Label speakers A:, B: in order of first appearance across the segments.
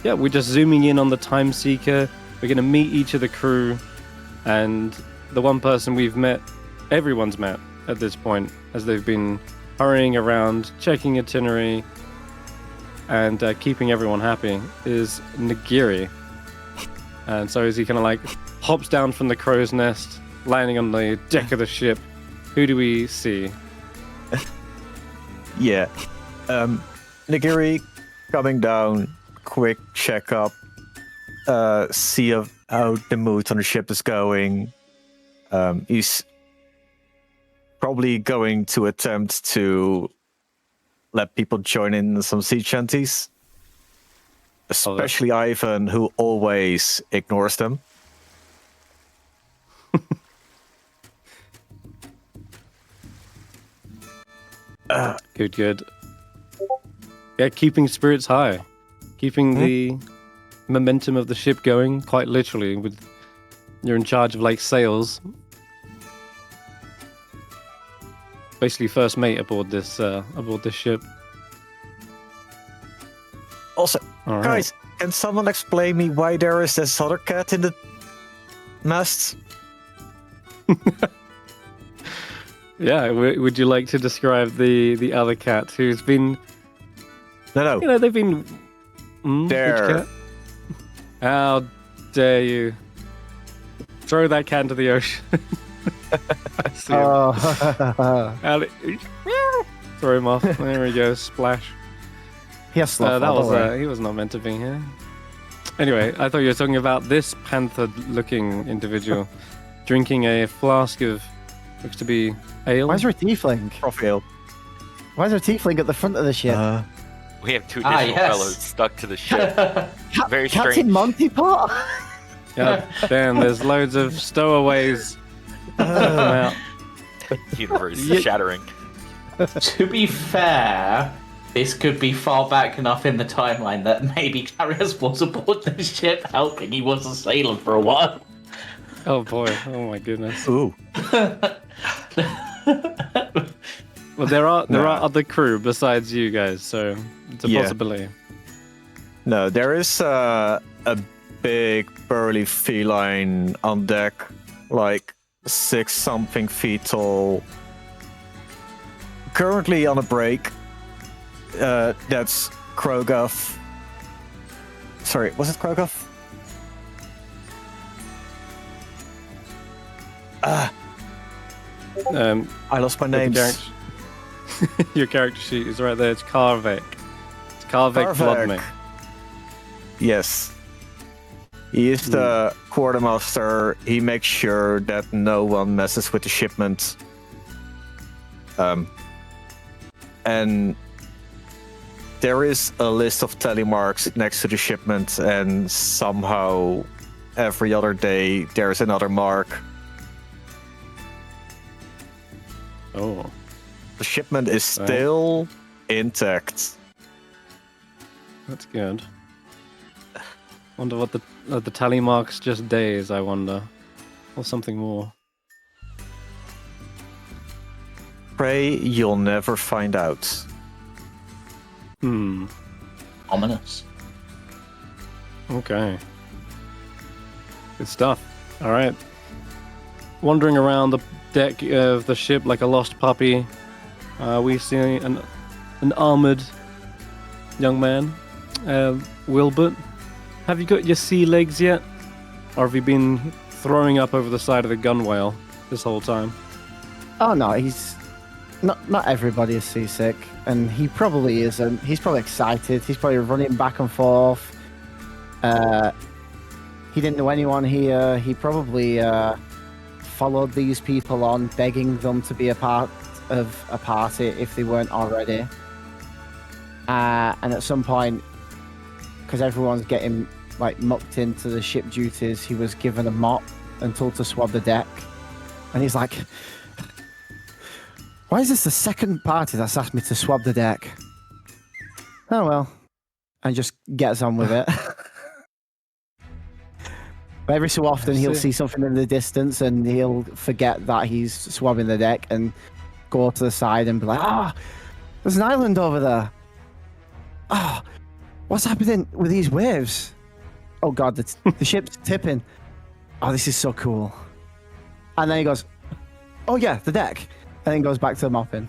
A: yeah, we're just zooming in on the Time Seeker. We're going to meet each of the crew, and the one person we've met, everyone's met at this point, as they've been hurrying around, checking itinerary, and keeping everyone happy, is Nagiri. And so as he kind of like hops down from the crow's nest, landing on the deck of the ship, who do we see?
B: Yeah. Nagiri coming down, quick checkup, see how the mood on the ship is going. He's probably going to attempt to let people join in some sea shanties. Especially Ivan, who always ignores them.
A: Good. Yeah, keeping spirits high. Keeping the momentum of the ship going, quite literally. You're in charge of, like, sails. Basically first mate aboard this ship.
B: Also,
A: All
B: guys, can someone explain me why there is this other cat in the mast?
A: Yeah, would you like to describe the other cat who's been...
B: No.
A: You know, they've been...
B: There.
A: Which cat? How dare you. Throw that cat into the ocean. I see him. Throw him off. There we go. Splash.
C: Yes,
A: he was not meant to be here. Anyway, I thought you were talking about this panther-looking individual drinking a flask of, looks to be ale.
C: Why is there a tiefling?
B: Profile.
C: Why is there a tiefling at the front of the ship?
D: We have two additional fellows stuck to the ship. Very strange.
C: Captain Monty Pot?
A: Yeah, damn, there's loads of stowaways.
D: Universe shattering.
E: To be fair, this could be far back enough in the timeline that maybe Darius was aboard the ship helping. He was a sailor for a while.
A: Oh boy, oh my goodness.
B: Ooh.
A: Well, there are other crew besides you guys, so it's a possibility.
B: No, there is a big burly feline on deck, like 6-something feet tall. Currently on a break. That's Krogoth. Sorry, was it Krogoth? I lost my name.
A: Your character sheet is right there. It's Karvek. It's Karvek Vlodnik.
B: Yes. He is the quartermaster. He makes sure that no one messes with the shipment. And there is a list of telemarks next to the shipment, and somehow every other day there's another mark.
A: Oh.
B: The shipment is still intact.
A: That's good. Wonder what the tally marks just days, I wonder. Or something more.
B: Pray you'll never find out.
E: Ominous.
A: Okay. Good stuff. Alright. Wandering around the deck of the ship like a lost puppy, we see an armored young man. Willbert, have you got your sea legs yet? Or have you been throwing up over the side of the gunwale this whole time?
C: Oh no, he's not everybody is seasick, and he probably isn't. He's probably excited. He's probably running back and forth. He didn't know anyone here. He probably followed these people on, begging them to be a part of a party if they weren't already. And at some point, because everyone's getting like mucked into the ship duties, he was given a mop and told to swab the deck. And he's like, why is this the second party that's asked me to swab the deck? Oh well. And just gets on with it. But every so often he'll see something in the distance and he'll forget that he's swabbing the deck and go to the side and be like, there's an island over there. What's happening with these waves? Oh god, the ship's tipping. Oh, this is so cool. And then he goes, oh yeah, the deck. And then goes back to mopping.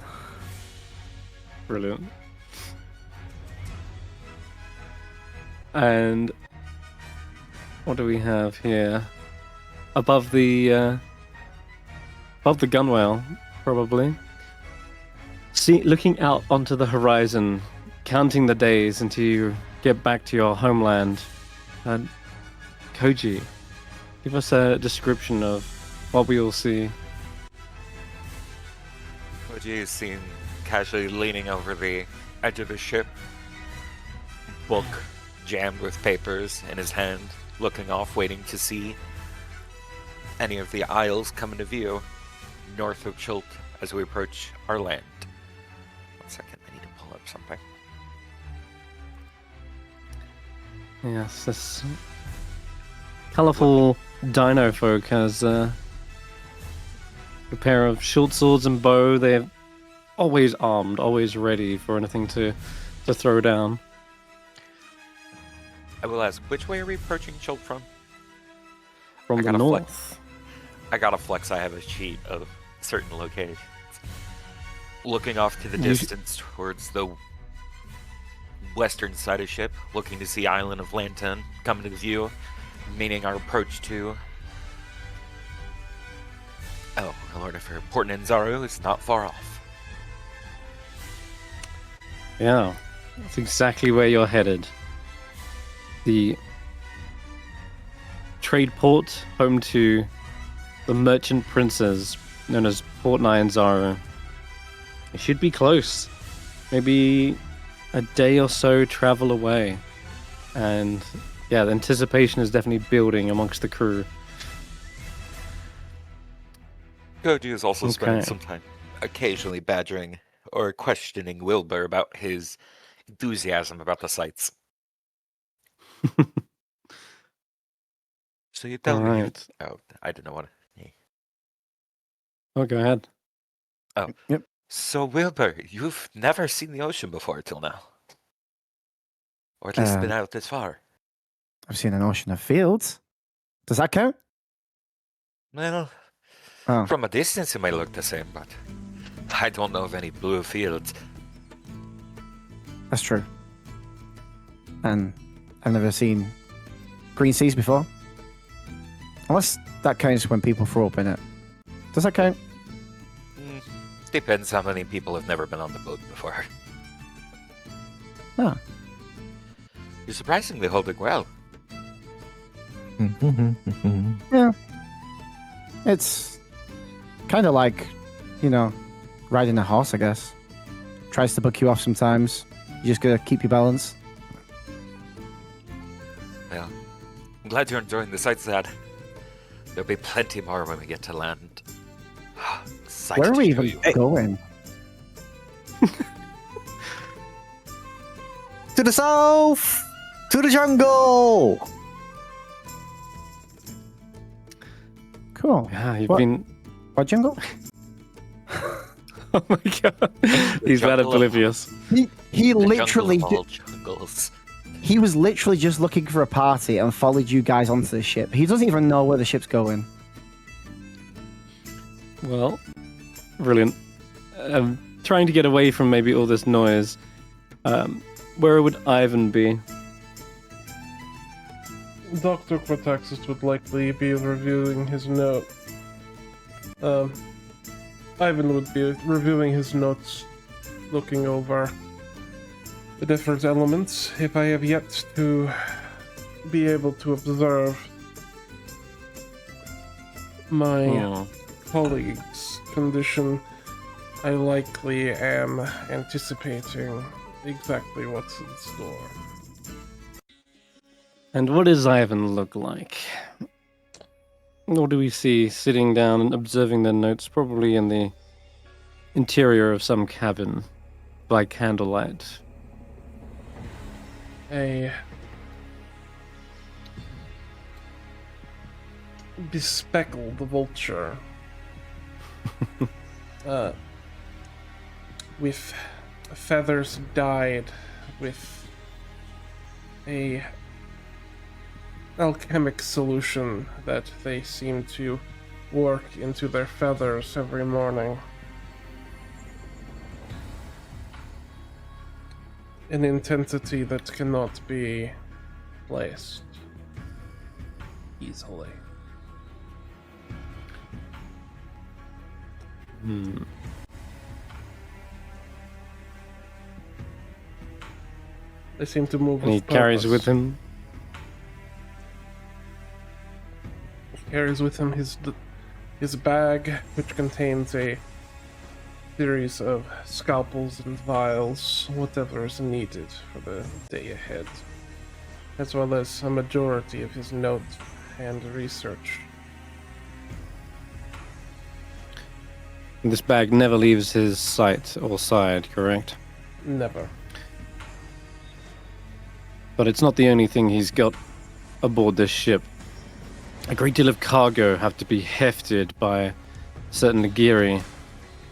A: Brilliant. And what do we have here? Above the gunwale, probably. Looking out onto the horizon, counting the days until you get back to your homeland. Koji, give us a description of what we all see.
D: Koji is seen casually leaning over the edge of the ship, book jammed with papers in his hand, looking off, waiting to see any of the isles come into view north of Chult as we approach our land. 1 second, I need to pull up something.
A: Yes, this colourful dino folk has a pair of short swords and bow. They're always armed, always ready for anything to throw down.
D: I will ask, which way are we approaching Chult from?
A: From the north.
D: I gotta flex, I have a sheet of certain locations. Looking off to the distance towards the western side of ship, looking to see island of Lantern come into view, meaning our approach to... Oh, Lord of Fair, Port Nanzaru is not far off.
A: Yeah, that's exactly where you're headed. The trade port, home to the merchant princes, known as Port Nyanzaru. It should be close. Maybe a day or so travel away. And yeah, the anticipation is definitely building amongst the crew.
D: Koji is also spending some time occasionally badgering or questioning Willbert about his enthusiasm about the sights. So you tell me... Oh, I didn't want to...
A: Oh, go ahead.
D: Oh.
C: Yep.
D: So, Willbert, you've never seen the ocean before till now? Or at least been out this far?
C: I've seen an ocean of fields. Does that count?
D: Well, from a distance it might look the same, but I don't know of any blue fields.
C: That's true. And I've never seen green seas before. Unless that counts when people throw up in it. Does that count?
D: Depends how many people have never been on the boat before.
C: Oh.
D: You're surprisingly holding well.
C: Yeah. It's kind of like, riding a horse, I guess. Tries to buck you off sometimes. You just gotta keep your balance.
D: Well, I'm glad you're enjoying the sights, Dad. There'll be plenty more when we get to land.
C: Where are we even going?
B: To the south! To the jungle!
C: Cool.
A: Yeah, you've been...
C: What jungle?
A: Oh my god. He's that oblivious.
C: He literally...
D: jungles.
C: He was literally just looking for a party and followed you guys onto the ship. He doesn't even know where the ship's going.
A: Well, brilliant. Trying to get away from maybe all this noise. Where would Ivan be?
F: Dr. Quataxis would likely be reviewing his note. Ivan would be reviewing his notes, looking over the different elements. If I have yet to be able to observe my colleague's condition, I likely am anticipating exactly what's in store.
A: And what does Ivan look like? What do we see sitting down and observing the notes, probably in the interior of some cabin by candlelight?
F: A bespeckled vulture with feathers dyed with a alchemic solution that they seem to work into their feathers every morning. An intensity that cannot be placed easily. They seem to move
A: And he
F: with
A: carries
F: purpose.
A: with him.
F: He carries with him his bag, which contains a series of scalpels and vials, whatever is needed for the day ahead, as well as a majority of his notes and research.
A: This bag never leaves his sight or side, correct?
F: Never.
A: But it's not the only thing he's got aboard this ship. A great deal of cargo have to be hefted by certain Nagiri,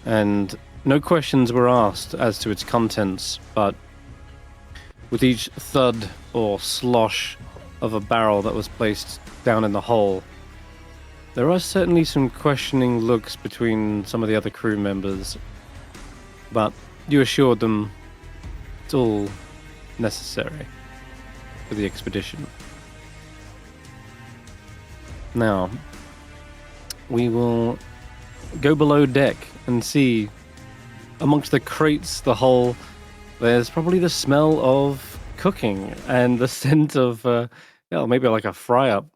A: and no questions were asked as to its contents, but with each thud or slosh of a barrel that was placed down in the hole, there are certainly some questioning looks between some of the other crew members, but you assured them it's all necessary for the expedition. Now, we will go below deck and see amongst the crates, the hull, there's probably the smell of cooking and the scent of, maybe like a fry-up.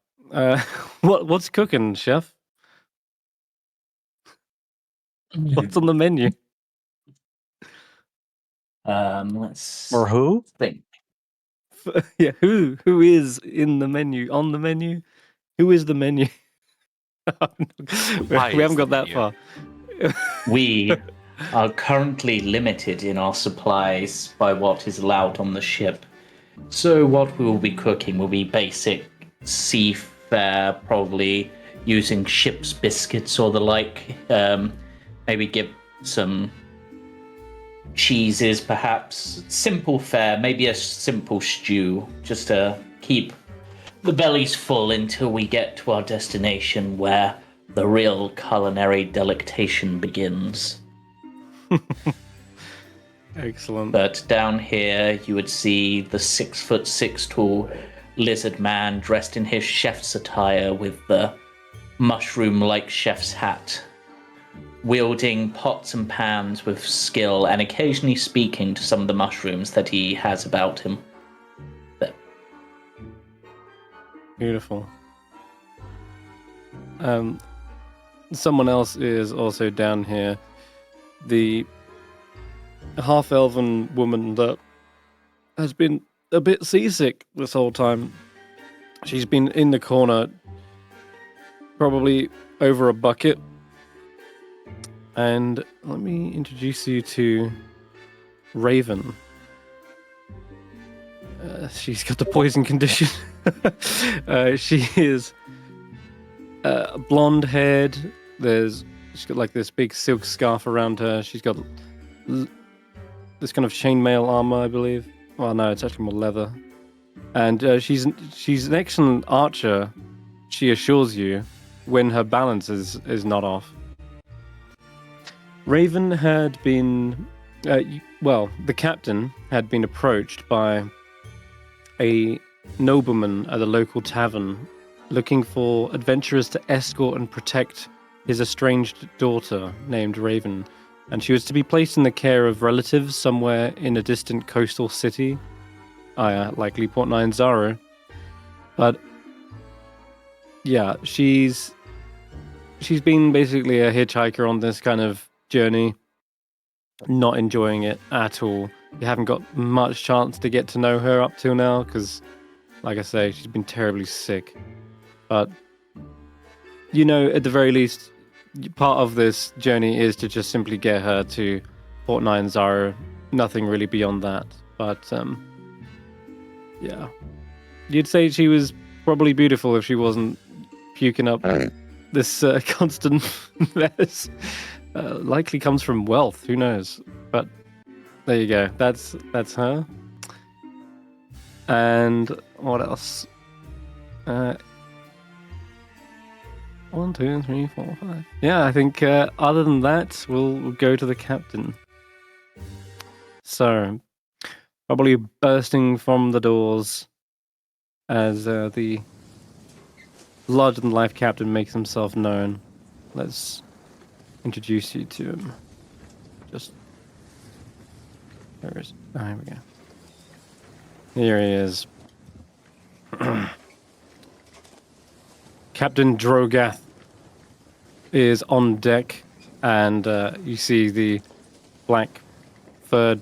A: What's cooking, chef? What's on the menu?
E: Let's
B: Or who?
E: think.
A: Yeah, who is in the menu? On the menu? Who is the menu? we
D: Why is
A: haven't
D: the
A: got that
D: menu?
A: far.
E: We are currently limited in our supplies by what is allowed on the ship. So what we will be cooking will be basic seafare, probably using ship's biscuits or the like. Maybe give some cheeses, perhaps. Simple fare, maybe a simple stew, just to keep the bellies full until we get to our destination where the real culinary delectation begins.
A: Excellent.
E: But down here, you would see the 6'6" tall lizard man dressed in his chef's attire with the mushroom-like chef's hat, wielding pots and pans with skill and occasionally speaking to some of the mushrooms that he has about him.
A: Beautiful. Someone else is also down here. The half-elven woman that has been a bit seasick this whole time. She's been in the corner, probably over a bucket. And let me introduce you to Raven. She's got the poison condition. She is blonde-haired. She's got like this big silk scarf around her. She's got this kind of chainmail armor, I believe. Well, no, it's actually more leather. And she's an excellent archer, she assures you, when her balance is not off. Raven had been, the captain had been approached by a nobleman at a local tavern looking for adventurers to escort and protect his estranged daughter named Raven, and she was to be placed in the care of relatives somewhere in a distant coastal city, likely Port 9 Zaro. But yeah, she's been basically a hitchhiker on this kind of journey, not enjoying it at all. You haven't got much chance to get to know her up till now because, like I say, she's been terribly sick. But, you know, at the very least, part of this journey is to just simply get her to Port 9 Zaro. Nothing really beyond that. But, yeah. You'd say she was probably beautiful if she wasn't puking up this constant mess. Likely comes from wealth, who knows? But there you go. That's her. And what else? 1, 2, 3, 4, 5. Yeah, I think other than that, we'll go to the captain. So, probably bursting from the doors as the larger-than-life captain makes himself known. Let's introduce you to him. Just... Where is... Oh, here we go. Here he is. Captain Drogath is on deck, and you see the black-furred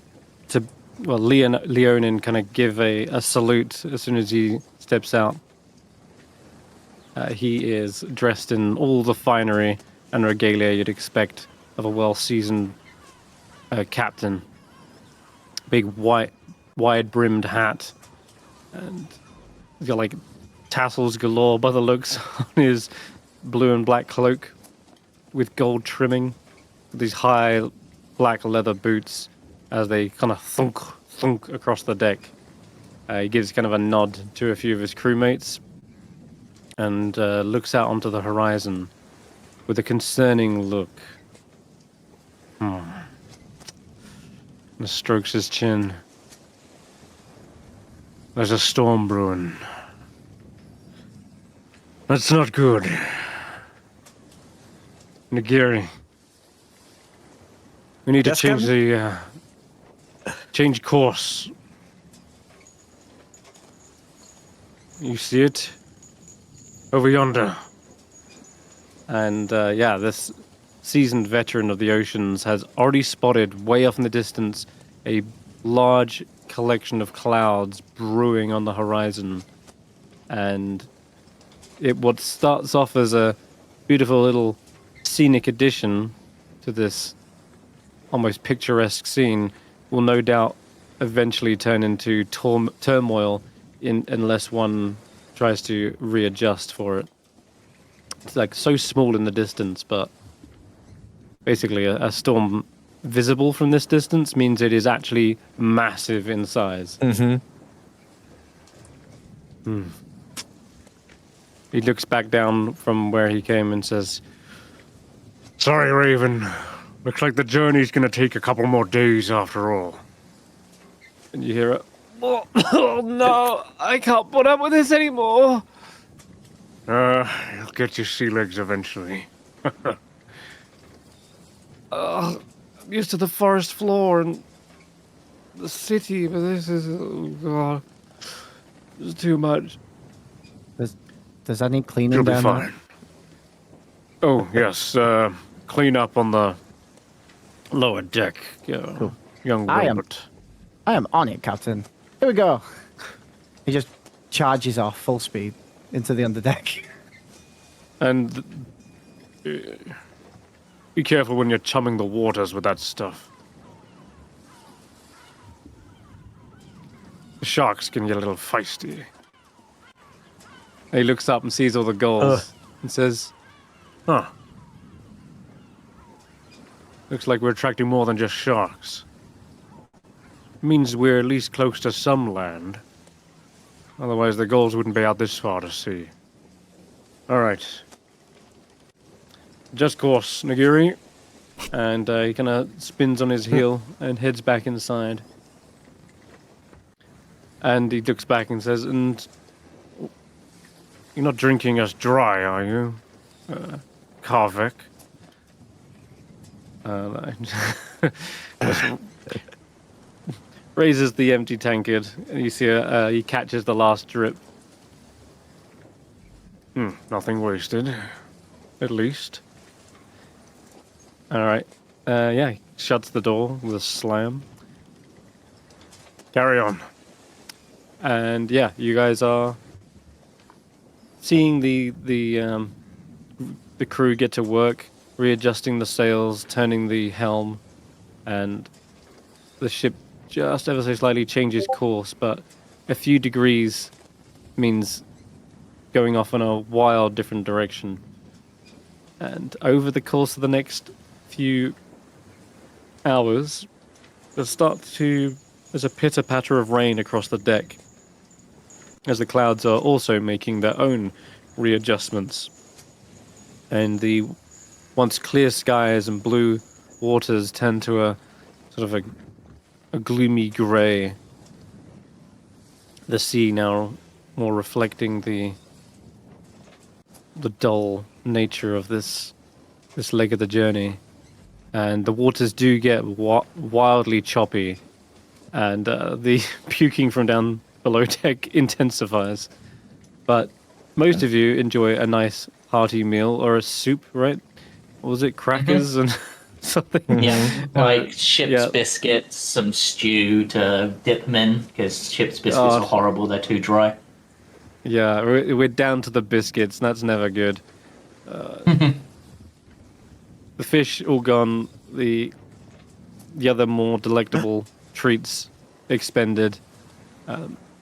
A: Leonin kind of give a salute as soon as he steps out. He is dressed in all the finery and regalia you'd expect of a well-seasoned captain. Big wide-brimmed hat, and he's got like tassels galore by the looks on his blue and black cloak with gold trimming. These high black leather boots as they kind of thunk across the deck. He gives kind of a nod to a few of his crewmates and looks out onto the horizon with a concerning look. And strokes his chin. There's a storm brewing. That's not good. Nagiri, we need
B: Yes,
A: to change
B: Captain?
A: change course. You see it? Over yonder. And yeah, this seasoned veteran of the oceans has already spotted way off in the distance a large collection of clouds brewing on the horizon. And what starts off as a beautiful little scenic addition to this almost picturesque scene will no doubt eventually turn into turmoil unless one tries to readjust for it. It's like so small in the distance, but basically a storm visible from this distance means it is actually massive in size. He looks back down from where he came and says, "Sorry, Raven. Looks like the journey's gonna take a couple more days after all." And you hear it. Oh no, I can't put up with this anymore. You'll get your sea legs eventually. I'm used to the forest floor and the city, but this is, oh god, this is too much.
C: Does that need cleaning
A: You'll be
C: down
A: fine. Oh yes, clean up on the lower deck,
C: Cool.
A: young Willbert.
C: I am on it, Captain. Here we go. He just charges off full speed into the underdeck.
A: And be careful when you're chumming the waters with that stuff. The sharks can get a little feisty. He looks up and sees all the gulls and says, "Huh. Looks like we're attracting more than just sharks. Means we're at least close to some land. Otherwise the gulls wouldn't be out this far to sea. Alright. Just course, Nagiri." And he kind of spins on his heel and heads back inside. And he looks back and says, "And you're not drinking us dry, are you, Karvik?" Just raises the empty tankard, and you see he catches the last drip. Nothing wasted, at least. All right. Yeah, he shuts the door with a slam. Carry on. And yeah, you guys are seeing the crew get to work, readjusting the sails, turning the helm, and the ship just ever so slightly changes course, but a few degrees means going off in a wild different direction. And over the course of the next few hours, there's a pitter-patter of rain across the deck. as the clouds are also making their own readjustments. And the once clear skies and blue waters turn to a sort of a gloomy grey. The sea now more reflecting the dull nature of this leg of the journey. And the waters do get wildly choppy, and the puking from down below deck intensifies. But most of you enjoy a nice hearty meal or a soup, right? What was it, crackers and something?
E: Yeah, like ship's
A: yeah.
E: biscuits, some stew to dip them in, because ship's biscuits are horrible, they're too dry.
A: Yeah, we're down to the biscuits, and that's never good. The fish all gone, the other more delectable treats expended.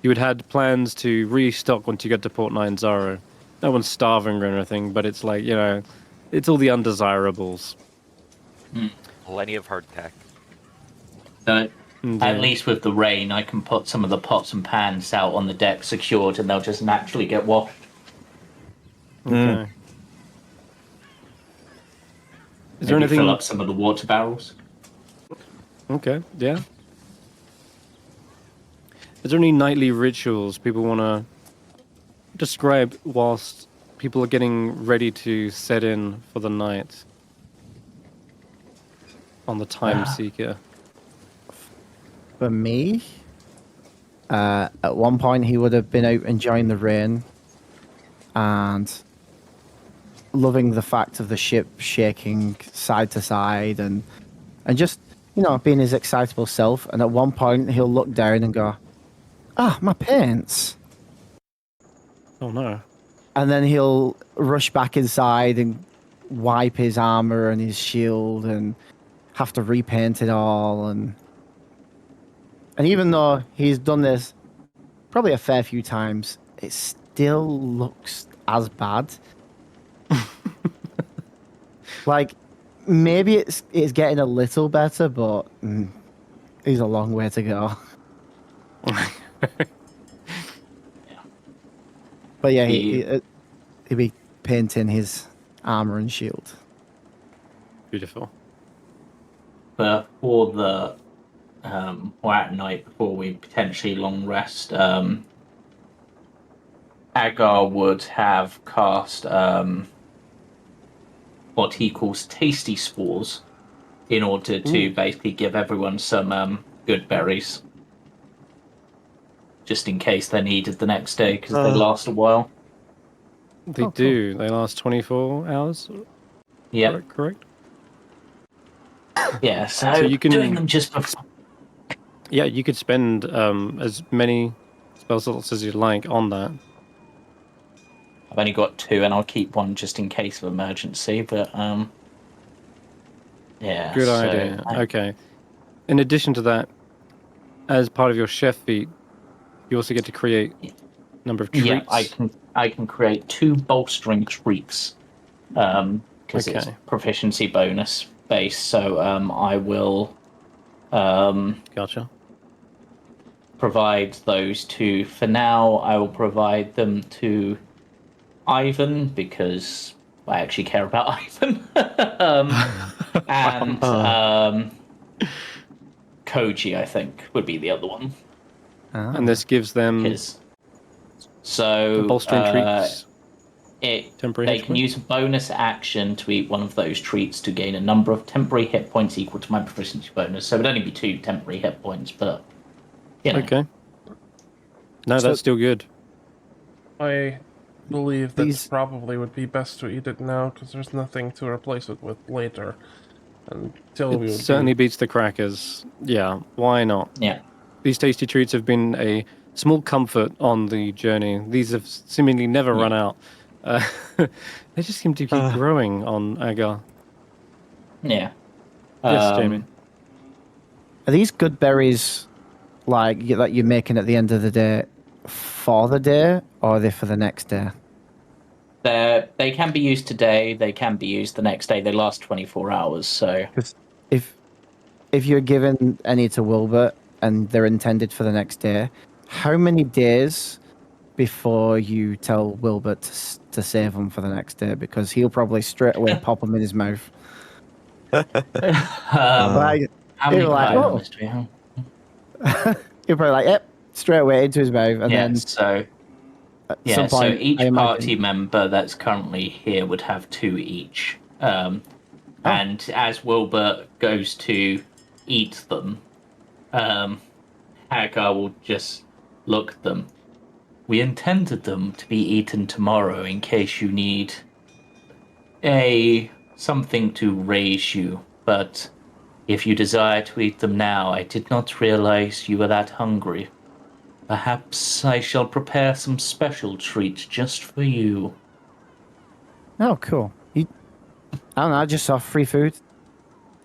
A: You had plans to restock once you get to Port 9 Zaro. No one's starving or anything, but it's like, it's all the undesirables.
D: Plenty of hardtack.
E: So, at least with the rain, I can put some of the pots and pans out on the deck secured, and they'll just naturally get washed.
A: Okay. Is there
E: Maybe
A: anything?
E: Fill up some of the water barrels.
A: Okay, yeah. Is there any nightly rituals people want to describe whilst people are getting ready to set in for the night on the Time Seeker?
C: For me, at one point he would have been out enjoying the rain and loving the fact of the ship shaking side to side and just, being his excitable self. And at one point he'll look down and go, my pants.
A: Oh no.
C: And then he'll rush back inside and wipe his armor and his shield and have to repaint it all. And even though he's done this probably a fair few times, it still looks as bad. Like, maybe it's getting a little better, but he's a long way to go. But yeah, he'd be painting his armor and shield.
A: Beautiful.
E: But for the or at night before we potentially long rest, Agar would have cast what he calls tasty spores in order to basically give everyone some good berries. Just in case they're needed the next day, because they last a while.
A: They do. Cool. They last 24 hours?
E: Yeah.
A: Correct?
E: Yeah, so you can doing them just before.
A: Yeah, you could spend as many spell slots as you like on that.
E: I've only got 2, and I'll keep one just in case of emergency, but yeah.
A: Good idea. Okay. In addition to that, as part of your chef feat, you also get to create a number of treats.
E: Yeah, I can create 2 bolstering treats because it's proficiency bonus base. So I will
A: gotcha.
E: Provide those to. For now, I will provide them to Ivan because I actually care about Ivan, and Koji, I think, would be the other one.
A: And this gives them
E: the
A: bolstering treats.
E: They can use a bonus action to eat one of those treats to gain a number of temporary hit points equal to my proficiency bonus. So it would only be 2 temporary hit points, but
A: Okay. No, that's still good.
F: I believe that probably would be best to eat it now because there's nothing to replace it with later. Until
A: certainly beats the crackers. Yeah, why not?
E: Yeah.
A: These tasty treats have been a small comfort on the journey. These have seemingly never run out. They just seem to keep growing on Agar.
E: Yeah.
A: Yes, Jamey.
C: Are these good berries like that you're making at the end of the day for the day, or are they for the next day?
E: They can be used today. They can be used the next day. They last 24 hours. So
C: if you're given any to Willbert and they're intended for the next day, how many days before you tell Willbert to save him for the next day, because he'll probably straight away pop him in his mouth. Like,
E: How many
C: he'll like, oh,
E: items do we have?
C: he'll probably like, yep, straight away into his mouth, and then
E: So
C: at some point,
E: each
C: I imagine,
E: party member that's currently here would have 2 each. And as Wilbur goes to eat them, Agar will just look at them. We intended them to be eaten tomorrow in case you need something to raise you, but if you desire to eat them now, I did not realize you were that hungry. Perhaps I shall prepare some special treat just for you.
C: oh, cool. I don't know, I just saw free food,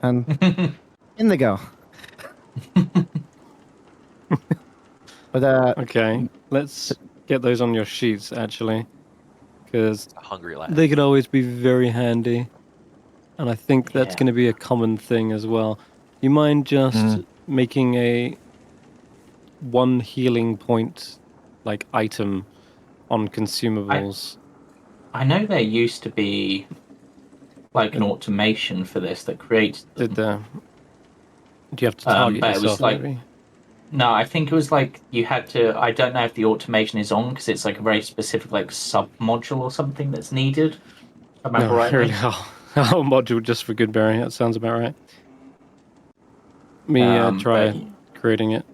C: and in they go. But
A: Okay, let's get those on your sheets, actually, because
D: A hungry lad.
A: they could always be very handy. And I think that's
E: Yeah.
A: going to be a common thing as well. You mind just making a 1 healing point, like, item on consumables?
E: I know there used to be like an automation for this that creates them.
A: Do you have to target
E: but it was
A: yourself,
E: like-
A: maybe?
E: No, I think it was like you had to. I don't know if the automation is on because it's like a very specific like sub module or something that's needed. If I remember
A: No,
E: rightly.
A: really, a whole module just for Goodberry. That sounds about right. Try creating it.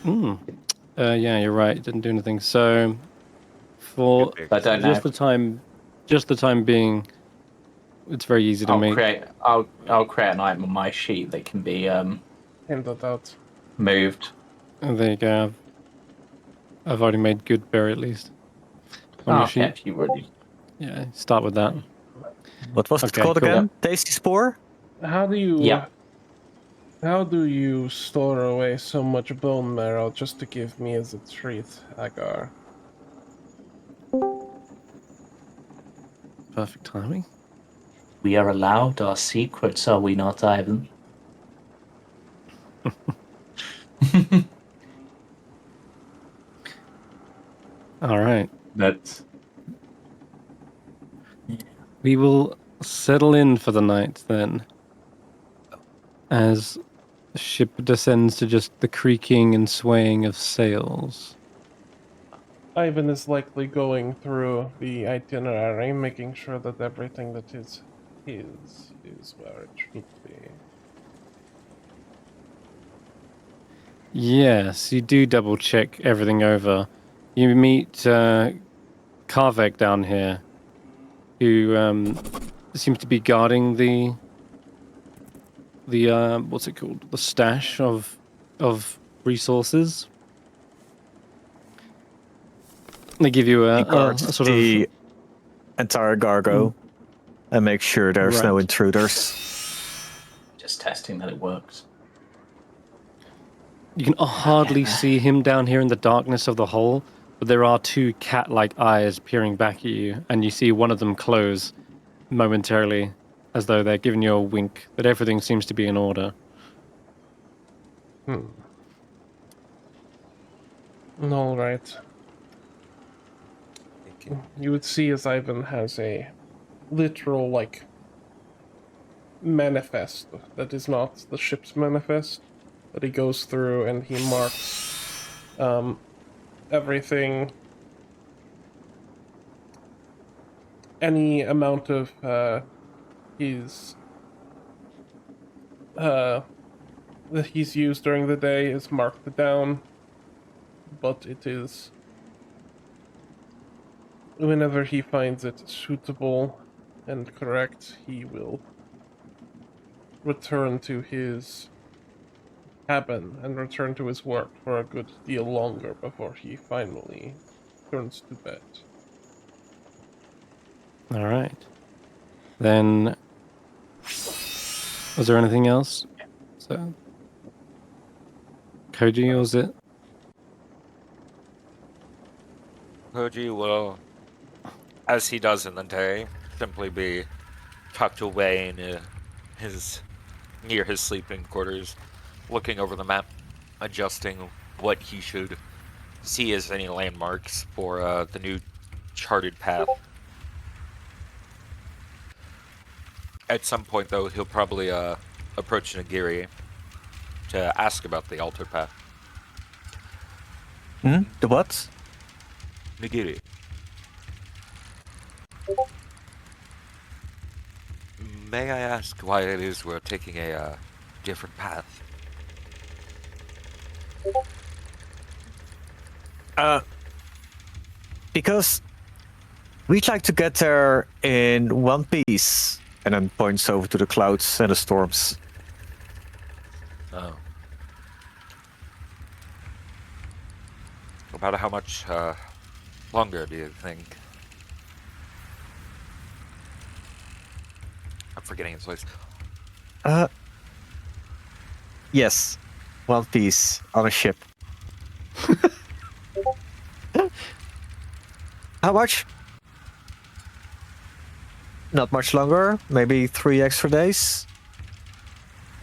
A: Yeah, you're right. It didn't do anything. So, for
E: I don't know.
A: just the time being, it's very easy to make.
E: I'll create an item on my sheet that can be
F: Handed out.
E: moved.
A: Oh, there you go. I've already made Goodberry at least. On your sheet.
E: You already.
A: Yeah, start with that.
B: What was it
A: Okay,
B: called
A: cool.
B: again? Tasty Spore?
F: How do you?
E: Yeah.
F: How do you store away so much bone marrow just to give me as a treat, Agar?
A: Perfect timing.
E: We are allowed our secrets, are we not, Ivan?
A: All right.
E: That's
A: We will settle in for the night then. As the ship descends to just the creaking and swaying of sails.
F: Ivan is likely going through the itinerary, making sure that everything that is his is where it should be.
A: Yes, you do double check everything over. You meet Karvek down here, who seems to be guarding the what's it called? The stash of resources. They give you
B: He
A: a
B: guards
A: sort
B: the
A: of
B: entire cargo and make sure there's no
A: Right.
B: intruders.
E: just testing that it works.
A: You can hardly see him down here in the darkness of the hole, but there are 2 cat-like eyes peering back at you, and you see one of them close momentarily, as though they're giving you a wink that everything seems to be in order.
F: All right. You would see as Ivan has a literal, like, manifest that is not the ship's manifest, that he goes through and he marks everything, any amount of his that he's used during the day is marked down, but it is whenever he finds it suitable and correct, he will return to his cabin and return to his work for a good deal longer before he finally turns to bed.
A: All right. Then, was there anything else? So, Koji, or was it?
D: Koji will, as he does in the day, simply be tucked away in near his sleeping quarters, looking over the map, adjusting what he should see as any landmarks for the new charted path. At some point, though, he'll probably approach Nagiri to ask about the altered path.
B: The what?
D: Nagiri. May I ask why it is we're taking a different path?
B: Because we'd like to get there in one piece, and then points over to the clouds and the storms.
D: Oh. About how much longer do you think? I'm forgetting his voice.
B: Yes, one piece on a ship. How much? Not much longer. Maybe 3 extra days.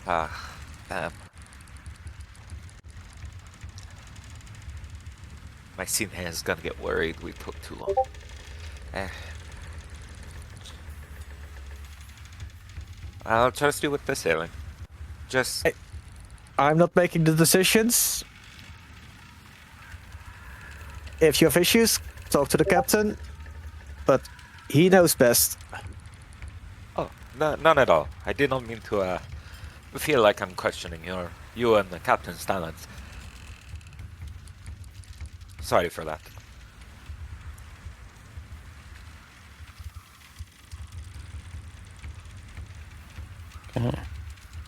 D: Damn. My scene hand's gonna get worried we took too long. I'll trust you with the sailing. Just...
B: I'm not making the decisions. If you have issues, talk to the captain. But he knows best.
D: Oh, none at all. I did not mean to feel like I'm questioning you and the captain's talents. Sorry for that.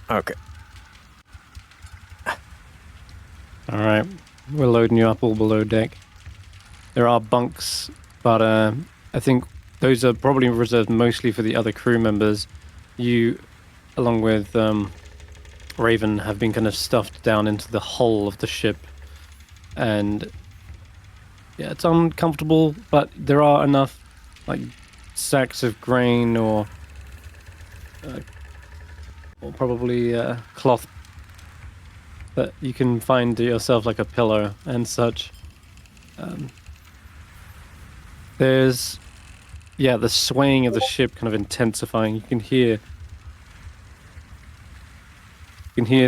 B: Okay.
A: All right, we're loading you up all below deck. There are bunks, but I think those are probably reserved mostly for the other crew members. You, along with Raven, have been kind of stuffed down into the hull of the ship, and yeah, it's uncomfortable, but there are enough like sacks of grain or probably cloth that you can find yourself like a pillow and such. There's the swaying of the ship kind of intensifying. You can hear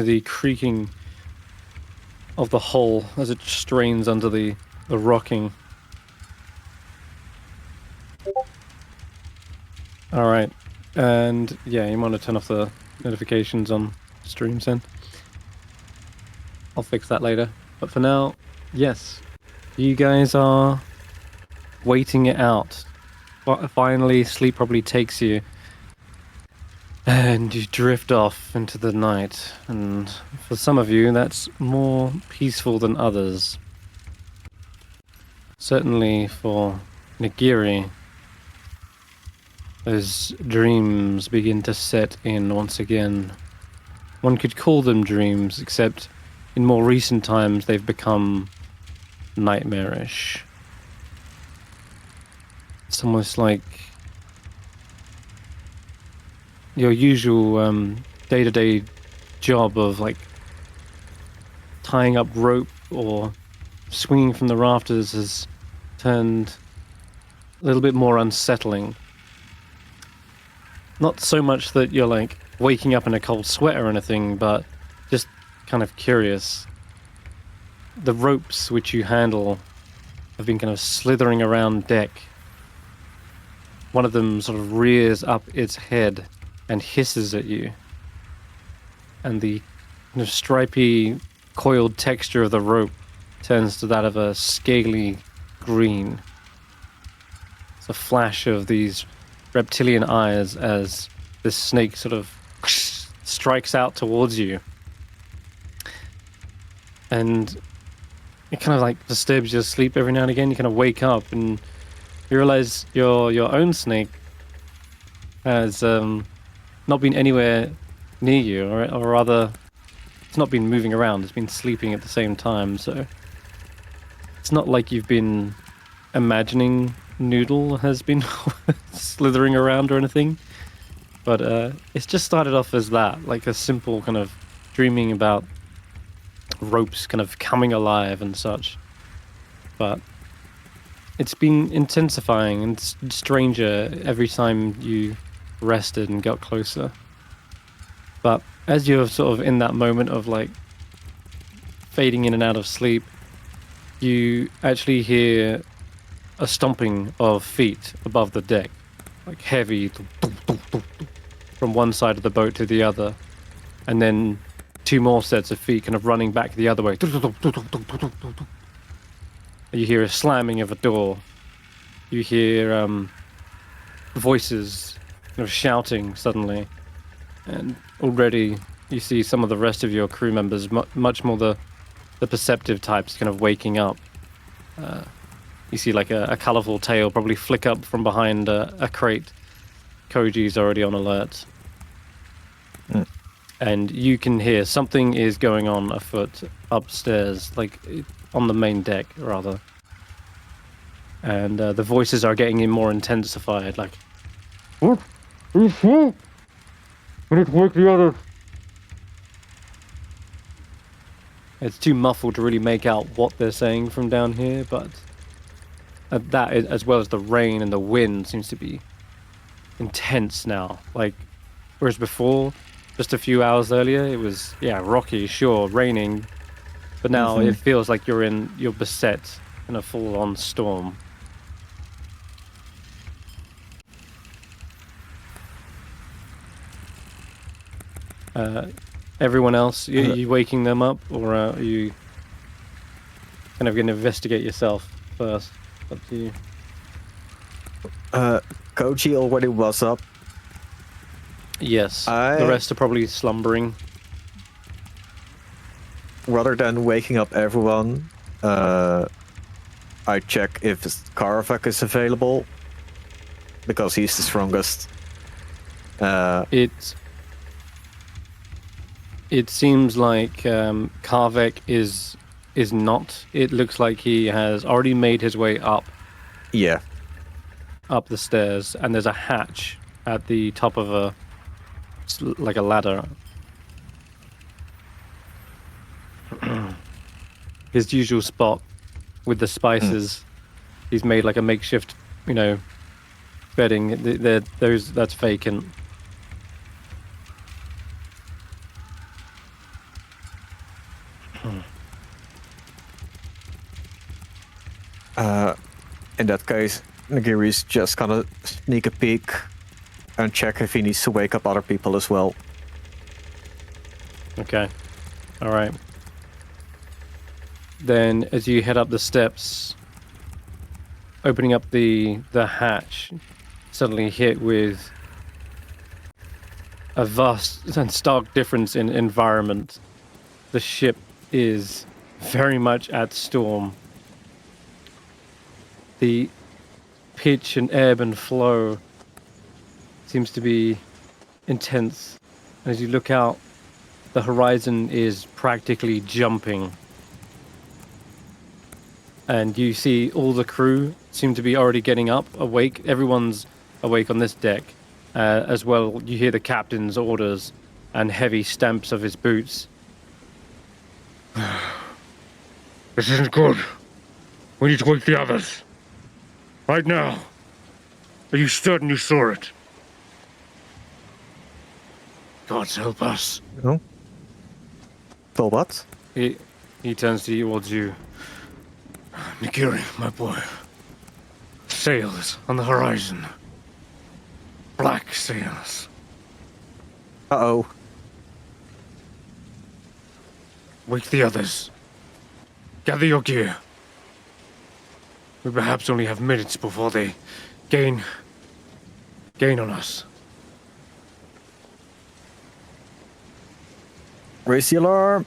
A: the creaking of the hull as it strains under the rocking. All right, and yeah, you want to turn off the notifications on streams then. I'll fix that later. But for now, yes, you guys are waiting it out. Finally, sleep probably takes you, and you drift off into the night. And for some of you, that's more peaceful than others. Certainly for Nagiri, those dreams begin to set in once again. One could call them dreams, except in more recent times they've become nightmarish. It's almost like your usual day-to-day job of like tying up rope or swinging from the rafters has turned a little bit more unsettling. Not so much that you're like waking up in a cold sweat or anything, but just kind of curious. The ropes which you handle have been kind of slithering around deck. One of them sort of rears up its head and hisses at you. And the kind of stripy, coiled texture of the rope turns to that of a scaly green. It's a flash of these reptilian eyes as this snake sort of strikes out towards you. And it kind of like disturbs your sleep every now and again. You kind of wake up and you realize your own snake has not been anywhere near you, or rather, it's not been moving around. It's been sleeping at the same time. So it's not like you've been imagining Noodle has been slithering around or anything. But it's just started off as that, like a simple kind of dreaming about ropes kind of coming alive and such. but it's been intensifying and stranger every time you rested and got closer. But as you're sort of in that moment of like fading in and out of sleep, you actually hear a stomping of feet above the deck, like heavy from one side of the boat to the other, and then 2 more sets of feet kind of running back the other way. You hear a slamming of a door. You hear voices kind of shouting suddenly, and already you see some of the rest of your crew members, much more the perceptive types, kind of waking up. You see like a colourful tail probably flick up from behind a crate. Koji's already on alert. And you can hear something is going on afoot upstairs, like on the main deck, rather. And the voices are getting more intensified, like, "What? We need to wake the others." It's too muffled to really make out what they're saying from down here, but that, as well as the rain and the wind, seems to be intense now. Like, whereas before, just a few hours earlier, it was, rocky, sure, raining, but now it feels like you're beset in a full-on storm. Everyone else, are you waking them up, or are you kind of going to investigate yourself first? Up to you.
B: Koji already was up.
A: Yes, the rest are probably slumbering.
B: Rather than waking up everyone, I check if Karavak is available, because he's the strongest.
A: It seems like Karvek is not. It looks like he has already made his way up.
B: Yeah.
A: Up the stairs, and there's a hatch at the top of like a ladder. His usual spot with the spices. He's made like a makeshift, bedding. That's vacant.
B: In that case, Nagiri's just gonna sneak a peek and check if he needs to wake up other people as well.
A: Okay. All right. Then, as you head up the steps, opening up the hatch, suddenly hit with a vast and stark difference in environment. The ship is very much at storm. The pitch and ebb and flow seems to be intense. As you look out, the horizon is practically jumping. And you see all the crew seem to be already getting up, awake. Everyone's awake on this deck. As well, you hear the captain's orders and heavy stamps of his boots.
G: This isn't good. We need to wake the others. Right now. Are you certain you saw it? Gods help us.
B: No? For what?
A: He turns towards you.
G: Nagiri, my boy. Sails on the horizon. Black sails.
B: Uh-oh.
G: Wake the others. Gather your gear. We perhaps only have minutes before they gain on us.
B: Raise the alarm.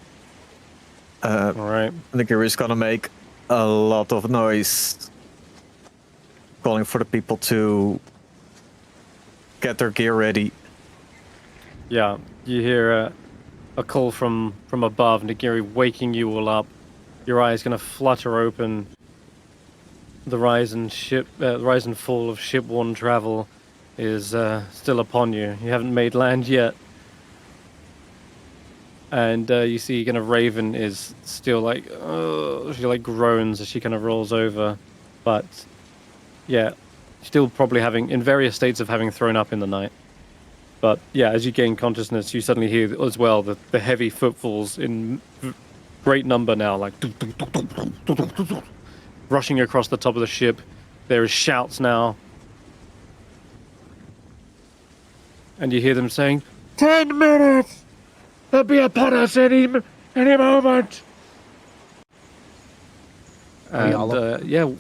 A: All right.
B: Nagiri's gonna make a lot of noise, calling for the people to get their gear ready.
A: Yeah, you hear a call from above, Nagiri waking you all up. Your eyes gonna flutter open. The rise and fall of shipworn travel is still upon you. You haven't made land yet. And you see kind of Raven is still like, she like groans as she kind of rolls over. But yeah, still probably in various states of having thrown up in the night. But yeah, as you gain consciousness, you suddenly hear as well the heavy footfalls in great number now, like rushing across the top of the ship. There is shouts now. And you hear them saying,
G: 10 minutes! They'll be upon us any moment!
A: And yeah,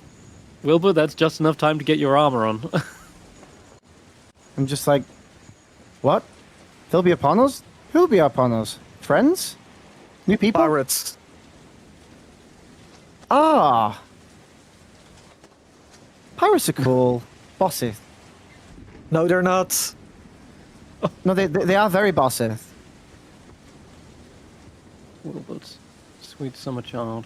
A: Wilbur, that's just enough time to get your armor on.
C: I'm just like, what? They'll be upon us? Who'll be upon us? Friends? New people?
B: Pirates.
C: Ah! Pirates are cool. Bossy.
B: No, they're not.
C: No, they are very bossy.
A: Wilbert, sweet summer child.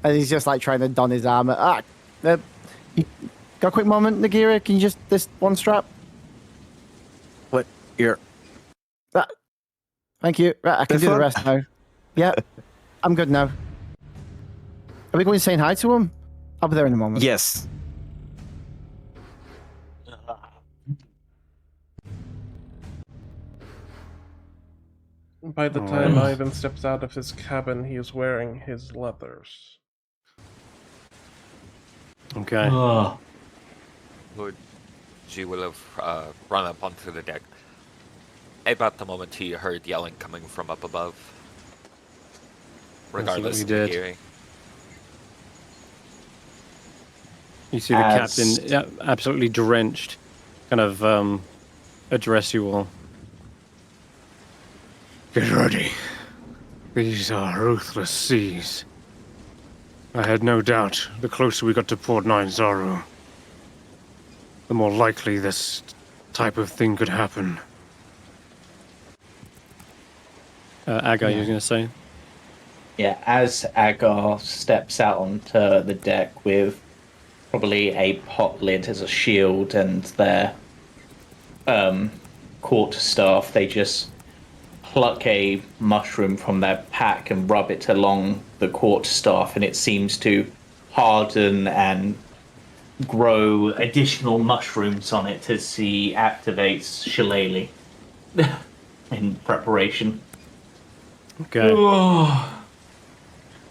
C: And he's just like trying to don his armor. You got a quick moment, Nagiri? Can you just, this one strap?
B: What? Here.
C: Thank you. Right, I can
B: This
C: do the
B: one?
C: rest now. Yeah, I'm good now. Are we going saying hi to him? I'll be there in a moment.
B: Yes.
F: By the time Ivan steps out of his cabin, he is wearing his leathers.
A: Okay.
D: She will have run up onto the deck. About the moment he heard yelling coming from up above. Regardless of
A: did.
D: Nagiri.
A: You see the captain, absolutely drenched, kind of address you all.
G: Get ready. These are ruthless seas. I had no doubt the closer we got to Port 9 Zaru, the more likely this type of thing could happen.
A: Agar, you were going to say?
E: Yeah, as Agar steps out onto the deck with probably a pot lid as a shield and their quarterstaff, they just pluck a mushroom from their pack and rub it along the quarterstaff, and it seems to harden and grow additional mushrooms on it as he activates Shillelagh in preparation.
A: Okay.
H: Oh,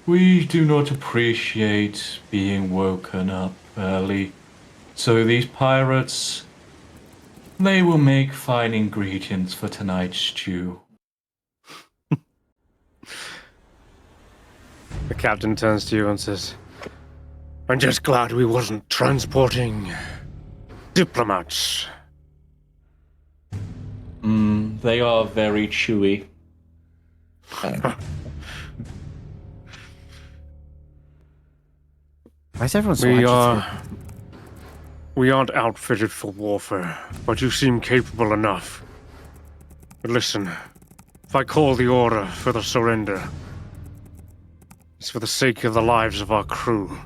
H: we do not appreciate being woken up early. So these pirates, they will make fine ingredients for tonight's stew.
G: The captain turns to you and says, I'm just glad we wasn't transporting diplomats.
E: They are very chewy.
C: Why is everyone so agitated?
G: We aren't outfitted for warfare, but you seem capable enough. But listen, if I call the order for the surrender, it's for the sake of the lives of our crew.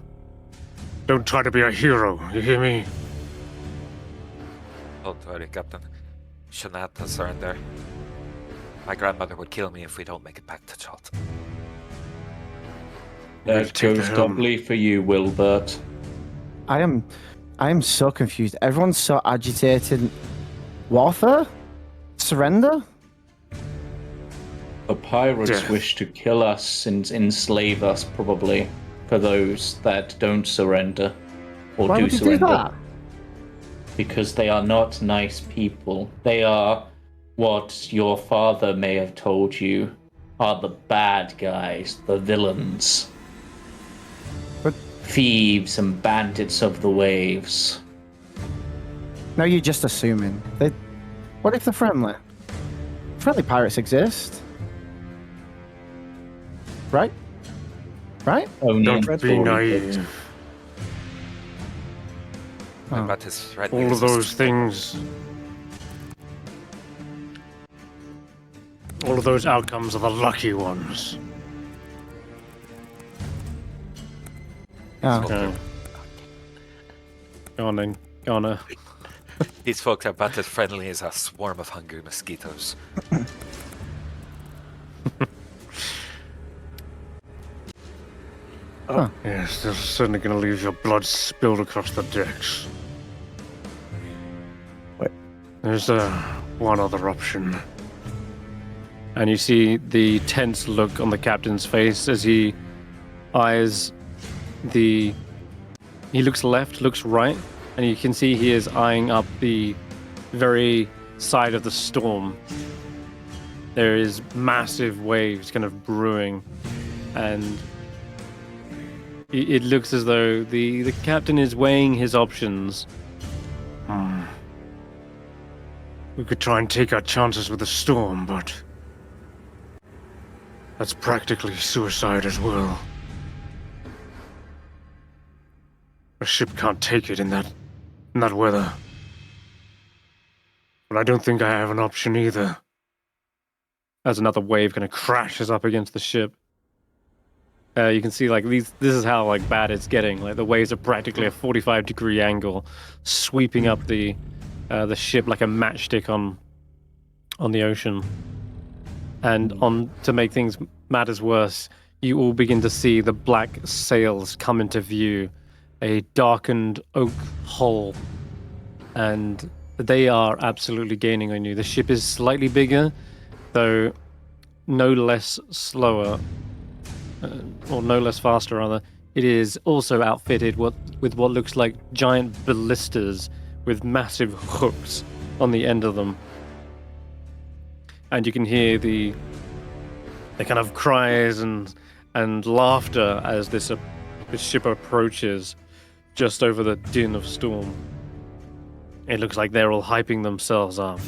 G: Don't try to be a hero, you hear me?
D: Don't worry, Captain. Shouldn't have to surrender. My grandmother would kill me if we don't make it back to Chalt.
E: That
G: take the
E: goes
G: helm.
E: doubly for you, Willbert.
C: I am so confused. Everyone's so agitated. Warfare? Surrender?
E: The pirates
G: Death.
E: wish to kill us and enslave us, probably, for those that don't surrender or
C: Why
E: do
C: would you do
E: surrender.
C: that?
E: Because they are not nice people. They are what your father may have told you are the bad guys, the villains.
C: But-
E: Thieves and bandits of the waves.
C: No, you're just assuming. What if they're friendly? Friendly pirates exist. Right? Right?
E: Only
G: Don't
E: in
G: be
E: story
G: naive.
E: books.
C: Oh.
D: But his threat
G: All of those things, all of those outcomes are the lucky ones.
C: Oh.
A: Okay. Go on then. Go on.
D: These folks are about as friendly as a swarm of hungry mosquitoes.
G: Yes, they're certainly going to leave your blood spilled across the decks.
B: Wait.
G: There's one other option.
A: And you see the tense look on the captain's face as he eyes the... He looks left, looks right, and you can see he is eyeing up the very side of the storm. There is massive waves kind of brewing, and it looks as though the captain is weighing his options.
G: We could try and take our chances with the storm, but that's practically suicide as well. A ship can't take it in that weather. But I don't think I have an option either.
A: As another wave kind of crashes up against the ship. You can see this is how bad it's getting. Like the waves are practically a 45-degree angle, sweeping up the ship like a matchstick on the ocean. And to make things matters worse, you all begin to see the black sails come into view, a darkened oak hull, and they are absolutely gaining on you. The ship is slightly bigger, though no less slower, or no less faster rather. It is also outfitted with what looks like giant ballistas with massive hooks on the end of them. And you can hear the kind of cries and laughter as this ship approaches just over the din of storm. It looks like they're all hyping themselves up.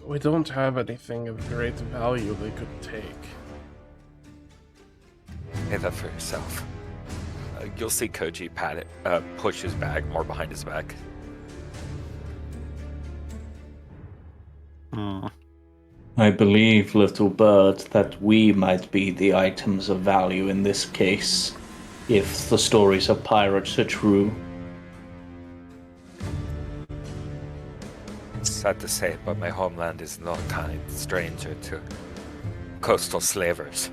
F: We don't have anything of great value they could take.
D: Say that for yourself. You'll see Koji push his bag more behind his back.
E: I believe, little bird, that we might be the items of value in this case, if the stories of pirates are true.
D: It's sad to say, but my homeland is no kind stranger to coastal slavers.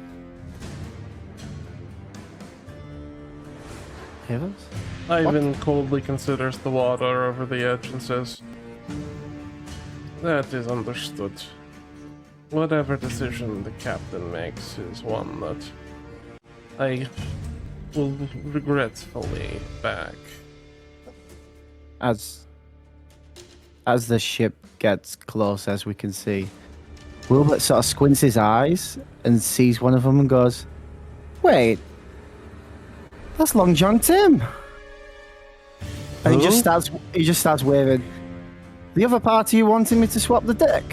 F: Ivan coldly considers the water over the edge and says, "That is understood. Whatever decision the captain makes is one that I will regretfully back."
C: As the ship gets close, as we can see, Willbert sort of squints his eyes and sees one of them and goes, "Wait, that's Long John Tim." And he just starts waving. "The other party you wanted me to swap the deck?"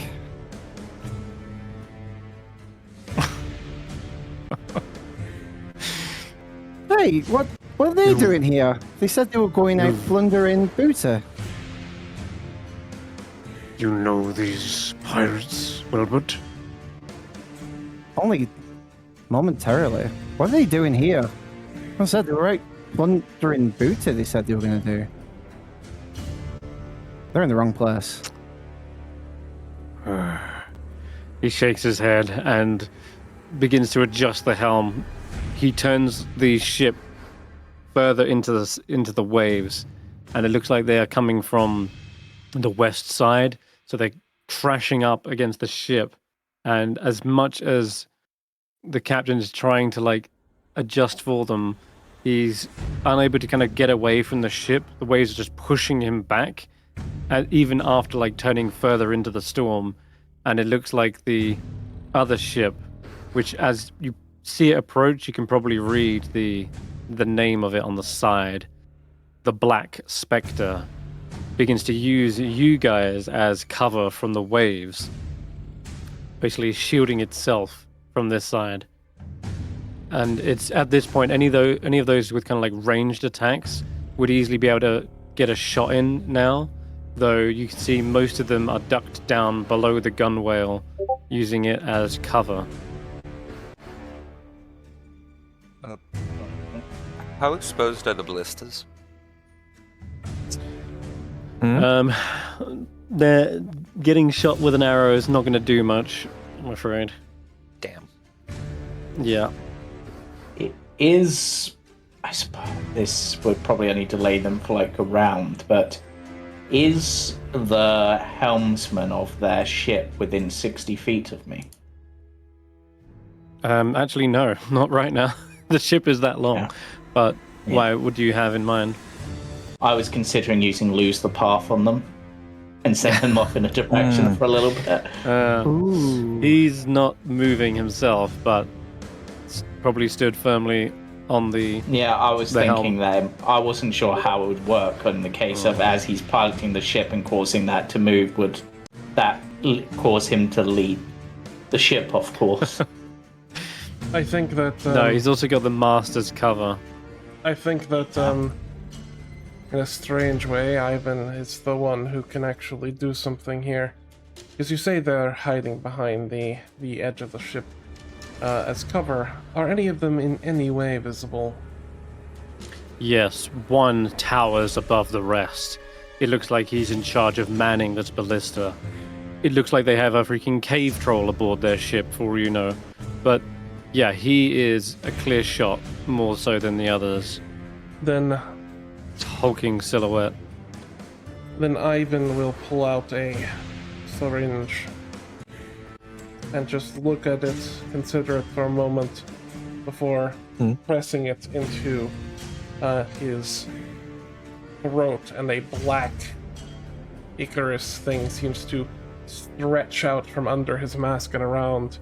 C: Hey, what are they doing here? They said they were going out plundering Buta.
G: You know these pirates, Willbert?
C: Only momentarily. What are they doing here? I said they were out plundering Buta, they said they were going to do. They're in the wrong place.
A: He shakes his head and begins to adjust the helm. He turns the ship further into the waves, and it looks like they are coming from the west side, so they're crashing up against the ship. And as much as the captain is trying to adjust for them, he's unable to kind of get away from the ship. The waves are just pushing him back, and even after turning further into the storm. And it looks like the other ship, which as you see it approach, you can probably read the name of it on the side. The Black Spectre begins to use you guys as cover from the waves, basically shielding itself from this side. And it's at this point, any of those with kind of ranged attacks would easily be able to get a shot in now, though you can see most of them are ducked down below the gunwale, using it as cover.
D: How exposed are the ballistas?
A: They're getting shot with an arrow is not going to do much, I'm afraid.
D: Damn.
A: Yeah.
E: I suppose this would probably only delay them for like a round, but is the helmsman of their ship within 60 feet of me?
A: Actually, no, not right now. The ship is that long.
E: Yeah.
A: But
E: Yeah.
A: why? What do you have in mind?
E: I was considering using lose the path on them and send them off in a direction for a little bit.
C: Ooh.
A: He's not moving himself, but probably stood firmly on the.
E: Yeah, I was
A: The
E: thinking that I wasn't sure how it would work in the case of as he's piloting the ship and causing that to move, would that cause him to lead the ship, of course?
F: I think that.
A: No, he's also got the master's cover.
F: I think that, in a strange way, Ivan is the one who can actually do something here. Because you say they're hiding behind the edge of the ship as cover. Are any of them in any way visible?
A: Yes, one towers above the rest. It looks like he's in charge of manning this ballista. It looks like they have a freaking cave troll aboard their ship, for all you know. But yeah, he is a clear shot, more so than the others.
F: Then
A: Hulking silhouette.
F: Ivan will pull out a syringe and just look at it, consider it for a moment before pressing it into his throat, and a black Icarus thing seems to stretch out from under his mask and around,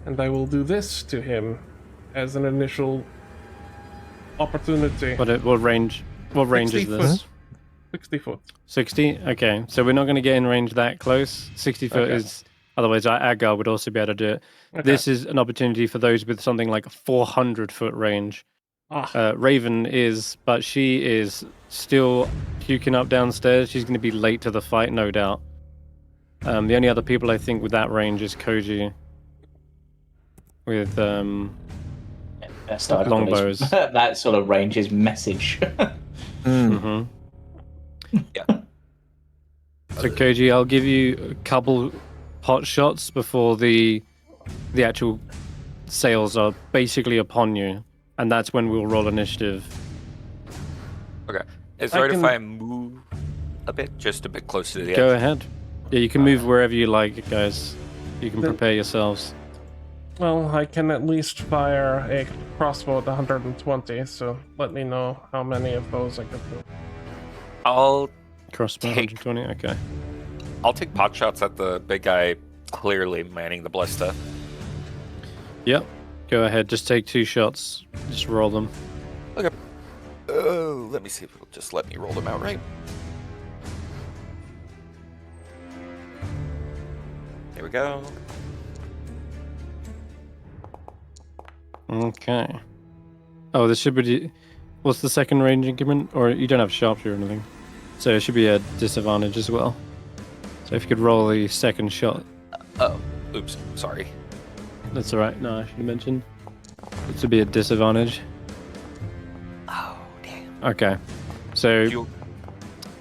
F: and I will do this to him as an initial opportunity.
A: What range? What range is
F: 60
A: this?
F: 60 foot.
A: 60? Okay, so we're not going to get in range that close. 60 foot
F: Okay.
A: is... Otherwise, Agar would also be able to do it.
F: Okay.
A: This is an opportunity for those with something like a 400-foot range.
F: Ah,
A: Raven is, but she is still puking up downstairs. She's going to be late to the fight, no doubt. The only other people I think with that range is Koji. With,
E: Best I've got is-
A: Longbows.
E: that sort of range is message.
A: mhm.
D: Yeah.
A: So Koji, I'll give you a couple pot shots before the actual sails are basically upon you, and that's when we'll roll initiative.
D: Okay. Is
F: I
D: it right if
F: can-
D: I move a bit, just a bit closer to the
A: Go
D: edge?
A: ahead. Yeah, you can move wherever you like, guys. You can
F: The-
A: prepare yourselves.
F: well, I can at least fire a crossbow at 120, so let me know how many of those I can do.
D: I'll
A: Crossbow
D: Take-
A: 120. Okay.
D: I'll take pot shots at the big guy clearly manning the ballista.
A: Yep. Go ahead. Just take 2 shots. Just roll them.
D: Okay. Oh, let me see if it'll just let me roll them out right. Here we go.
A: Okay. Oh, this should be. What's the second range increment? Or you don't have sharpshooter or anything, so it should be a disadvantage as well. So if you could roll the second shot,
D: Oh, oops, sorry.
A: that's all right. No, I should have mentioned. It should be a disadvantage.
D: Oh, damn.
A: Okay. So
D: You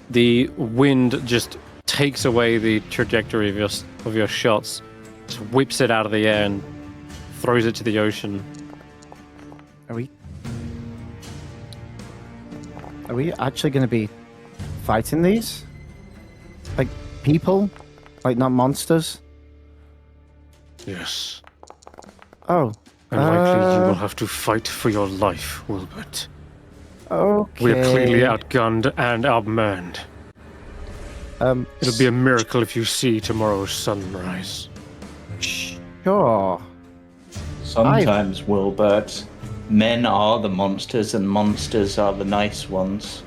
A: the wind just takes away the trajectory of your shots, just whips it out of the air and throws it to the ocean.
C: Are we actually going to be fighting these? Like people? Like not monsters?
G: Yes.
C: Oh.
G: And likely you will have to fight for your life, Willbert.
C: Okay.
G: We are clearly outgunned and outmanned. It'll be a miracle if you see tomorrow's sunrise.
C: Sure.
E: Sometimes, Willbert, men are the monsters and monsters are the nice ones.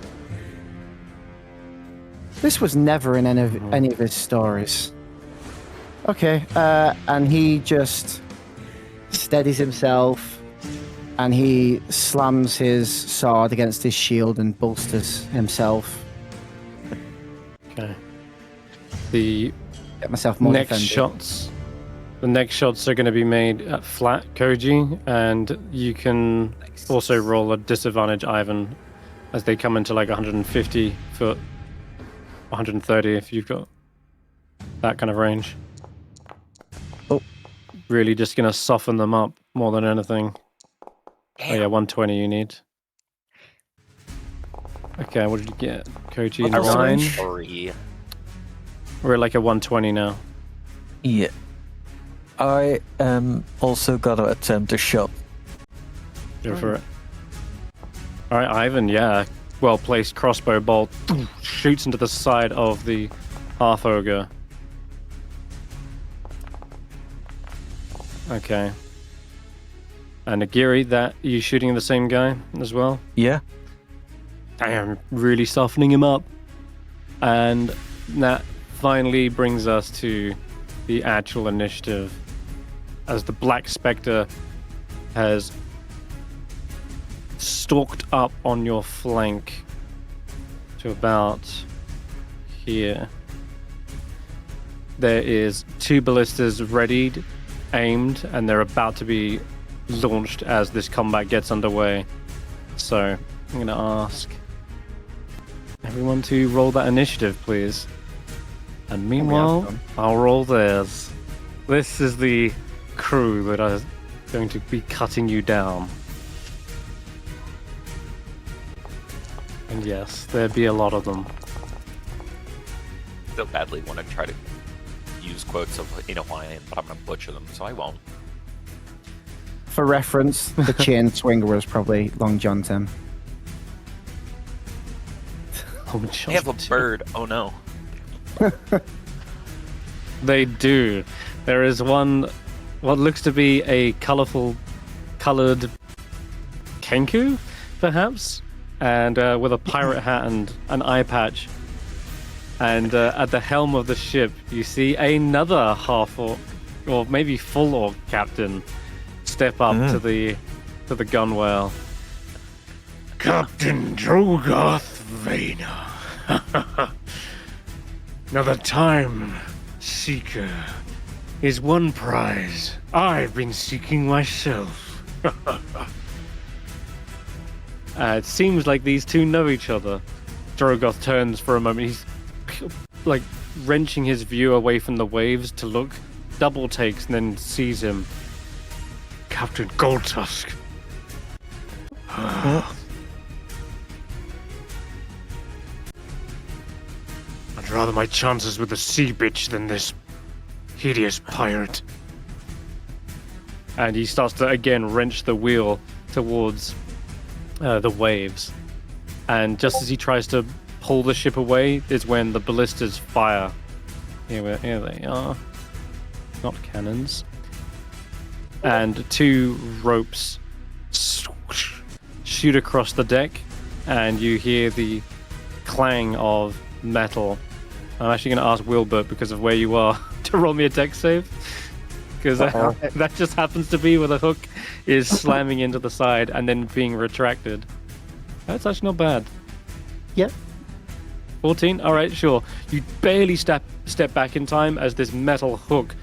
C: This was never in any of his stories. Okay, and he just steadies himself and he slams his sword against his shield and bolsters himself.
A: Okay. The
C: Get myself more
A: next
C: defended.
A: shots. The next shots are going to be made at flat, Koji, and you can also roll a disadvantage, Ivan, as they come into like 150 foot, 130 if you've got that kind of range.
C: Oh.
A: Really just going to soften them up more than anything. Oh yeah, 120 you need. Okay, what did you get? Koji,
D: I rolled
A: 9.
D: 3.
A: We're at like a 120 now.
B: Yeah. I also gotta attempt a shot.
A: Go for it. Alright, Ivan, yeah. Well placed crossbow bolt shoots into the side of the half ogre. Okay. And Nagiri, that you shooting the same guy as well?
B: Yeah.
A: Damn, really softening him up. And that finally brings us to the actual initiative. As the Black Spectre has stalked up on your flank to about here. There is 2 ballistas readied, aimed, and they're about to be launched as this combat gets underway. So I'm going to ask everyone to roll that initiative, please. And meanwhile, I'll roll theirs. This is the crew that are going to be cutting you down. And yes, there'd be a lot of them.
D: Still badly want to try to use quotes of in Hawaiian, but I'm going to butcher them, so I won't.
C: For reference, the chain swinger was probably Long John Tim.
D: They have a bird. Oh no.
A: They do. There is one, what looks to be a colored kenku, perhaps, and with a pirate hat and an eye patch. And at the helm of the ship, you see another half-orc, or maybe full-orc captain, step up to the gunwale.
G: Captain Drogoth Vader. Now the time seeker is one prize I've been seeking myself.
A: It seems like these two know each other. Drogoth turns for a moment. He's like wrenching his view away from the waves to look, double takes, and then sees him.
G: Captain Goldtusk. I'd rather my chances with a sea bitch than this hideous pirate.
A: And he starts to again wrench the wheel towards the waves. And just as he tries to pull the ship away is when the ballistas fire. Here they are. Not cannons. And 2 ropes shoot across the deck, and you hear the clang of metal. I'm actually going to ask Willbert, because of where you are, to roll me a deck save. Because that just happens to be where the hook is slamming into the side and then being retracted. That's actually not bad.
C: Yep.
A: 14? Alright, sure. You barely step back in time as this metal hook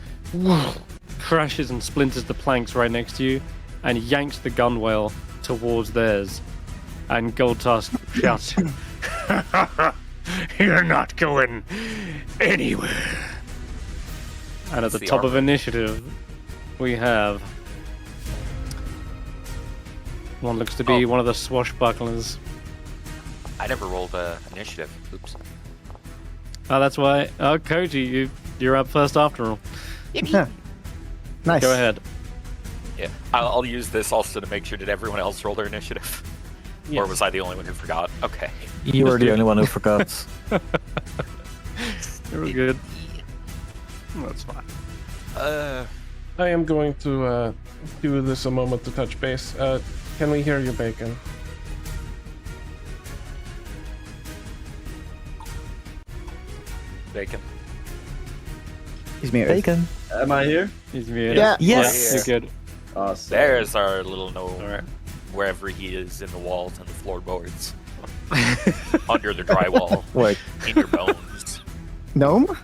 A: crashes and splinters the planks right next to you and yanks the gunwale towards theirs. And Goldtusk shouts,
G: You're not going anywhere.
A: and at the top of initiative, we have one looks to be one of the swashbucklers.
D: I never rolled initiative. Oops.
A: Oh, that's why. Oh, Koji, you're up first after all.
C: Nice.
A: Go ahead.
D: Yeah, I'll use this also to make sure. Did everyone else roll their initiative? Or was I the only one who forgot? Okay.
B: You were the only one who forgot.
A: You're good. That's fine.
F: I am going to do this a moment to touch base. Can we hear you, Bacon?
D: Bacon.
C: He's muted.
B: Bacon.
I: Am I here?
A: He's muted.
C: Yeah.
B: Yes.
A: You're good.
I: Awesome.
D: There's our little gnome.
A: Alright.
D: Wherever he is in the walls and the floorboards. Under the drywall.
B: Wait.
D: In your bones.
C: Gnome?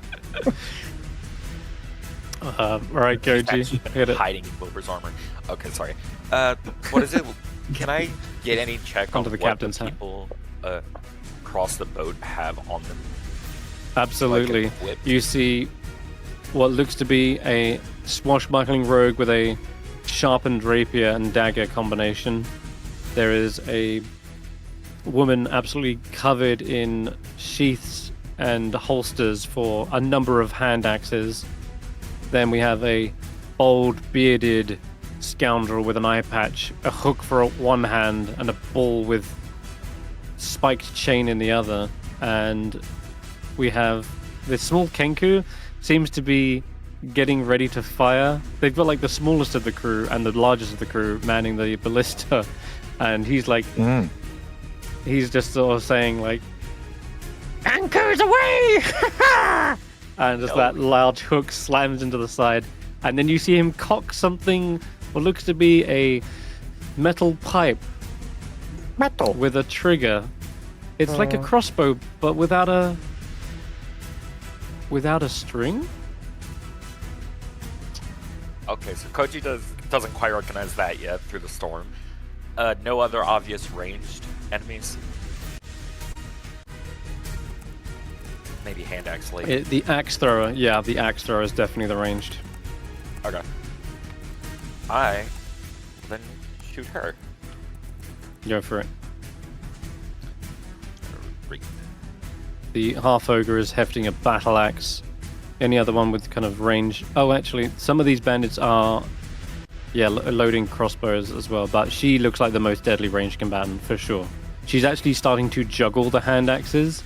A: Alright, Koji. Hit it.
D: Hiding in Wilbur's armor. Okay, sorry. What is it? Can I get any check
A: Onto
D: on
A: the
D: what
A: captain's hat.
D: people across the boat have on them?
A: Absolutely.
D: Like a whip?
A: You see what looks to be a swashbuckling rogue with a sharpened rapier and dagger combination, There is a woman absolutely covered in sheaths and holsters for a number of hand axes. Then we have a old bearded scoundrel with an eye patch, a hook for one hand, and a ball with spiked chain in the other. And we have this small Kenku, seems to be getting ready to fire. They've got like the smallest of the crew and the largest of the crew manning the ballista, and he's like, he's just sort of saying like, "Anchors away!" And just that large hook slams into the side, and then you see him cock something, what looks to be a metal pipe, with a trigger. It's like a crossbow, but without a string.
D: Okay, so Koji doesn't quite recognize that yet through the storm. No other obvious ranged enemies. Maybe hand axe lady.
A: The axe thrower, yeah, the axe thrower is definitely the ranged.
D: Okay. I then shoot her.
A: Go for it.
D: Great.
A: The half ogre is hefting a battle axe. Any other one with kind of range? Oh, actually, some of these bandits are, loading crossbows as well. But she looks like the most deadly ranged combatant for sure. She's actually starting to juggle the hand axes.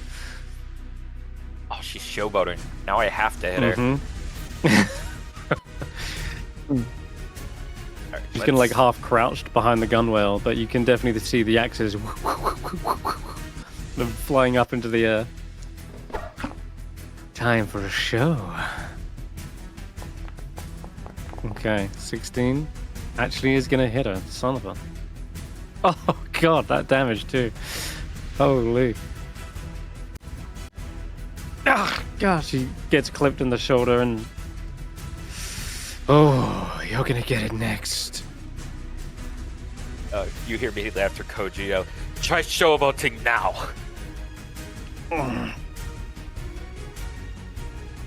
D: Oh, she's showboating. Now I have to hit her. Alright,
A: She's kind of like half crouched behind the gunwale, but you can definitely see the axes flying up into the air. Time for a show. Okay, 16 actually is gonna hit her, son of a. Oh god, that damage too. Holy. Ah, gosh, she gets clipped in the shoulder and. Oh, you're gonna get it next.
D: You hear immediately after Koji, try showboating now.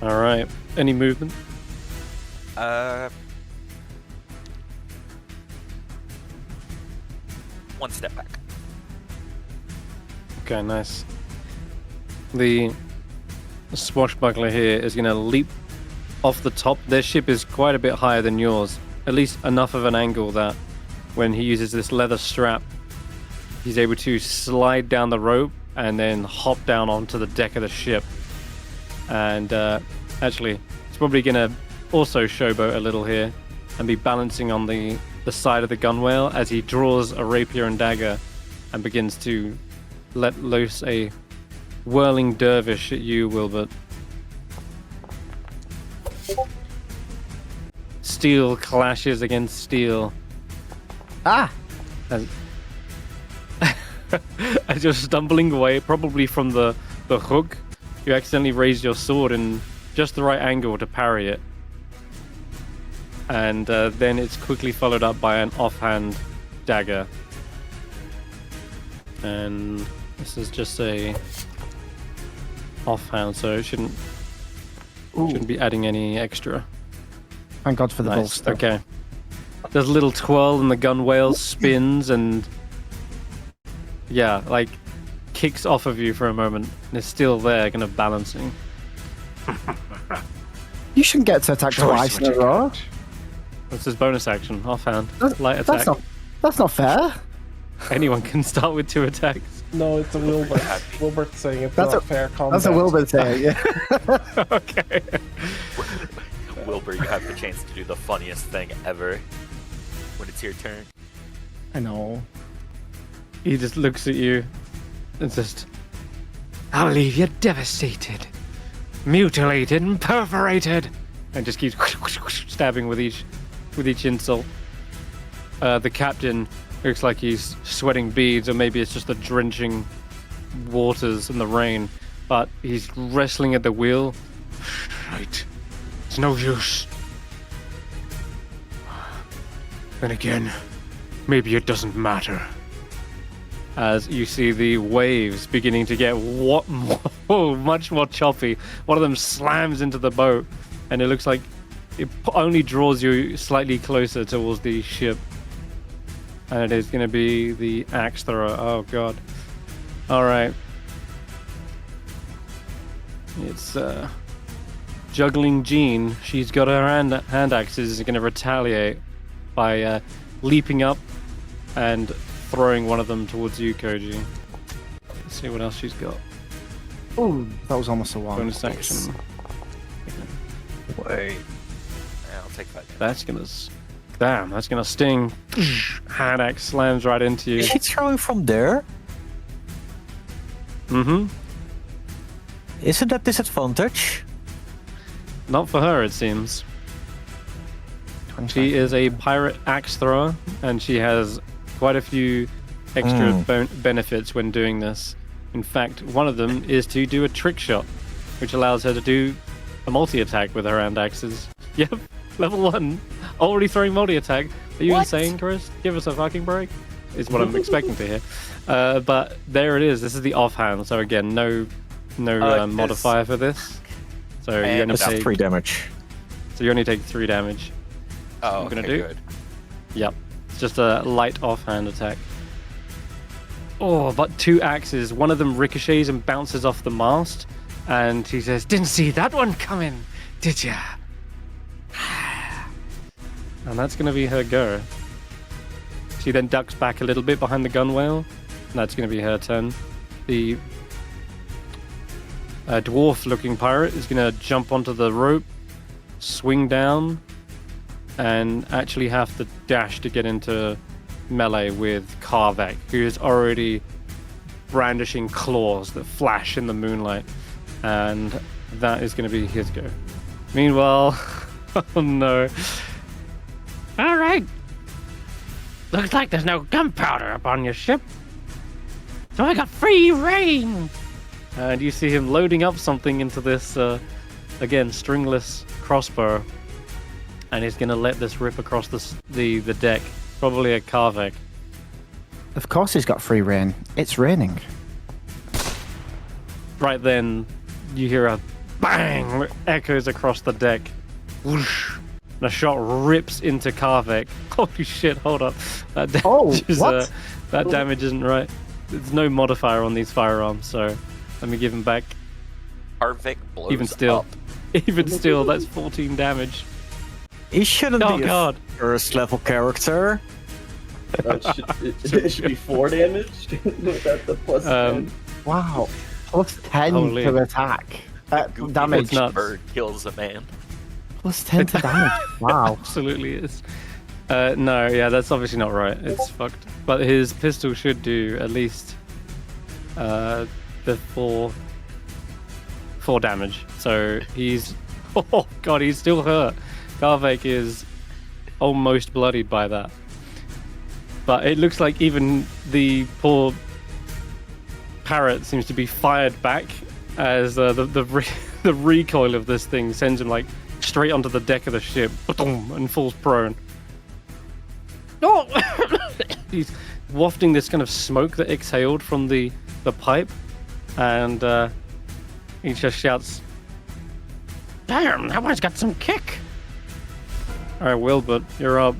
A: All right. Any movement?
D: One step back.
A: Okay, nice. The swashbuckler here is going to leap off the top. Their ship is quite a bit higher than yours. At least enough of an angle that when he uses this leather strap, he's able to slide down the rope and then hop down onto the deck of the ship. And actually, he's probably going to also showboat a little here and be balancing on the side of the gunwale as he draws a rapier and dagger and begins to let loose a whirling dervish at you, Willbert. Steel clashes against steel.
C: Ah!
A: As you're stumbling away, probably from the hook, you accidentally raise your sword in just the right angle to parry it. And then it's quickly followed up by an offhand dagger. And this is just a offhand, so it shouldn't be adding any extra.
C: Thank God for the
A: Nice.
C: bolster.
A: Okay. There's a little twirl and the gunwale spins and like kicks off of you for a moment and is still there, kind of balancing.
C: You shouldn't get to attack twice in a row.
A: What's his bonus action? Offhand. Light attack.
C: That's not fair.
A: Anyone can start with 2 attacks.
F: No, it's a Willbert. Wilbert's saying it's
C: That's
F: not
C: a-
F: fair combat.
C: That's a Willbert saying, yeah.
A: Okay.
D: Wilbur, you have the chance to do the funniest thing ever when it's your turn.
C: I know.
A: He just looks at you and just, I'll leave you devastated, mutilated and perforated, and just keeps stabbing with each insult. The captain looks like he's sweating beads, or maybe it's just the drenching waters and the rain, but he's wrestling at the wheel.
G: Right. It's no use. Then again, maybe it doesn't matter.
A: As you see the waves beginning to get much more choppy. One of them slams into the boat, and it looks like it only draws you slightly closer towards the ship. and it is going to be the axe thrower. Oh god. All right. It's juggling Jean. She's got her hand axes. Is going to retaliate by leaping up and throwing one of them towards you, Koji. Let's see what else she's got.
C: Oh, that was almost a one.
A: Bonus action.
B: Wait.
D: Yeah, I'll take that.
A: That's gonna. Damn, that's gonna sting. Hand axe slams right into you.
B: Is she throwing from there?
A: Mm-hmm.
B: Isn't that disadvantage?
A: Not for her, it seems.
C: 25.
A: She is a pirate axe thrower, and she has quite a few extra benefits when doing this. In fact, one of them is to do a trick shot, which allows her to do a multi-attack with her hand axes. Yep, level 1. Already throwing multi-attack. Are you insane, Chris? Give us a fucking break. Is what I'm expecting to hear. But there it is. This is the offhand. So again, no modifier for this. So you only
B: That's
A: take
B: 3 damage.
A: So you only take 3 damage.
D: Oh,
A: I'm gonna
D: okay,
A: do.
D: good.
A: Yep. It's just a light offhand attack. Oh, but 2 axes. One of them ricochets and bounces off the mast. And he says, "Didn't see that one coming, did ya?" And that's going to be her go. She then ducks back a little bit behind the gunwale. And that's going to be her turn. The dwarf-looking pirate is going to jump onto the rope, swing down, and actually have to dash to get into melee with Karvak, who is already brandishing claws that flash in the moonlight. And that is going to be his go. Meanwhile, oh no.
G: All right. Looks like there's no gunpowder up on your ship. So I got free reign.
A: And you see him loading up something into this, again, stringless crossbow. And he's going to let this rip across the deck. Probably a Karvak.
C: Of course he's got free reign. It's raining.
A: Right then, you hear a bang that echoes across the deck. Whoosh. And a shot rips into Karvak. Holy shit, hold up. That damage, that damage isn't right. There's no modifier on these firearms, so let me give him back.
D: Harvick blows
A: Even still.
D: up.
A: Even still, that's 14 damage.
B: He shouldn't
A: Oh
B: be
A: god.
B: a first level character.
I: It should be 4 damage. That's the plus 10.
C: Wow. Plus 10
A: Holy.
C: to attack.
D: Goofy
C: Damage.
A: It's nuts.
D: bird kills a man.
C: Plus 10 to damage. Wow.
A: Absolutely is. No, yeah, that's obviously not right. It's fucked. But his pistol should do at least the 4 damage. So he's... Oh god, he's still hurt. Karvak is almost bloodied by that. But it looks like even the poor parrot seems to be fired back as the recoil of this thing sends him like straight onto the deck of the ship and falls prone. Oh! He's wafting this kind of smoke that exhaled from the pipe, and he just shouts,
G: Damn, that one's got some kick.
A: "All right, Willbert, you're up."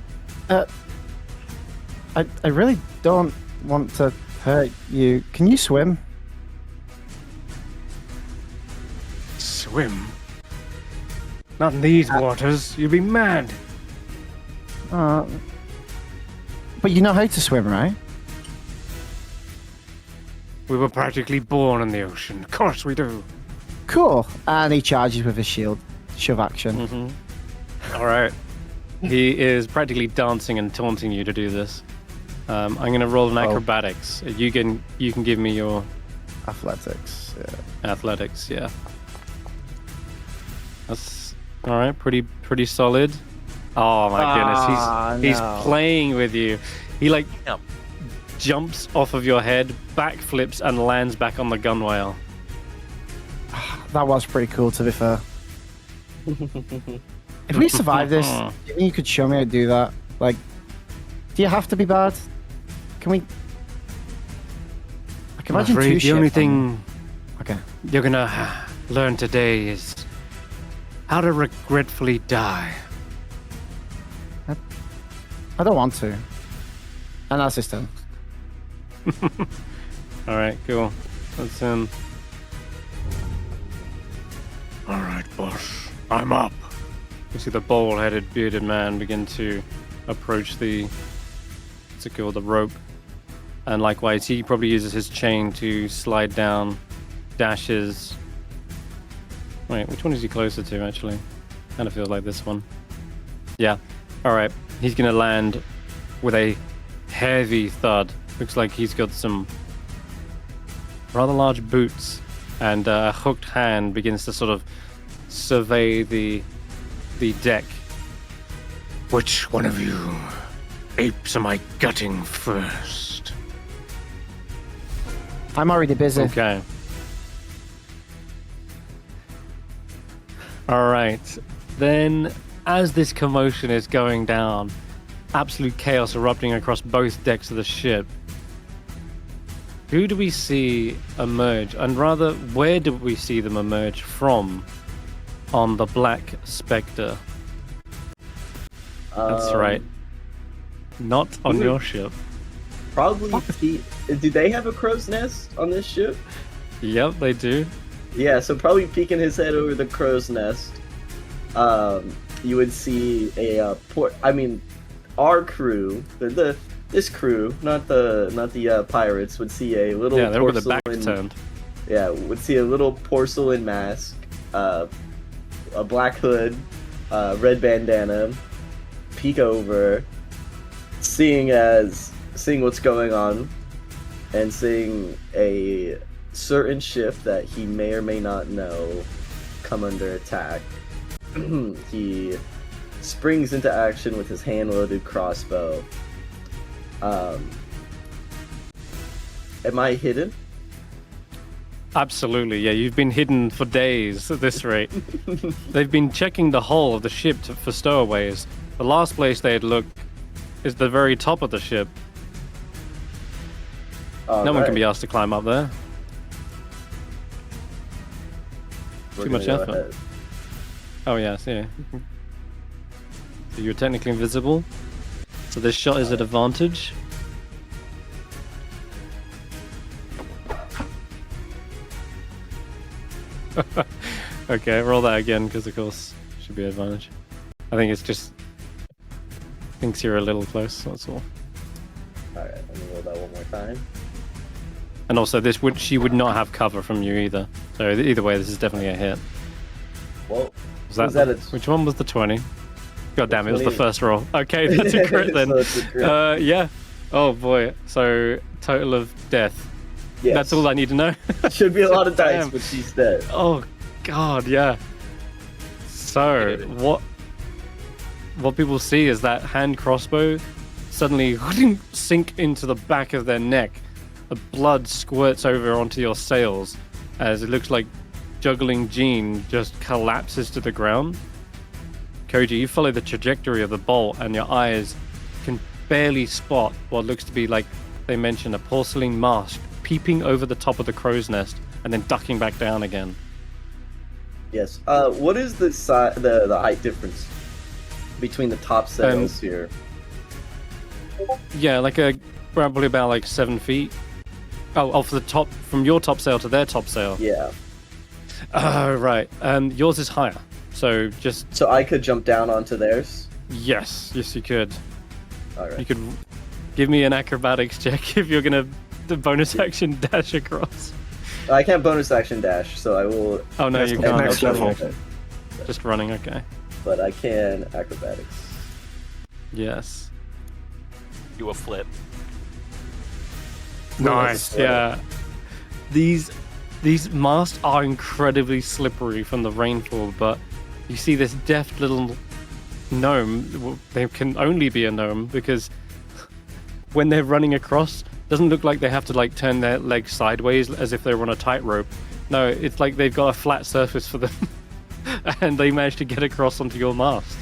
C: I really don't want to hurt you. Can you swim?
G: Swim? Not in these waters. You'd be mad.
C: But you know how to swim, right?
G: We were practically born in the ocean. Of course we do.
C: Cool. And he charges with his shield. Shove action.
A: All right. He is practically dancing and taunting you to do this. I'm going to roll an acrobatics. You can give me your
C: Athletics. Yeah.
A: athletics. Yeah. That's all right. Pretty solid. Oh my goodness. He's playing with you. He like
D: Yep.
A: jumps off of your head, backflips, and lands back on the gunwale.
C: That was pretty cool, to be fair. If we survive this, do you think you could show me how to do that? Like, do you have to be bad? Can we... I can
A: I'm
C: imagine
A: afraid
C: two
A: the only
C: ships on-
A: thing
C: Okay.
A: you're gonna learn today is how to regretfully die.
C: I don't want to. And that's his turn.
A: All right, cool. That's him.
G: All right, boss. I'm up.
A: You see the bald-headed, bearded man begin to approach the secure the rope, and likewise, he probably uses his chain to slide down, dashes. Wait, which one is he closer to? Actually, kind of feels like this one. Yeah. All right. He's gonna land with a heavy thud. Looks like he's got some rather large boots, and a hooked hand begins to sort of survey the deck.
G: Which one of you apes am I gutting first?
C: I'm already busy.
A: Okay. All right. Then, as this commotion is going down, absolute chaos erupting across both decks of the ship, who do we see emerge? And rather, where do we see them emerge from on the Black Spectre? That's right. Not on your ship.
I: Probably do they have a crow's nest on this ship?
A: Yep, they do.
I: Yeah, so probably peeking his head over the crow's nest, you would see a our crew, this crew, not the pirates, would see a little
A: they're with the
I: porcelain.
A: back turned.
I: Yeah, would see a little porcelain mask, a black hood, red bandana, peek over, seeing what's going on, and seeing a certain ship that he may or may not know come under attack. He springs into action with his hand-loaded crossbow. Am I hidden?
A: Absolutely, yeah. You've been hidden for days at this rate. They've been checking the hull of the ship for stowaways. The last place they'd look is the very top of the ship. No one can be asked to climb up there. Too much effort. Oh yeah, see. So you're technically invisible. So this shot is at advantage. Okay, roll that again, because of course it should be advantage. I think it's just thinks you're a little close, that's all.
I: Alright, let me roll that one more time.
A: And also, she would not have cover from you either. So either way, this is definitely a hit.
I: Well,
A: which one was the 20? God damn, it was the
I: 20.
A: first roll. Okay, that's a crit then.
I: So it's a crit.
A: Yeah. Oh boy. So total of death.
I: Yes.
A: That's all I need to know.
I: Should be a lot of dice,
A: Damn.
I: but she's dead.
A: Oh god, yeah. So what people see is that hand crossbow suddenly sink into the back of their neck. The blood squirts over onto your sails as it looks like juggling Jean just collapses to the ground. Koji, you follow the trajectory of the bolt and your eyes can barely spot what looks to be, like they mentioned, a porcelain mask peeping over the top of the crow's nest and then ducking back down again.
I: Yes. What is the height difference between the top sails here?
A: Yeah, like probably about like 7 feet. Oh, for the top, from your top sail to their top sail.
I: Yeah.
A: Oh, right. Yours is higher. So
I: I could jump down onto theirs?
A: Yes, you could.
I: Alright.
A: You could give me an acrobatics check if you're gonna the bonus action dash across.
I: I can't bonus action dash, so I will.
A: Oh no, you can't.
B: Next level.
I: Okay.
A: Just running, okay.
I: But I can acrobatics.
A: Yes.
D: Do a flip.
A: Nice. Yeah. These masts are incredibly slippery from the rainfall, but you see this deft little gnome. They can only be a gnome because when they're running across, doesn't look like they have to like turn their legs sideways as if they were on a tightrope. No, it's like they've got a flat surface for them, and they managed to get across onto your mast.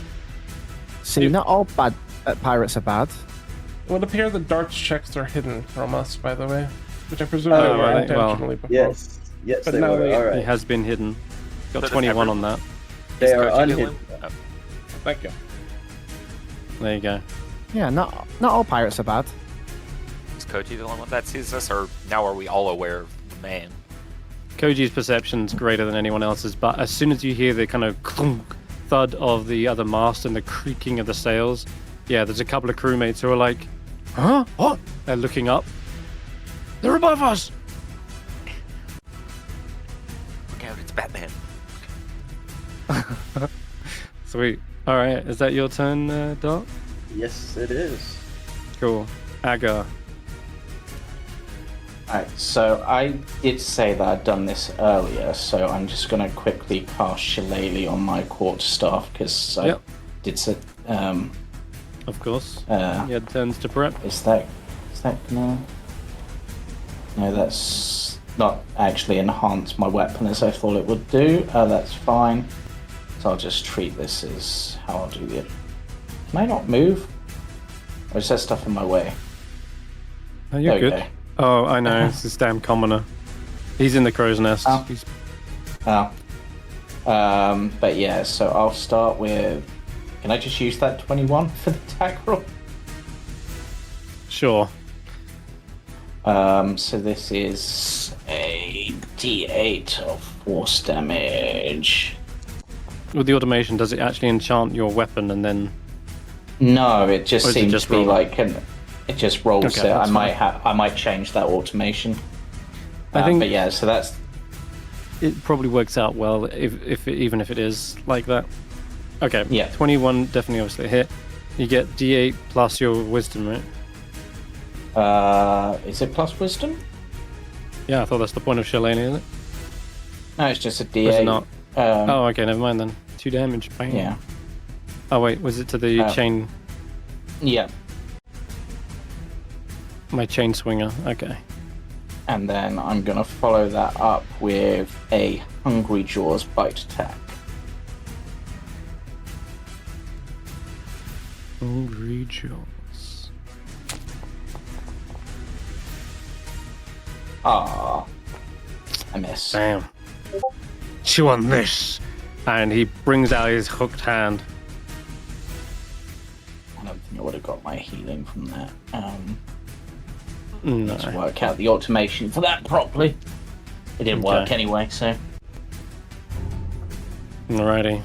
C: See, not all bad pirates are bad.
F: It would appear the darts checks are hidden from us, by the way, which I presume
A: Oh,
F: they were
A: right, well,
F: intentionally before.
I: Yes,
F: But
I: they
F: now
I: were.
F: they-
I: All
A: It
I: right,
A: has been hidden. Got
D: So does
A: 21
D: every-
A: on that.
I: they are
D: Koji
I: unhidden.
D: doing-
F: Thank you.
A: There you go.
C: Yeah, not all pirates are bad.
D: Koji the only one that sees this, or now are we all aware of the man?
A: Koji's perception's greater than anyone else's, but as soon as you hear the kind of clunk, thud of the other mast and the creaking of the sails, yeah, there's a couple of crewmates who are like, huh? What? They're looking up. They're above us!
D: Look out, it's Batman.
A: Sweet. Alright, is that your turn, Dart?
I: Yes, it is.
A: Cool. Agar.
E: Alright, so I did say that I'd done this earlier, so I'm just going to quickly cast Shillelagh on my quarterstaff, because I did say...
A: Of course.
E: you
A: had turns to prep.
E: Is that gonna... No, that's not actually enhance my weapon as I thought it would do. That's fine. So I'll just treat this as how I'll do it. Can I not move? Or is there stuff in my way?
A: Oh, you're
E: There we
A: good.
E: go.
A: Oh, I know. It's this damn commoner. He's in the crow's nest.
E: Oh.
A: He's...
E: But yeah, so I'll start with... Can I just use that 21 for the attack roll?
A: Sure.
E: So this is a D8 of force damage.
A: With the automation, does it actually enchant your weapon and then...
E: No, it just
A: Or is it
E: seems
A: just
E: to be
A: roll?
E: like it just rolls
A: Okay,
E: it.
A: that's
E: I might change that automation.
A: I think-
E: but yeah, so that's
A: It probably works out well even if it is like that. Okay.
E: Yeah.
A: 21 definitely obviously a hit. You get D8 plus your wisdom, right?
E: is it plus wisdom?
A: Yeah, I thought that's the point of Shillelagh, isn't it?
E: No, it's just a
A: Or
E: D8.
A: is it not?
E: Um,
A: Oh, okay, never mind then. 2 damage. Bang.
E: yeah,
A: Oh wait, was it to the chain?
E: yeah,
A: My chain swinger. Okay.
E: and then I'm gonna follow that up with a Hungry Jaws bite attack.
A: Hungry Jaws.
E: Ah, I miss.
A: Damn. Chew on this. And he brings out his hooked hand.
E: I don't think I would have got my healing from that.
A: No.
E: To work out the automation for that properly. It didn't work
A: Okay.
E: anyway, so.
A: Alrighty.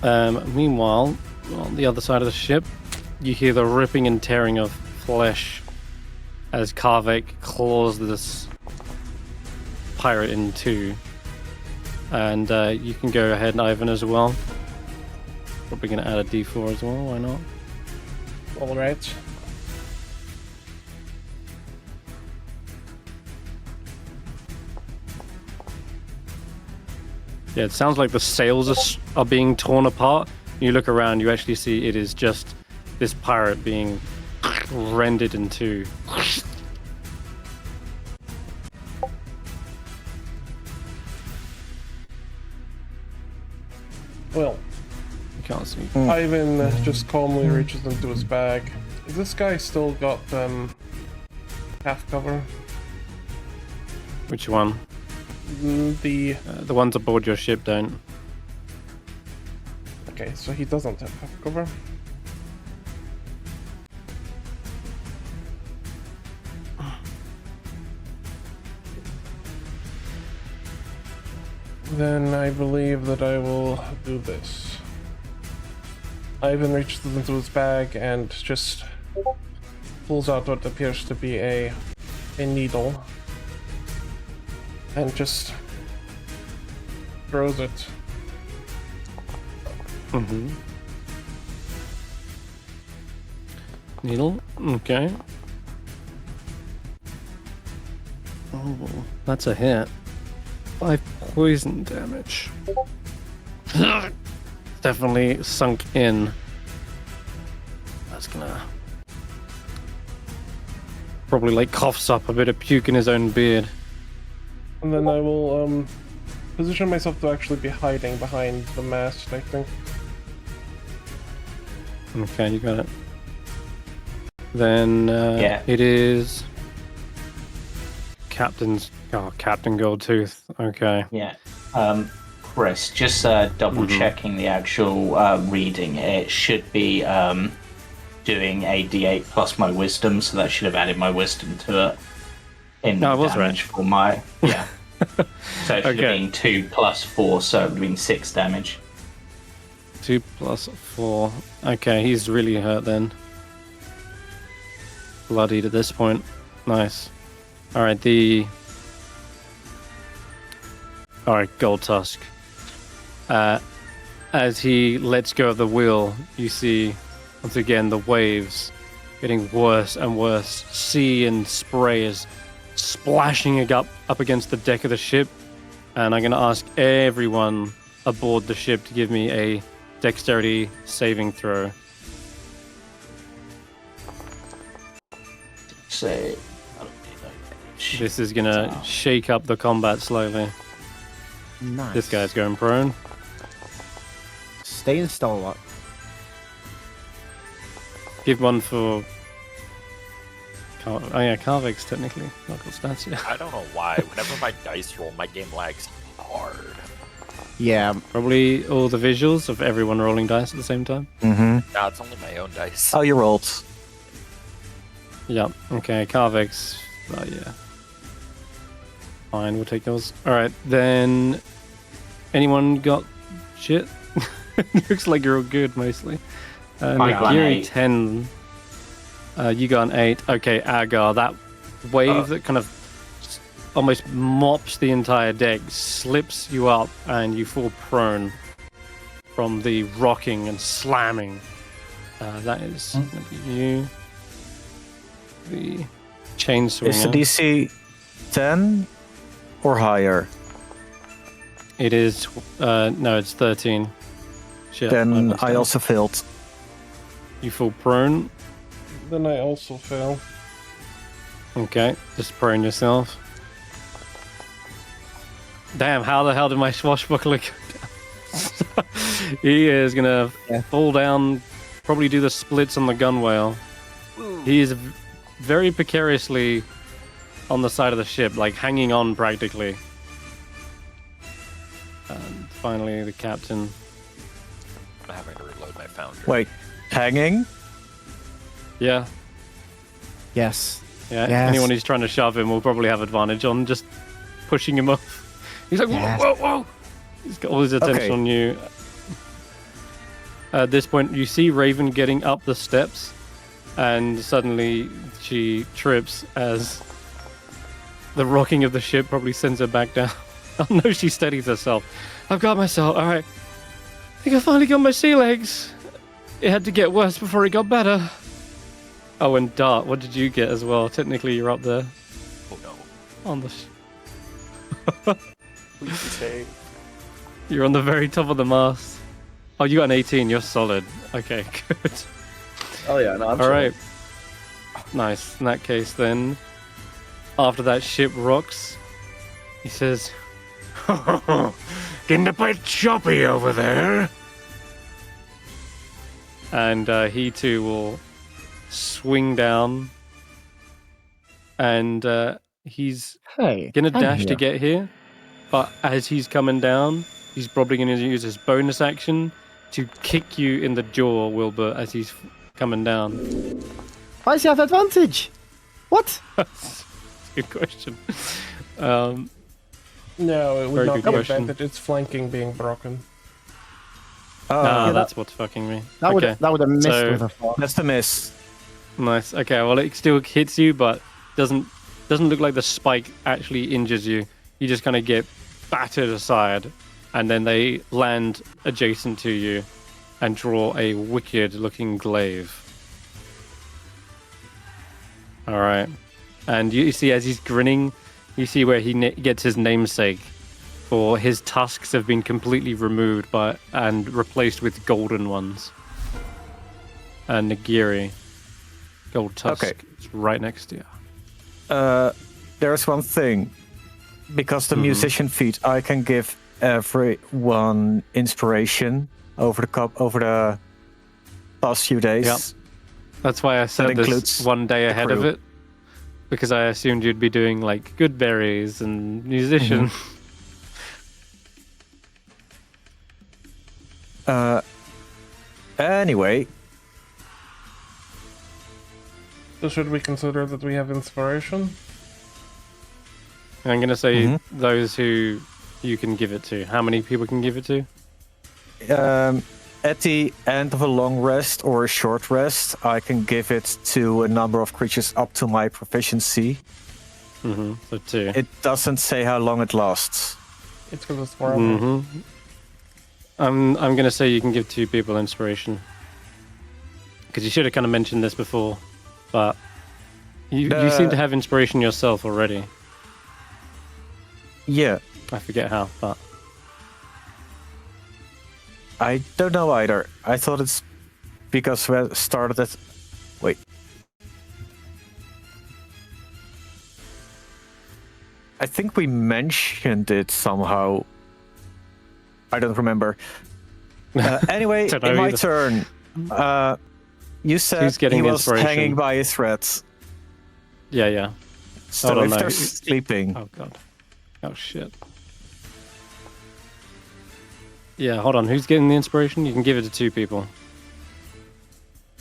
A: Meanwhile, on the other side of the ship, you hear the ripping and tearing of flesh as Karvik claws this pirate in two. And you can go ahead, Ivan, as well. Probably going to add a d4 as well, why not?
F: All right.
A: Yeah, it sounds like the sails are being torn apart. You look around, you actually see it is just this pirate being rended in two.
F: Well,
A: You can't see.
F: Ivan just calmly reaches into his bag. Has this guy still got half cover?
A: Which one?
F: The
A: The ones aboard your ship don't.
F: okay, so he doesn't have half cover. Then I believe that I will do this. Ivan reaches into his bag and just pulls out what appears to be a needle and just throws it.
A: Mm-hmm. Needle? Okay. Oh, that's a hit. 5 poison damage. Definitely sunk in. That's gonna... Probably like coughs up a bit of puke in his own beard.
F: And then I will position myself to actually be hiding behind the mast, I think.
A: Okay, you got it. Then
E: Yeah.
A: it is Captain Goldtooth. Okay.
E: Yeah. Chris, just double checking the actual reading. It should be doing a d8 plus my wisdom, so that should have added my wisdom to it. In
A: No, I was
E: damage
A: right.
E: for my yeah. So it should
A: Okay.
E: have been 2 plus 4, so it would have been 6 damage.
A: 2 plus 4. Okay, he's really hurt then. Bloodied at this point. Nice. Alright, Alright, Gold Tusk. As he lets go of the wheel, you see, once again, the waves getting worse and worse. Sea and spray is splashing up against the deck of the ship. And I'm going to ask everyone aboard the ship to give me a dexterity saving throw.
E: So
A: This is going to shake up the combat slowly.
C: Nice.
A: This guy's going prone.
C: Staying stalwart.
A: Give one for... Oh yeah, Carvix technically. Not got stats yet.
D: I don't know why. Whenever my dice roll, my game lags hard.
C: Yeah,
A: Probably all the visuals of everyone rolling dice at the same time.
B: Mm-hmm.
D: Nah, it's only my own dice.
B: Oh, you rolled.
A: Yeah, okay, Carvix. Oh yeah. Fine, we'll take yours. Alright, then... Anyone got shit? Looks like you're all good, mostly.
E: I got an
A: Nagiri,
E: 8.
A: 10. You got an 8. Okay, Agar, that wave that kind of almost mops the entire deck, slips you up, and you fall prone from the rocking and slamming. That is gonna be you. The chain swinger.
B: Is the DC 10 or higher?
A: It is, no, it's 13. Shit,
B: Then
A: missed
B: I
A: out.
B: also failed.
A: You fall prone.
F: Then I also fail.
A: Okay, just prone yourself. Damn, how the hell did my swashbuckler go down? He is gonna fall down, probably do the splits on the gunwale. He is very precariously on the side of the ship, like hanging on practically. And finally, the captain.
D: I'm having to reload my foundry.
B: Wait, hanging?
A: Yeah,
C: yes.
A: yeah.
C: Yes.
A: Anyone who's trying to shove him will probably have advantage on just pushing him off. He's like, whoa,
C: Yes.
A: whoa, whoa! He's got all his attention
B: Okay.
A: on you. At this point, you see Raven getting up the steps, and suddenly she trips as the rocking of the ship probably sends her back down. Oh no, she steadies herself. I've got myself. All right. I think I finally got my sea legs. It had to get worse before it got better. Oh, and Dart, what did you get as well? Technically, you're up there
D: Oh no.
A: on the.
D: Please be safe.
A: You're on the very top of the mast. Oh, you got an 18. You're solid. Okay, good.
I: Oh yeah, no, I'm
A: All
I: sure.
A: right. Nice. In that case, then, after that ship rocks, he says,
G: Getting a bit choppy over there.
A: and he too will swing down, and he's
C: Hey.
A: gonna
C: I'm
A: dash to
C: here.
A: get here, but as he's coming down, he's probably gonna use his bonus action to kick you in the jaw, Willbert, as he's coming down.
C: Why does he have advantage? What?
A: Good question.
F: No, it would
A: Very
F: not
A: good
F: be
A: question.
F: advantage. It's flanking being broken.
B: Oh,
A: Ah,
C: yeah,
A: that's what's fucking me.
C: That would
A: Okay,
C: that would have missed
A: So-
C: with a 4.
B: that's the miss.
A: nice. Okay, well, it still hits you, but doesn't look like the spike actually injures you. You just kind of get battered aside, and then they land adjacent to you and draw a wicked-looking glaive. All right, and you see as he's grinning, you see where he gets his namesake. For his tusks have been completely removed and replaced with golden ones. And Nagiri, gold tusk,
B: Okay.
A: is right next to you.
B: There's one thing. Because the
A: Mhm.
B: musician feat, I can give everyone inspiration over the past few days.
A: Yep. That's why I said this
B: includes
A: one day
B: the
A: ahead of
B: crew.
A: it, because I assumed you'd be doing like good berries and musician.
B: Anyway,
F: So should we consider that we have inspiration?
A: I'm going to say those who you can give it to. How many people can give it to?
B: At the end of a long rest or a short rest, I can give it to a number of creatures up to my proficiency.
A: So 2.
B: It doesn't say how long it lasts.
F: It's because it's forever.
A: I'm going to say you can give 2 people inspiration. Because you should have kind of mentioned this before, but you seem to have inspiration yourself already.
B: Yeah.
A: I forget how, but...
B: I don't know either. I thought it's because we started at... Wait. I think we mentioned it somehow. I don't remember. Anyway,
A: Don't know
B: in my
A: either.
B: turn, you said
A: Who's getting
B: he
A: the
B: was
A: inspiration?
B: hanging by a thread.
A: Yeah.
B: So
A: Hold on,
B: if
A: no.
B: they're sleeping...
A: Oh, God. Oh, shit. Yeah, hold on. Who's getting the inspiration? You can give it to 2 people.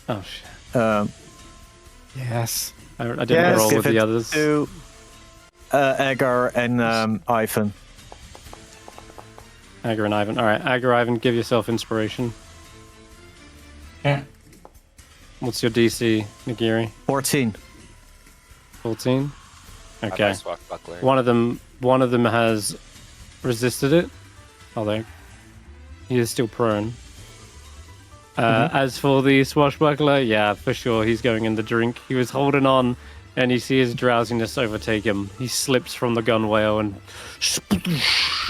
A: Oh, shit.
C: Yes.
A: I didn't roll
B: give
A: with the
B: it
A: others.
B: to Agar and Ivan.
A: Agar and Ivan. Alright, Agar, Ivan, give yourself inspiration.
H: Yeah.
A: What's your DC, Nagiri?
B: 14.
A: 14?
D: A
A: Okay.
D: nice swashbuckler.
A: One of them has resisted it. Although he is still prone. As for the swashbuckler, yeah, for sure, he's going in the drink. He was holding on, and you see his drowsiness overtake him. He slips from the gunwale and...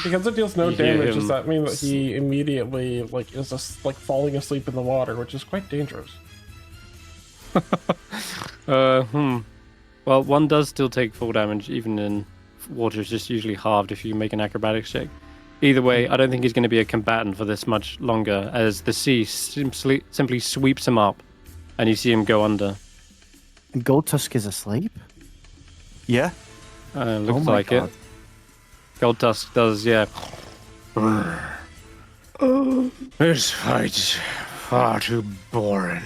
F: Because it deals no
A: You hear
F: damage,
A: him.
F: does that mean that he immediately is just falling asleep in the water, which is quite dangerous?
A: Well, one does still take full damage, even in water. It's just usually halved if you make an acrobatics check. Either way, I don't think he's going to be a combatant for this much longer, as the sea simply sweeps him up, and you see him go under.
C: And Gold Tusk is asleep?
B: Yeah?
A: Looks
C: my
A: like
C: God.
A: it. Gold Tusk does, yeah.
G: This fight's far too boring.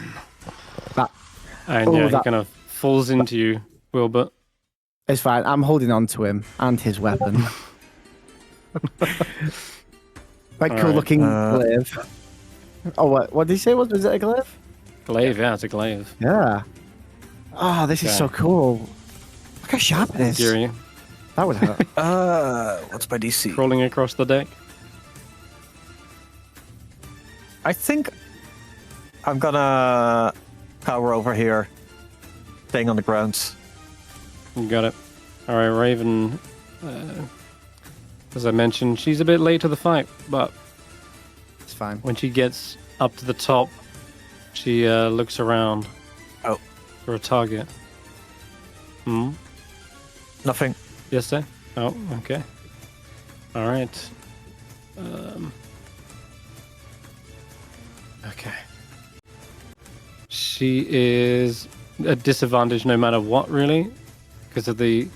A: And yeah, he kind of falls into you, Willbert.
C: It's fine. I'm holding on to him and his weapon. Quite cool looking glaive. Oh, what did he say? Was it a glaive?
A: Glaive, yeah, it's a glaive.
C: Yeah. Oh, this is
A: Okay.
C: so cool. Look how sharp it is.
A: Nagiri,
C: That would hurt.
B: What's my DC?
A: crawling across the deck.
B: I think I'm gonna cower over here, staying on the ground.
A: You got it. Alright, Raven. As I mentioned, she's a bit late to the fight, but
C: It's fine.
A: when she gets up to the top, she looks around for a target.
B: Nothing.
A: Yes, sir? Oh, okay. Alright. Okay. She is at disadvantage no matter what, really, because of the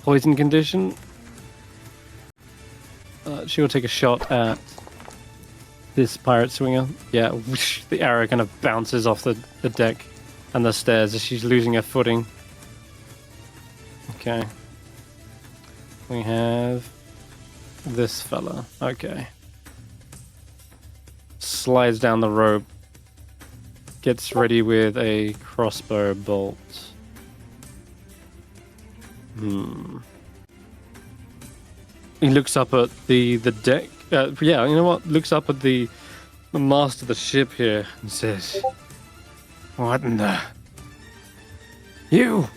A: poison condition. She will take a shot at this pirate swinger. Yeah, whoosh, the arrow kind of bounces off the deck and the stairs as she's losing her footing. Okay. We have this fella. Okay. Slides down the rope. Gets ready with a crossbow bolt. He looks up at the deck. Yeah, you know what? Looks up at the mast of the ship here and says,
G: What in the... You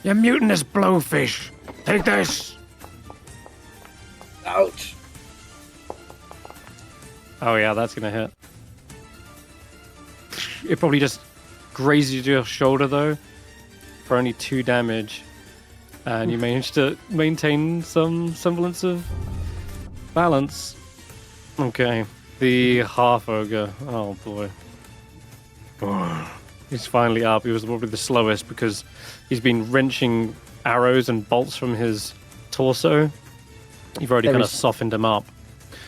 G: mutinous blowfish! Take this!
I: Ouch.
A: "Oh yeah, that's gonna hit." It probably just grazes your shoulder though, for only 2 damage, and you manage to maintain some semblance of balance. Okay, the half ogre. Oh boy. He's finally up. He was probably the slowest because he's been wrenching arrows and bolts from his torso. You've already
C: There
A: kind of
C: is-
A: softened him up.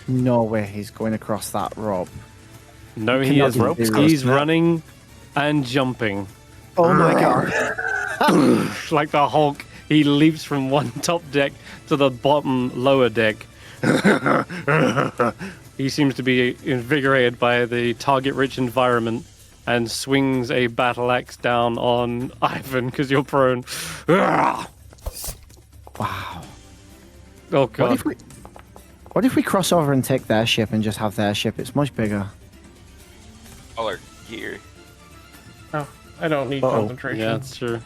C: No way he's going across that rope.
A: No, he
C: cannot
A: is.
C: do this.
A: He's running and jumping.
C: Oh my god.
A: Like the Hulk, he leaps from one top deck to the bottom lower deck. He seems to be invigorated by the target-rich environment and swings a battle axe down on Ivan because you're prone.
C: Wow.
A: Oh god.
C: What if we cross over and take their ship and just have their ship? It's much bigger.
D: All our gear.
F: Oh, I don't need concentration.
A: Yeah, that's true.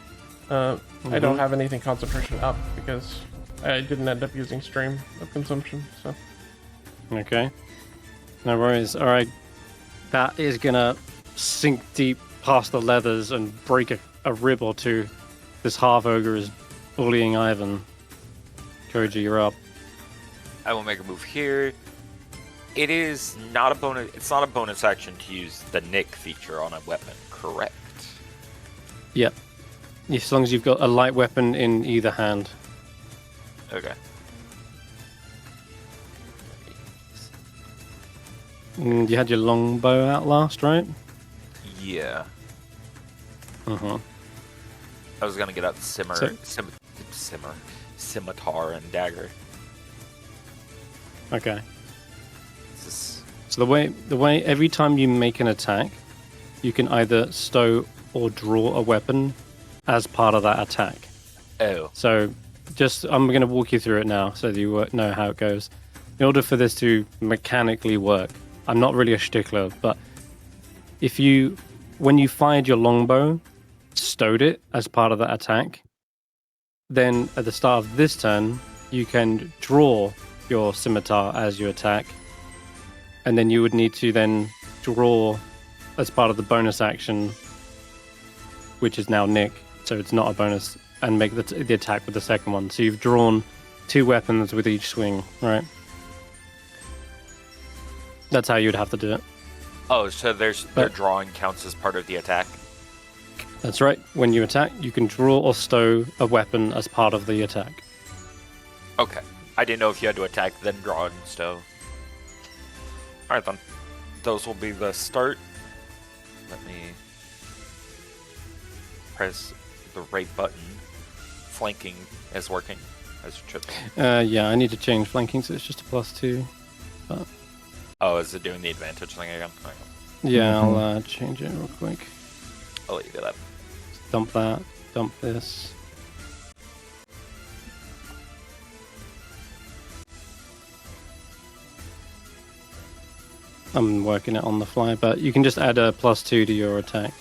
F: I don't have anything concentration up because I didn't end up using stream of consumption. So
A: Okay. No worries. All right. That is gonna sink deep past the leathers and break a rib or two. This half ogre is bullying Ivan. Koji, you're up.
D: I will make a move here. It is not a bonus. It's not a bonus action to use the Nick feature on a weapon, correct?
A: Yep. As long as you've got a light weapon in either hand.
D: Okay.
A: You had your longbow out last, right?
D: Yeah.
A: Uh-huh.
D: I was gonna get out the scimitar and dagger.
A: Okay.
D: This is...
A: So the way every time you make an attack, you can either stow or draw a weapon as part of that attack.
D: Oh.
A: So I'm going to walk you through it now so that you know how it goes. In order for this to mechanically work, I'm not really a stickler, but when you fired your longbow, stowed it as part of that attack, then at the start of this turn, you can draw your scimitar as you attack, and then you would need to then draw as part of the bonus action, which is now Nick, so it's not a bonus, and make the attack with the second one. So you've drawn 2 weapons with each swing, right? That's how you'd have to do it.
D: Oh, so their drawing counts as part of the attack?
A: That's right. When you attack, you can draw or stow a weapon as part of the attack.
D: Okay. I didn't know if you had to attack, then draw and stow. Alright then. Those will be the start. Let me press the right button. Flanking is working, as it should be.
A: Yeah, I need to change flanking, so it's just a +2. But...
D: Oh, is it doing the advantage thing again?
A: Yeah, I'll change it real quick.
D: I'll let you do that.
A: Dump that, dump this. I'm working it on the fly, but you can just add a +2 to your attack.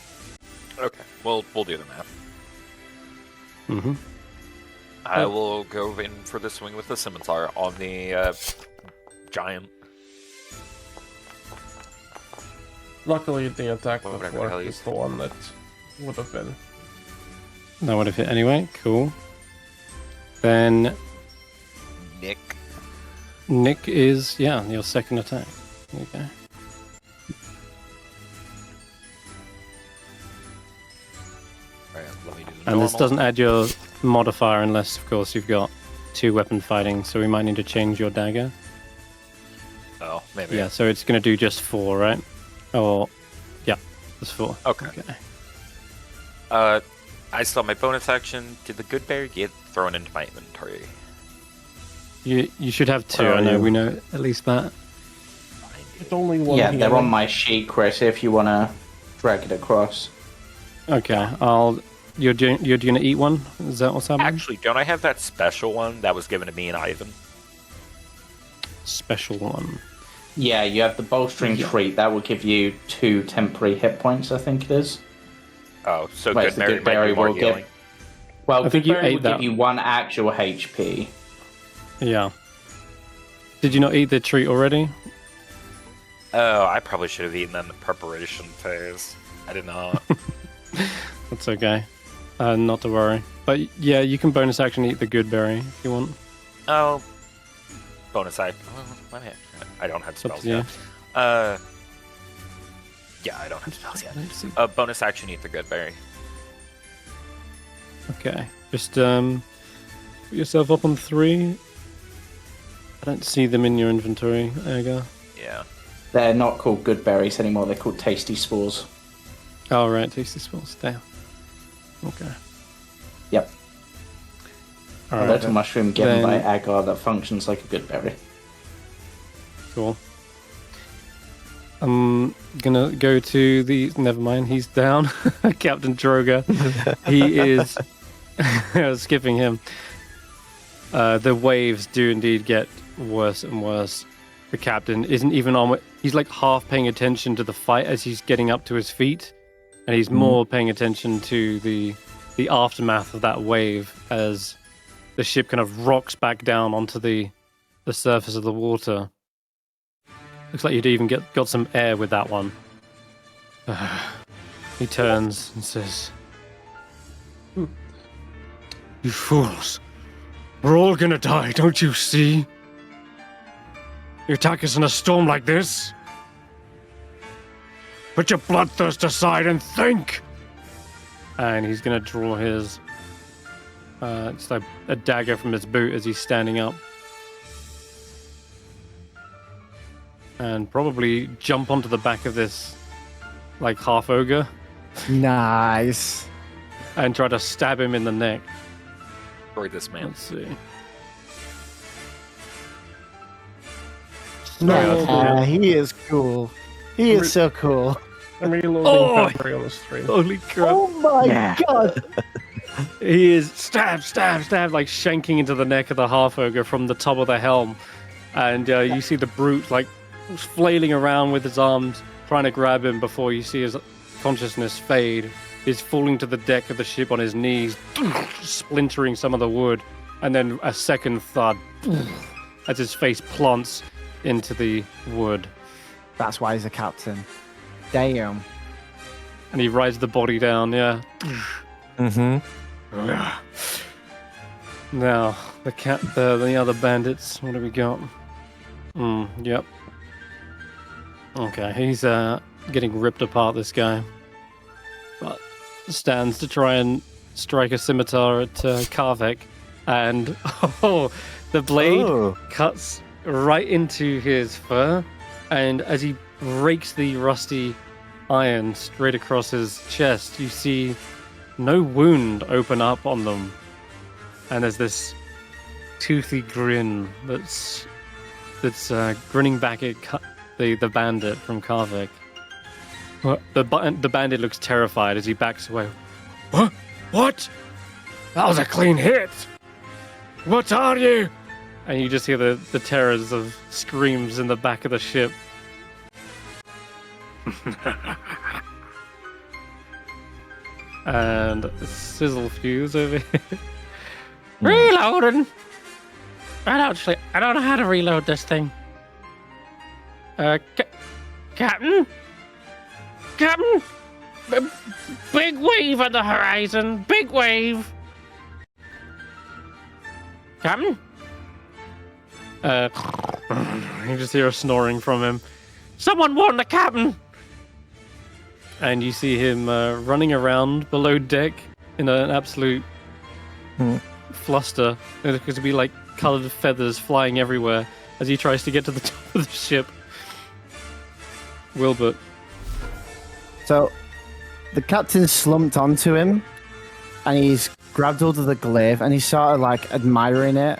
D: Okay, we'll do the math.
A: Mm-hmm.
D: I will go in for the swing with the scimitar on the giant.
F: luckily, the attack
D: Whatever the
F: before
D: hell you
F: is the one that would have been.
A: That would have hit anyway. Cool. Then Nick is, your second attack. There you go.
D: Alright, let me do the
A: And this
D: normal.
A: doesn't add your modifier unless, of course, you've got 2 weapon fighting, so we might need to change your dagger.
D: Oh, maybe.
A: Yeah, so it's going to do just 4, right? Or, yeah, just 4.
D: Okay. I still have my bonus action. Did the good bear get thrown into my inventory?
A: You should have 2,
B: Where
A: I
B: are
A: know,
B: you?
A: we know at least that.
F: It's only one.
E: Yeah, they're
F: healing.
E: on my sheet, Chris, if you want to drag it across.
A: Okay, you're going to eat one? Is that what's happening?
D: Actually, don't I have that special one that was given to me and Ivan?
A: Special one.
E: Yeah, you have the bolstering treat. That will give you 2 temporary hit points, I think it is.
D: Oh, so
E: Wait,
D: good
E: the
D: Mary
E: good
D: might
E: berry
D: be more
E: will
D: healing.
E: Well,
A: I think you
E: Good Berry
A: ate
E: will
A: that.
E: give you 1 actual HP.
A: Yeah. Did you not eat the treat already?
D: Oh, I probably should have eaten that in the preparation phase. I did not.
A: That's okay. Not to worry. But yeah, you can bonus action eat the good berry if you want.
D: Oh, bonus action. I don't have
A: It's up
D: spells
A: to you.
D: yet. Yeah, I don't have spells yet. Bonus action, eat the good berry.
A: Okay. Just put yourself up on 3. I don't see them in your inventory, Agar.
D: Yeah.
E: They're not called good berries anymore. They're called tasty spores.
A: Oh, right. Tasty spells. Damn. Okay.
E: Yep.
A: All
E: A
A: right.
E: little mushroom given by
A: Then-
E: Agar that functions like a good berry.
A: Cool. I'm gonna go to the. Never mind, he's down. Captain Droga. He is. I was skipping him. The waves do indeed get worse and worse. The captain isn't even on. He's like half paying attention to the fight as he's getting up to his feet, and he's more paying attention to the aftermath of that wave as the ship kind of rocks back down onto the surface of the water. Looks like you'd even got some air with that one. He turns and says,
G: You fools. We're all gonna die, don't you see? You attack us in a storm like this? Put your bloodthirst aside and think!
A: and he's going to draw his just a dagger from his boot as he's standing up. And probably jump onto the back of this, like, half ogre
C: Nice.
A: and try to stab him in the neck.
D: Destroy this man.
A: Let's see.
C: Yeah, he is cool. He is so cool.
F: I'm reloading
A: Oh!
F: February on the stream.
A: Holy crap.
C: Oh my god.
A: He is stab, like shanking into the neck of the half ogre from the top of the helm. And you see the brute like flailing around with his arms, trying to grab him before you see his consciousness fade. He's falling to the deck of the ship on his knees, splintering some of the wood. And then a second thud as his face plants into the wood.
C: That's why he's a captain. Damn.
A: And he rides the body down, yeah.
B: Mm-hmm.
A: Now, the other bandits, what do we got? Yep. Okay, he's getting ripped apart, this guy. But stands to try and strike a scimitar at Karvek. And, the blade cuts right into his fur. And as he rakes the rusty iron straight across his chest, you see no wound open up on them. And there's this toothy grin that's grinning back at the bandit from Karvik. The bandit looks terrified as he backs away.
G: What? That was a clean hit! What are you?
A: And you just hear the terrors of screams in the back of the ship. And Sizzle Fuse over here. Reloading! I don't know how to reload this thing. Captain? Captain? Big wave on the horizon. Big wave. Captain? You just hear a snoring from him. Someone warn the captain! And you see him running around below deck in an absolute fluster. There's going to be like coloured feathers flying everywhere as he tries to get to the top of the ship. Willbert.
C: So, the captain slumped onto him, and he's grabbed hold of the glaive, and he's sort of like admiring it,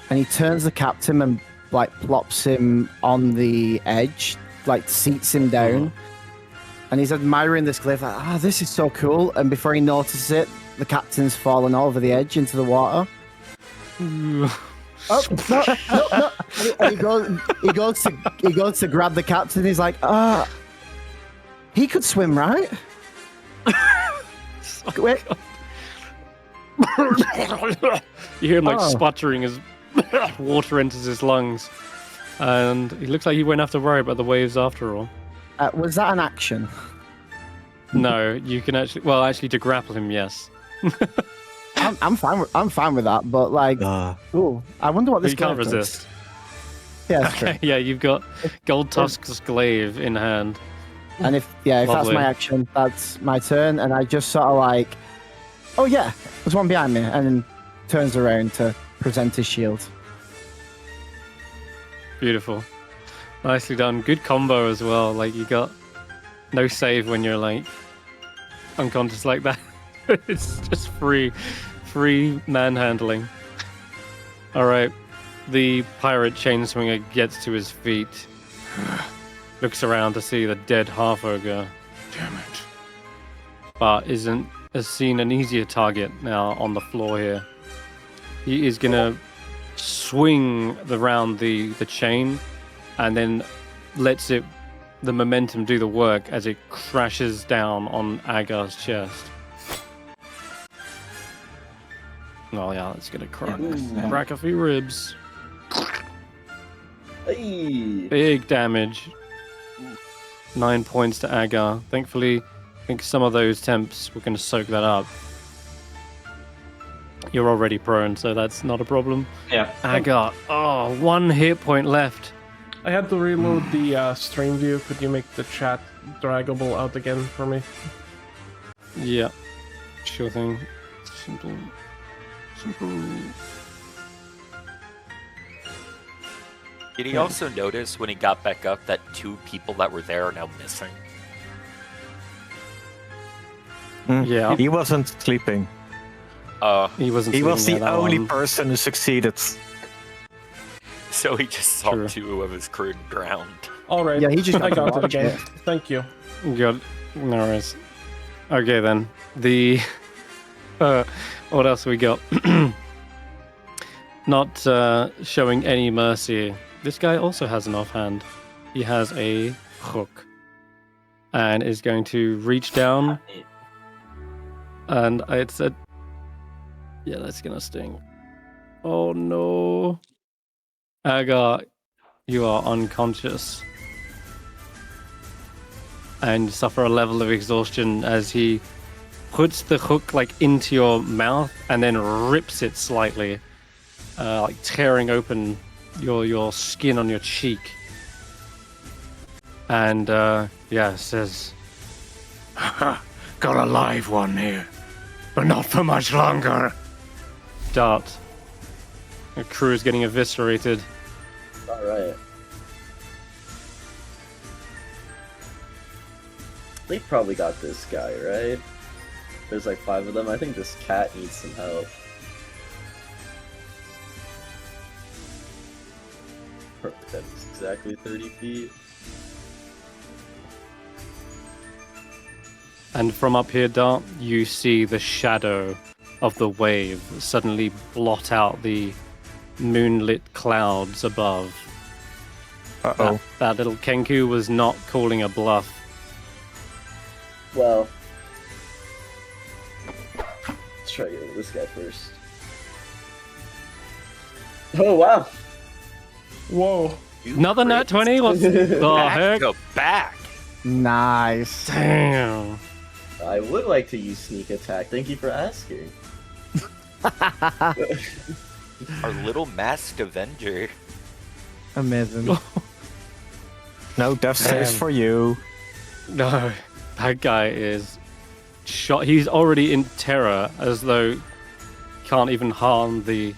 C: and he turns the captain and like plops him on the edge, like seats him down, and he's admiring this glaive, like, this is so cool, and before he notices it, the captain's fallen over the edge into the water. No. And he goes to grab the captain. He's like, he could swim, right? Wait.
A: You hear him like sputtering as water enters his lungs, and he looks like he won't have to worry about the waves after all.
C: Was that an action?
A: No, you can actually to grapple him, yes.
C: I'm fine with that, but like, ooh, I wonder what this
A: You can't
C: glaive does.
A: resist.
C: Yeah, that's true.
A: Yeah, you've got Gold Tusk's glaive in hand.
C: And if that's
A: Lovely.
C: my action, that's my turn, and I just sort of like, oh yeah, there's one behind me, and then turns around to present his shield.
A: Beautiful. Nicely done. Good combo as well. Like, you got no save when you're like unconscious like that. It's just free manhandling. All right, the pirate chainswinger gets to his feet, looks around to see the dead half ogre.
G: Damn it.
A: But has seen an easier target now on the floor here. He is gonna swing around the chain, and then lets the momentum do the work as it crashes down on Agar's chest. Oh yeah, that's gonna crack a few ribs.
I: Hey.
A: Big damage. 9 points to Agar. Thankfully, I think some of those temps were going to soak that up. You're already prone, so that's not a problem.
E: Yeah.
A: Agar, 1 hit point left.
F: I had to reload the stream view. Could you make the chat draggable out again for me?
A: Yeah, sure thing. Simple.
D: Did he also notice when he got back up that 2 people that were there are now missing?
A: Yeah.
B: He wasn't sleeping.
A: He wasn't.
B: He was
A: sleeping
B: the
A: there, that
B: only
A: one.
B: person who succeeded.
D: So he just saw
A: True.
D: 2 of his crew drowned.
F: All right.
C: Yeah, he just
F: I got it
C: watched
F: again.
C: it.
F: Thank you.
A: Good. No worries. Okay then. What else we got? Not showing any mercy. This guy also has an offhand. He has a hook. And is going to reach down. And it's a... Yeah, that's gonna sting. Oh no. Agar, you are unconscious. And suffer a level of exhaustion as he puts the hook like into your mouth and then rips it slightly, like tearing open your skin on your cheek. And says,
G: Got a live one here, but not for much longer.
A: Dart. The crew is getting eviscerated.
I: All right. They probably got this guy, right? There's like 5 of them. I think this cat needs some help. Perfect. That's exactly 30 feet.
A: And from up here, Dart, you see the shadow of the wave suddenly blot out the moonlit clouds above.
B: Uh-oh.
A: That little Kenku was not calling a bluff.
I: Well, let's try getting this guy first. Oh wow!
F: Whoa.
A: Another nat 20? What's the
D: Back
A: heck?
D: to back.
C: Nice.
A: Damn.
I: I would like to use sneak attack. Thank you for asking.
D: Our little masked avenger.
C: Amazing.
B: No, death saves
A: Damn.
B: for you.
A: No, that guy is shot. He's already in terror, as though he can't even harm the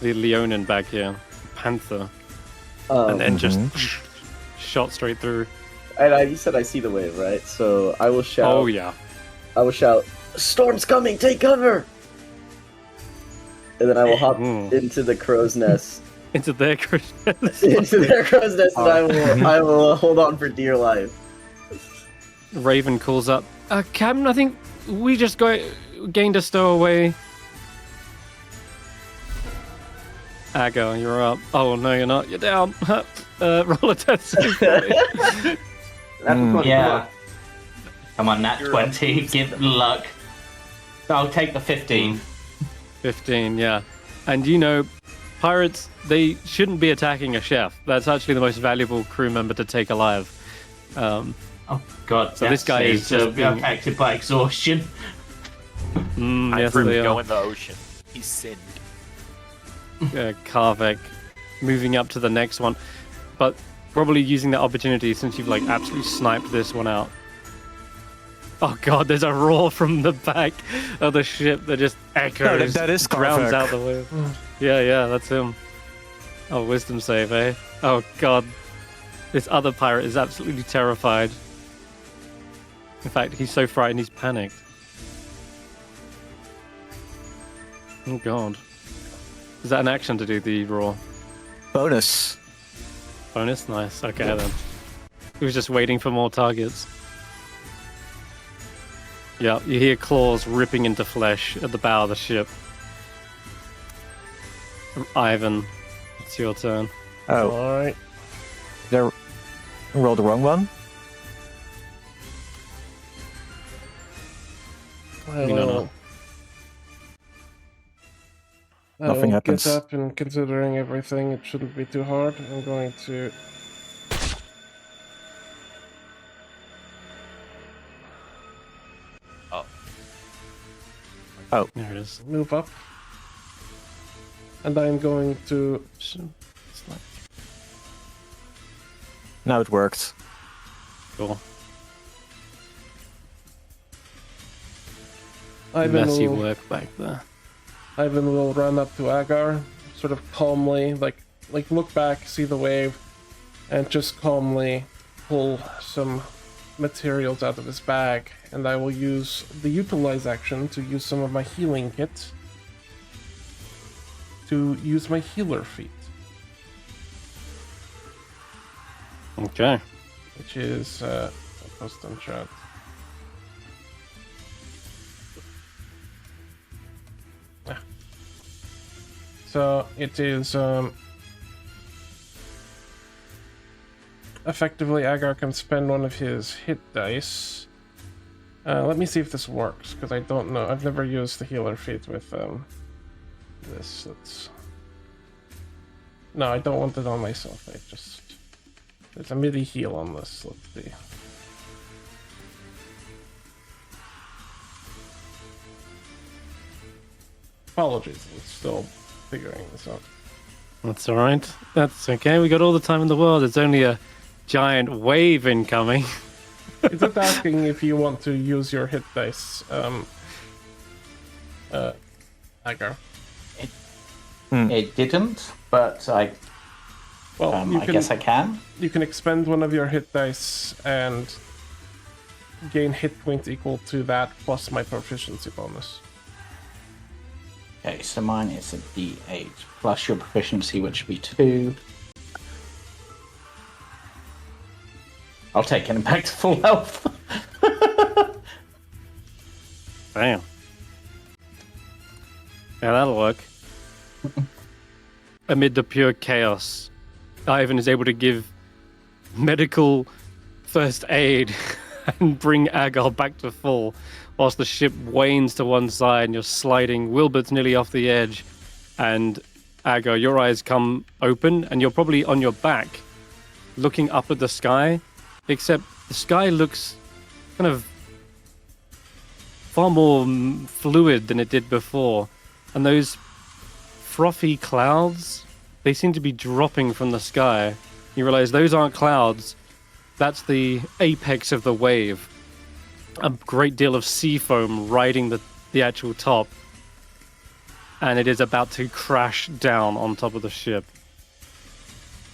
A: Leonin back here, Panther, and then just shot straight through.
I: And you said I see the wave, right? So I will shout.
A: Oh yeah.
I: I will shout, "Storm's coming! Take cover!" And then I will hop into the crow's nest.
A: Into their Christmas.
I: Into their crow's nest, and I will hold on for dear life.
A: Raven calls up. Captain, I think we just gained a stowaway. Agar, you're up. Oh no, you're not. You're down. Roll a death save.
E: Yeah. Come on, nat 20. Give it luck. I'll take the 15.
A: 15, yeah. And you know, pirates, they shouldn't be attacking a chef. That's actually the most valuable crew member to take alive.
E: Oh god,
A: So this guy is just being-
E: affected by exhaustion.
D: I
A: yes,
D: for
A: they
D: go
A: are.
D: in the ocean. He sinned.
A: Karvik moving up to the next one. But probably using that opportunity since you've like absolutely sniped this one out. Oh god, there's a roar from the back of the ship that just echoes,
B: that is
A: drowns
B: Karvik.
A: out the wave. Yeah, that's him. Oh, wisdom save, eh? Oh god. This other pirate is absolutely terrified. In fact, he's so frightened he's panicked. Oh god. Is that an action to do the roar?
B: Bonus.
A: Bonus? Nice. Okay then. He was just waiting for more targets. Yeah, you hear claws ripping into flesh at the bow of the ship. Ivan, it's your turn.
B: Oh,
F: Alright.
B: did I roll the wrong one?
A: No.
B: Nothing happens.
F: Get up, and considering everything, it shouldn't be too hard. I'm going to...
A: There it is.
F: move up. And I'm going to...
B: Now it worked.
A: Cool.
F: Ivan
A: Messy
F: will,
A: work back there.
F: Ivan will run up to Agar, sort of calmly, like look back, see the wave, and just calmly pull some materials out of his bag. And I will use the utilize action to use some of my healing kit to use my healer feat,
A: Okay.
F: which is a post on chat. So it is effectively Agar can spend one of his hit dice. Let me see if this works, because I don't know. I've never used the healer feat with this. No, I don't want it on myself. There's a MIDI heal on this. Let's see. Apologies, I'm still figuring this out.
A: That's alright. That's okay. We got all the time in the world. It's only a giant wave incoming.
F: Is it asking if you want to use your hit dice, Agar?
E: It didn't, but I guess I can.
F: You can expend one of your hit dice and gain hit points equal to that plus my proficiency bonus.
E: Okay, so mine is a D8 plus your proficiency, which would be 2. I'll take it back to full health.
A: Damn. Yeah, that'll work. Amid the pure chaos, Ivan is able to give medical first aid and bring Agar back to full, whilst the ship wanes to one side and you're sliding. Willbert's nearly off the edge, and Agar, your eyes come open and you're probably on your back, looking up at the sky, except the sky looks kind of far more fluid than it did before, and those frothy clouds, they seem to be dropping from the sky. You realize those aren't clouds, that's the apex of the wave. A great deal of sea foam riding the actual top, and it is about to crash down on top of the ship.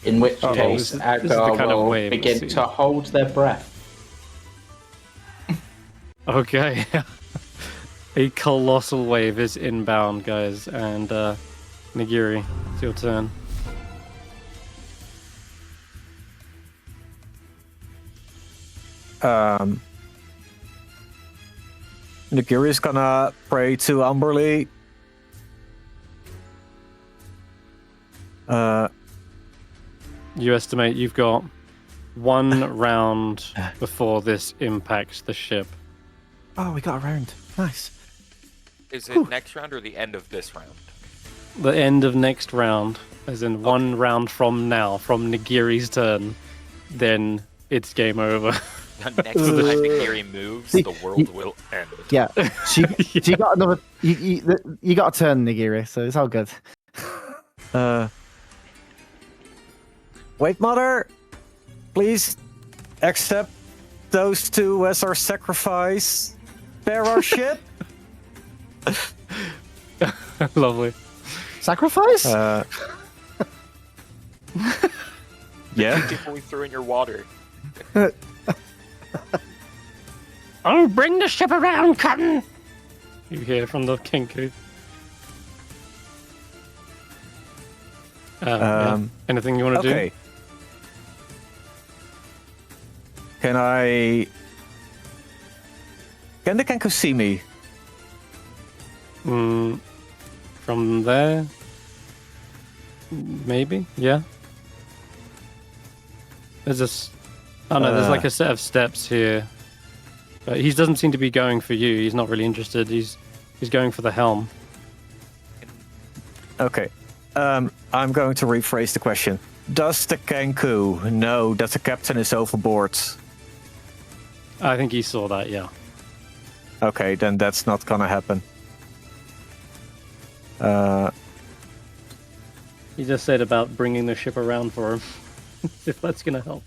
E: In which
A: Uh-oh,
E: case,
A: this is the
E: Agar
A: kind of
E: will
A: wave we've
E: begin
A: seen.
E: to hold their breath.
A: Okay. A colossal wave is inbound, guys, and Nagiri, it's your turn.
B: Nagiri's gonna pray to Umberly.
A: You estimate you've got one round before this impacts the ship.
B: Oh, we got a round. Nice.
D: Is it next round or the end of this round?
A: The end of next round, as in one round from now, from Nagiri's turn, then it's game over.
D: Next time Nagiri moves, the world will end.
C: Yeah, she got another. You got a turn, Nagiri, so it's all good.
B: Wait, Mother! Please accept those two as our sacrifice. Spare our ship.
A: Lovely.
C: Sacrifice?
B: Yeah.
D: Before we throw in your water.
A: Oh, bring the ship around, Cotton! You hear from the Kinku. Yeah. Anything you want to
B: Okay. Can the Kenku see me?
A: do? From there? Maybe, yeah. There's there's like a set of steps here. But he doesn't seem to be going for you. He's not really interested. He's going for the helm.
B: Okay. I'm going to rephrase the question. Does the Kenku know that the captain is overboard?
A: I think he saw that, yeah.
B: Okay, then that's not gonna happen.
A: He just said about bringing the ship around for him. If that's gonna help.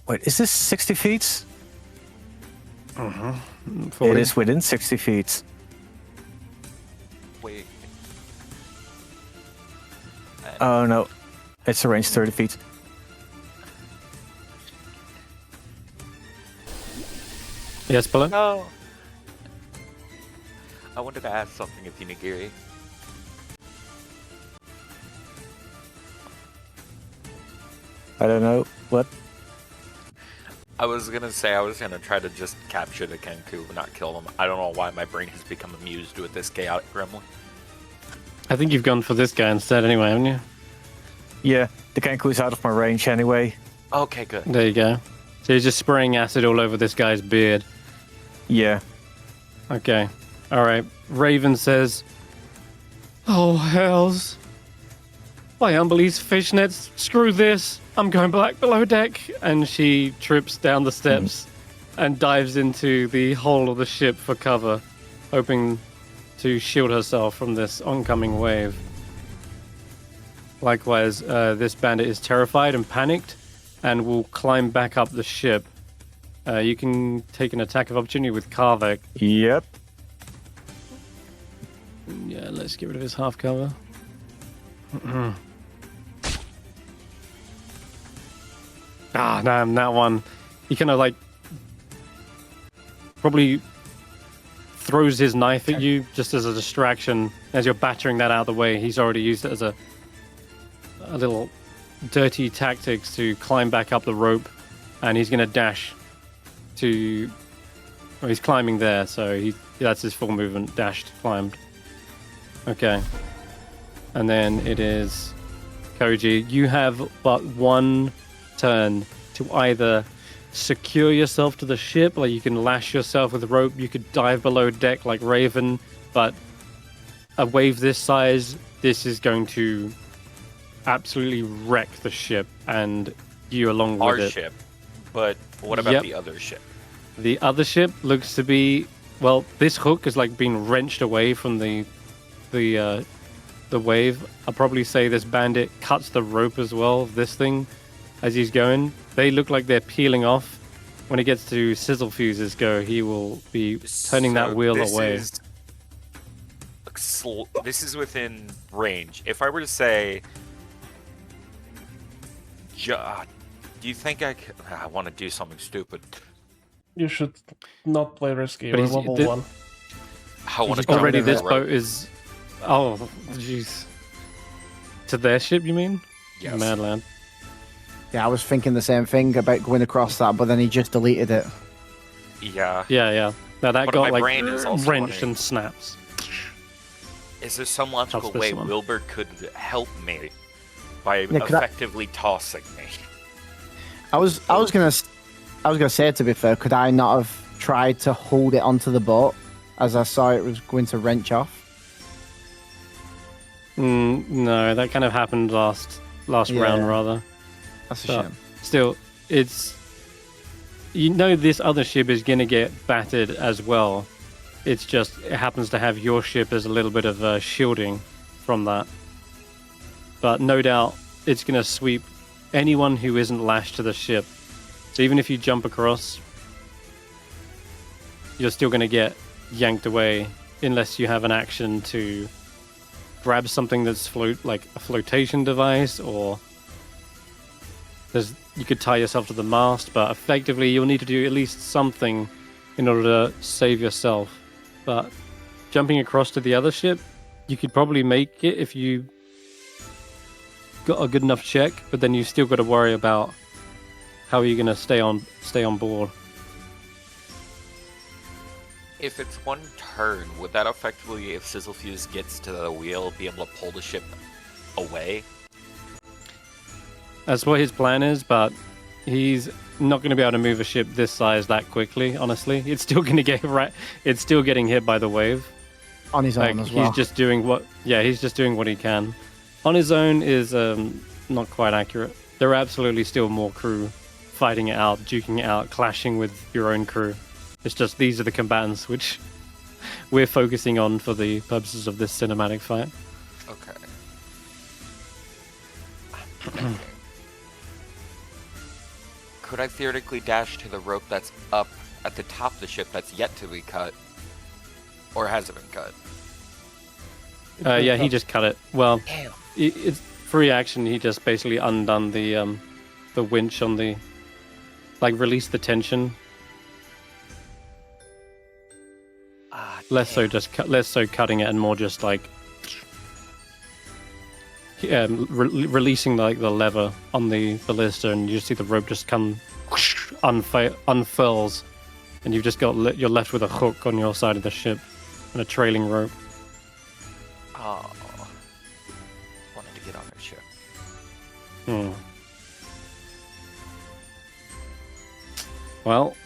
B: Wait, is this 60 feet? It is within 60 feet.
D: Wait.
B: Oh no, it's a range 30 feet.
A: Yes, Polo?
D: No. I wanted to ask something of you, Nagiri.
B: I don't know. What?
D: I was gonna say I was gonna try to just capture the Kenku, but not kill them. I don't know why my brain has become amused with this chaotic gremlin.
A: I think you've gone for this guy instead anyway, haven't you?
B: Yeah, the Kenku is out of my range anyway.
D: Okay, good.
A: There you go. So you're just spraying acid all over this guy's beard.
B: Yeah.
A: Okay. Alright. Raven says, "Oh, hells. My Umberlee's fishnets. Screw this. I'm going back below deck." And she trips down the steps and dives into the hull of the ship for cover, hoping to shield herself from this oncoming wave. Likewise, this bandit is terrified and panicked and will climb back up the ship. You can take an attack of opportunity with Karvik.
B: Yep.
A: Yeah, let's get rid of his half cover. Damn, that one. He kind of like probably throws his knife at you just as a distraction as you're battering that out of the way. He's already used it as a little dirty tactics to climb back up the rope, and he's going to dash to... Well, he's climbing there, so that's his full movement. Dashed, climbed. Okay. And then it is Koji. You have but one turn to either secure yourself to the ship, like you can lash yourself with a rope, you could dive below deck like Raven, but a wave this size, this is going to absolutely wreck the ship and you along with
D: Our
A: it.
D: ship. But what about the other ship?
A: The other ship looks to be, well, this hook is like being wrenched away from the wave. I'll probably say this bandit cuts the rope as well, this thing, as he's going. They look like they're peeling off. When it gets to sizzle fuses go, he will be turning that wheel away.
D: This is within range. If I were to say, do you think I want to do something stupid?
F: You should not play risky.
A: But
F: We're
A: he's-
F: level
A: the-
F: 1.
D: I want to
A: Already
D: jump
A: this
D: in the rope.
A: boat is... Oh, jeez. To their ship, you mean?
D: Yes.
A: Madland.
C: Yeah, I was thinking the same thing about going across that, but then he just deleted it.
D: Yeah.
A: Yeah. Now that
D: But
A: got
D: my
A: like
D: brain is also
A: wrenched
D: wondering-
A: and snaps.
D: Is there some logical
A: How's this
D: way
A: one?
D: Willbert could help me by
C: Yeah, could I-
D: effectively tossing me?
C: I was gonna say, to be fair, could I not have tried to hold it onto the boat as I saw it was going to wrench off?
A: No, that kind of happened last round rather.
C: That's a
A: But
C: shame.
A: still, it's... You know this other ship is going to get battered as well. It's just, it happens to have your ship as a little bit of shielding from that. But no doubt, it's going to sweep anyone who isn't lashed to the ship. So even if you jump across, you're still going to get yanked away unless you have an action to grab something that's like a flotation device, or you could tie yourself to the mast, but effectively you'll need to do at least something in order to save yourself. But jumping across to the other ship, you could probably make it if you got a good enough check, but then you still got to worry about how are you going to stay on board.
D: If it's one turn, would that effectively, if Sizzlefuse gets to the wheel, be able to pull the ship away?
A: That's what his plan is, but he's not going to be able to move a ship this size that quickly. Honestly, it's still going to get It's still getting hit by the wave.
C: On his own as well.
A: He's just doing what he can. On his own is not quite accurate. There are absolutely still more crew fighting it out, duking it out, clashing with your own crew. It's just these are the combatants which we're focusing on for the purposes of this cinematic fight.
D: Okay. Could I theoretically dash to the rope that's up at the top of the ship that's yet to be cut? Or has it been cut?
A: Yeah, he just cut it. Well,
D: Damn.
A: it's free action. He just basically undone the winch on the, like, released the tension. Less so cutting it and more just like releasing like the lever on the ballista, and you just see the rope just come unfurls, and you've just got you're left with a hook on your side of the ship and a trailing rope.
D: Oh, wanted to get on their ship.
A: Well,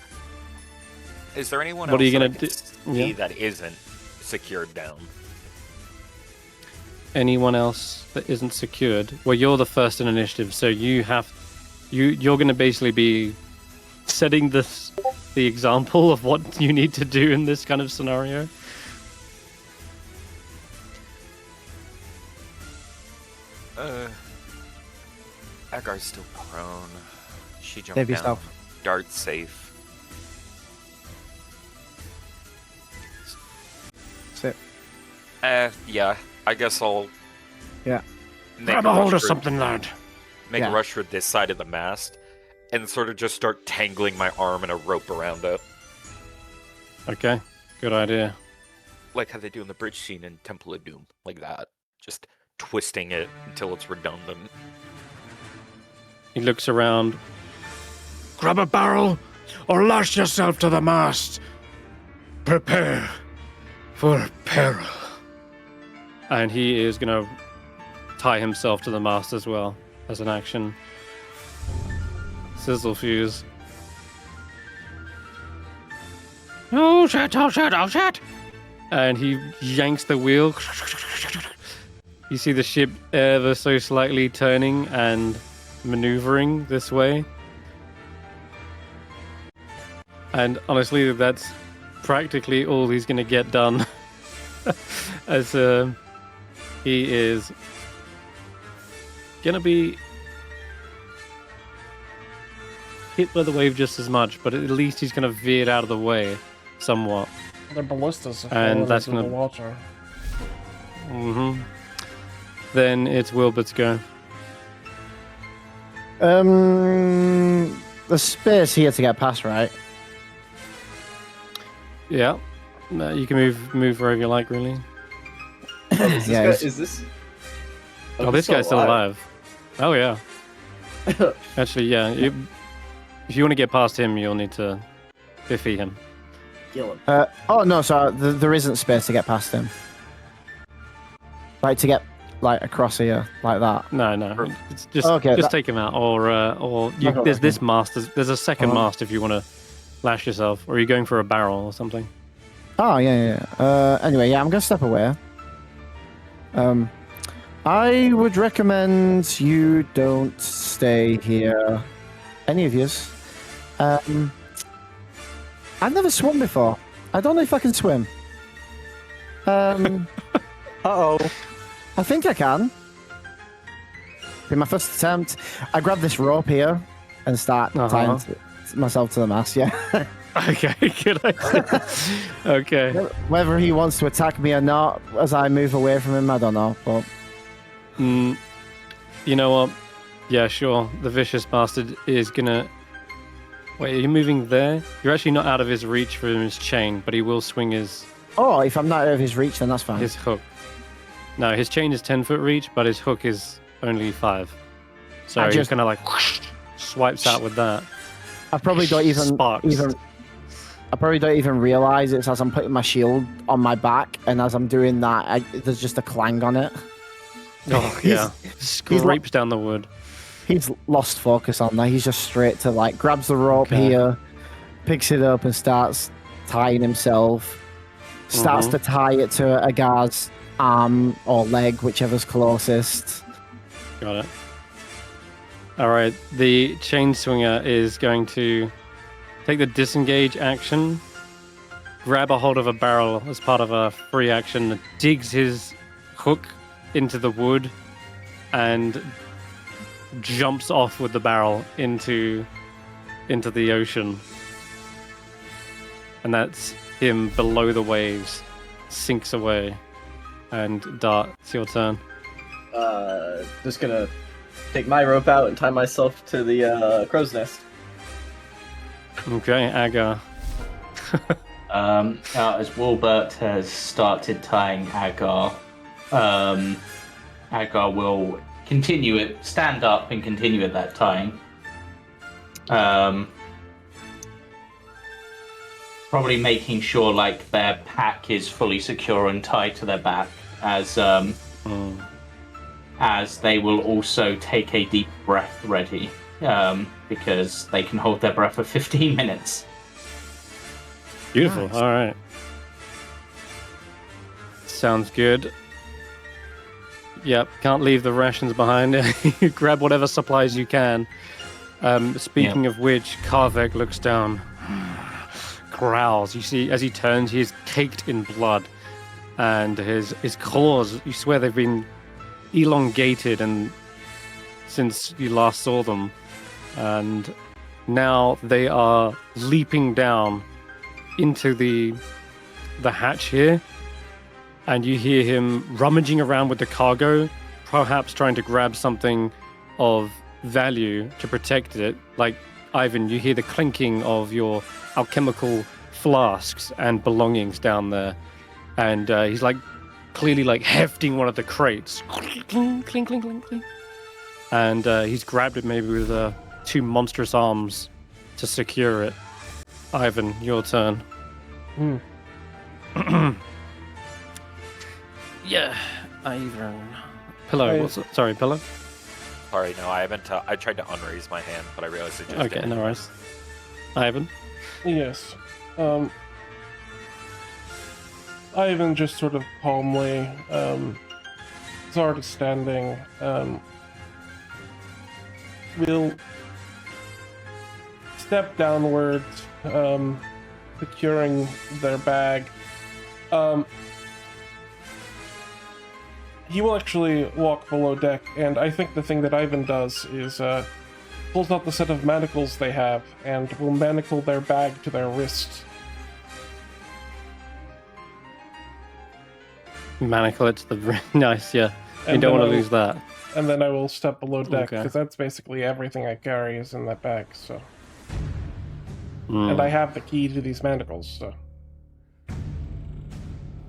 D: is there anyone
A: what
D: else
A: are you gonna
D: that I
A: do?
D: can see that isn't secured down?
A: Anyone else that isn't secured? Well, you're the first in initiative, so you're going to basically be setting the example of what you need to do in this kind of scenario.
D: Agar's still prone. She jumped
C: Save
D: down.
C: yourself.
D: Dart safe.
C: Sit.
D: Yeah. I guess I'll
C: Yeah.
G: Grab a hold of something, lad.
D: Make
C: Yeah.
D: a rush for this side of the mast, and sort of just start tangling my arm in a rope around it,
A: Okay, good idea.
D: like how they do in the bridge scene in Temple of Doom, like that. Just twisting it until it's redundant.
A: He looks around.
G: Grab a barrel or lash yourself to the mast. Prepare for peril.
A: And he is going to tie himself to the mast as well, as an action. Sizzle fuse.
G: Oh shit, oh shit, oh shit!
A: And he yanks the wheel. You see the ship ever so slightly turning and maneuvering this way. And honestly, that's practically all he's going to get done. As he is going to be hit by the wave just as much, but at least he's going to veer out of the way somewhat.
F: The ballistas have
A: And
F: fallen
A: that's
F: into the
A: gonna-
F: water.
A: Then it's Willbert's go.
C: The space here to get past, right?
A: Yeah. You can move wherever you like, really.
C: Yeah,
I: Is this?
A: Oh, this guy's still alive. Oh, yeah. Actually, yeah. If you want to get past him, you'll need to defeat him.
I: Kill him.
C: Oh no, so there isn't space to get past him. Like to get like across here like that.
A: No. It's just
C: Okay,
A: take him out, or you,
C: Okay,
A: there's
C: okay.
A: this mast. There's a second
C: Oh.
A: mast if you want to lash yourself, or are you going for a barrel or something?
C: Oh yeah. Anyway, yeah, I'm gonna step away. I would recommend you don't stay here. Any of yous. I've never swum before. I don't know if I can swim.
B: Uh-oh.
C: I think I can. Be my first attempt. I grab this rope here and start tying myself to the mast. Yeah.
A: Okay, good idea. Okay.
C: Whether he wants to attack me or not as I move away from him, I don't know. But
A: You know what? Yeah, sure. The vicious bastard is gonna. Wait, are you moving there? You're actually not out of his reach from his chain, but he will swing his
C: Oh, if I'm not out of his reach, then that's fine.
A: His hook. No, his chain is 10-foot reach, but his hook is only 5. So
C: I
A: he
C: just-
A: kind of like whoosh, swipes out with that.
C: I probably don't
A: Sparks.
C: I probably don't even realize it's as I'm putting my shield on my back, and as I'm doing that, there's just a clang on it.
A: Oh yeah, scrapes down the wood.
C: He's lost focus on that. He's just straight to like grabs the rope
A: Okay.
C: here, picks it up, and starts tying himself. Starts to tie it to Agar's arm or leg, whichever's closest.
A: Got it. All right, the chain swinger is going to take the disengage action, grab a hold of a barrel as part of a free action, digs his hook into the wood, and jumps off with the barrel into the ocean. And that's him below the waves, sinks away. And Dart, it's your turn.
I: Just gonna take my rope out and tie myself to the crow's nest.
A: Okay, Agar.
E: As Willbert has started tying Agar, Agar will stand up and continue at that tying. Probably making sure like their pack is fully secure and tied to their back, as they will also take a deep breath ready, because they can hold their breath for 15 minutes.
A: Beautiful.
C: Nice.
A: All right. Sounds good. Yep, can't leave the rations behind. You grab whatever supplies you can. Speaking of which, Karvek looks down, growls. You see, as he turns, he is caked in blood, and his claws, you swear they've been elongated and since you last saw them, and now they are leaping down into the hatch here, and you hear him rummaging around with the cargo, perhaps trying to grab something of value to protect it. Like, Ivan, you hear the clinking of your alchemical flasks and belongings down there, and he's like clearly like hefting one of the crates. Cling, cling, cling, cling, cling. And he's grabbed it maybe with 2 monstrous arms to secure it. Ivan, your turn. Yeah, Ivan. Pillow. Sorry, Pillow.
D: Sorry, no, I haven't. I tried to unraise my hand, but I realized it just
A: Okay,
D: didn't.
A: no worries. Ivan.
F: Yes. Ivan just sort of calmly, Zard is standing, will step downwards, securing their bag. He will actually walk below deck, and I think the thing that Ivan does is pulls out the set of manacles they have and will manacle their bag to their wrist.
A: Manacle it to the nice, yeah. You
F: And
A: don't
F: then
A: want to
F: I'll-
A: lose that.
F: And then I will step below deck,
A: Okay.
F: because that's basically everything I carry is in that bag, so...
A: Mm,
F: And I have the key to these manacles, so...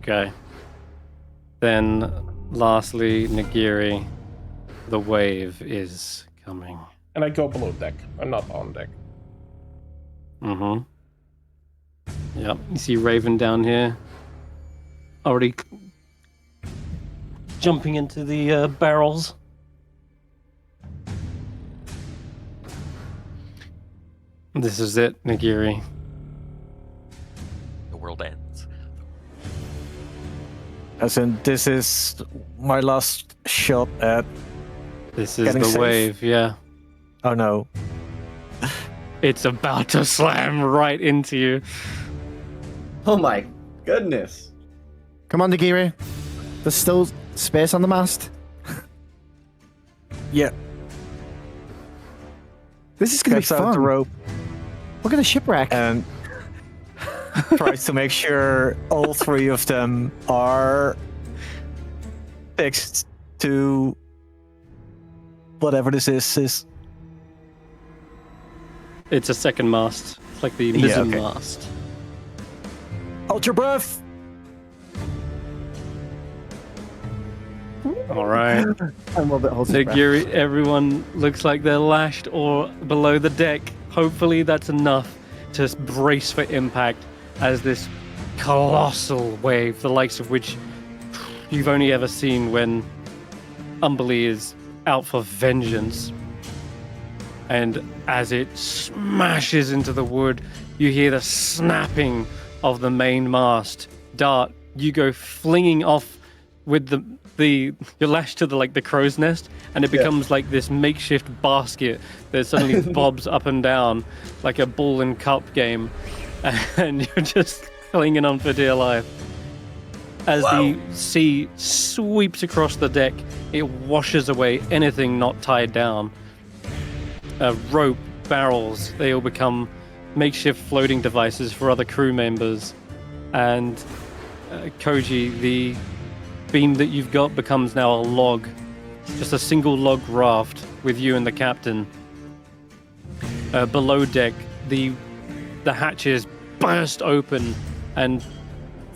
A: Okay. Then, lastly, Nagiri. The wave is coming.
F: And I go below deck. I'm not on deck.
A: Mm-hmm. Yep. You see Raven down here. Already jumping into the barrels. This is it, Nagiri.
D: The world ends.
B: As in, this is my last shot at.
A: This is
B: Getting
A: the
B: safe.
A: wave, yeah.
B: Oh no.
A: It's about to slam right into you.
I: Oh my goodness.
C: Come on, Nagiri. There's still space on the mast.
B: Yeah.
C: This is gonna be
B: Gets out the
C: fun.
B: rope
C: Look at the shipwreck.
B: and tries to make sure all 3 of them are fixed to whatever this is.
A: It's a second mast. It's like the
B: Yeah,
A: mizzen
B: okay.
A: mast.
B: Hold your breath.
A: All right.
C: I'm a little bit holding my breath.
A: Nagiri, everyone looks like they're lashed or below the deck. Hopefully that's enough to brace for impact as this colossal wave, the likes of which you've only ever seen when Umberly is out for vengeance. And as it smashes into the wood, you hear the snapping of the main mast. Dart, you go flinging off with you're lashed to the crow's nest, and it becomes like this makeshift basket that suddenly bobs up and down like a ball and cup game, and you're just clinging on for dear life. As the sea sweeps across the deck, it washes away anything not tied down. Rope, barrels, they all become makeshift floating devices for other crew members. And Koji, the beam that you've got becomes now a log, just a single log raft with you and the captain. Below deck, the hatches burst open and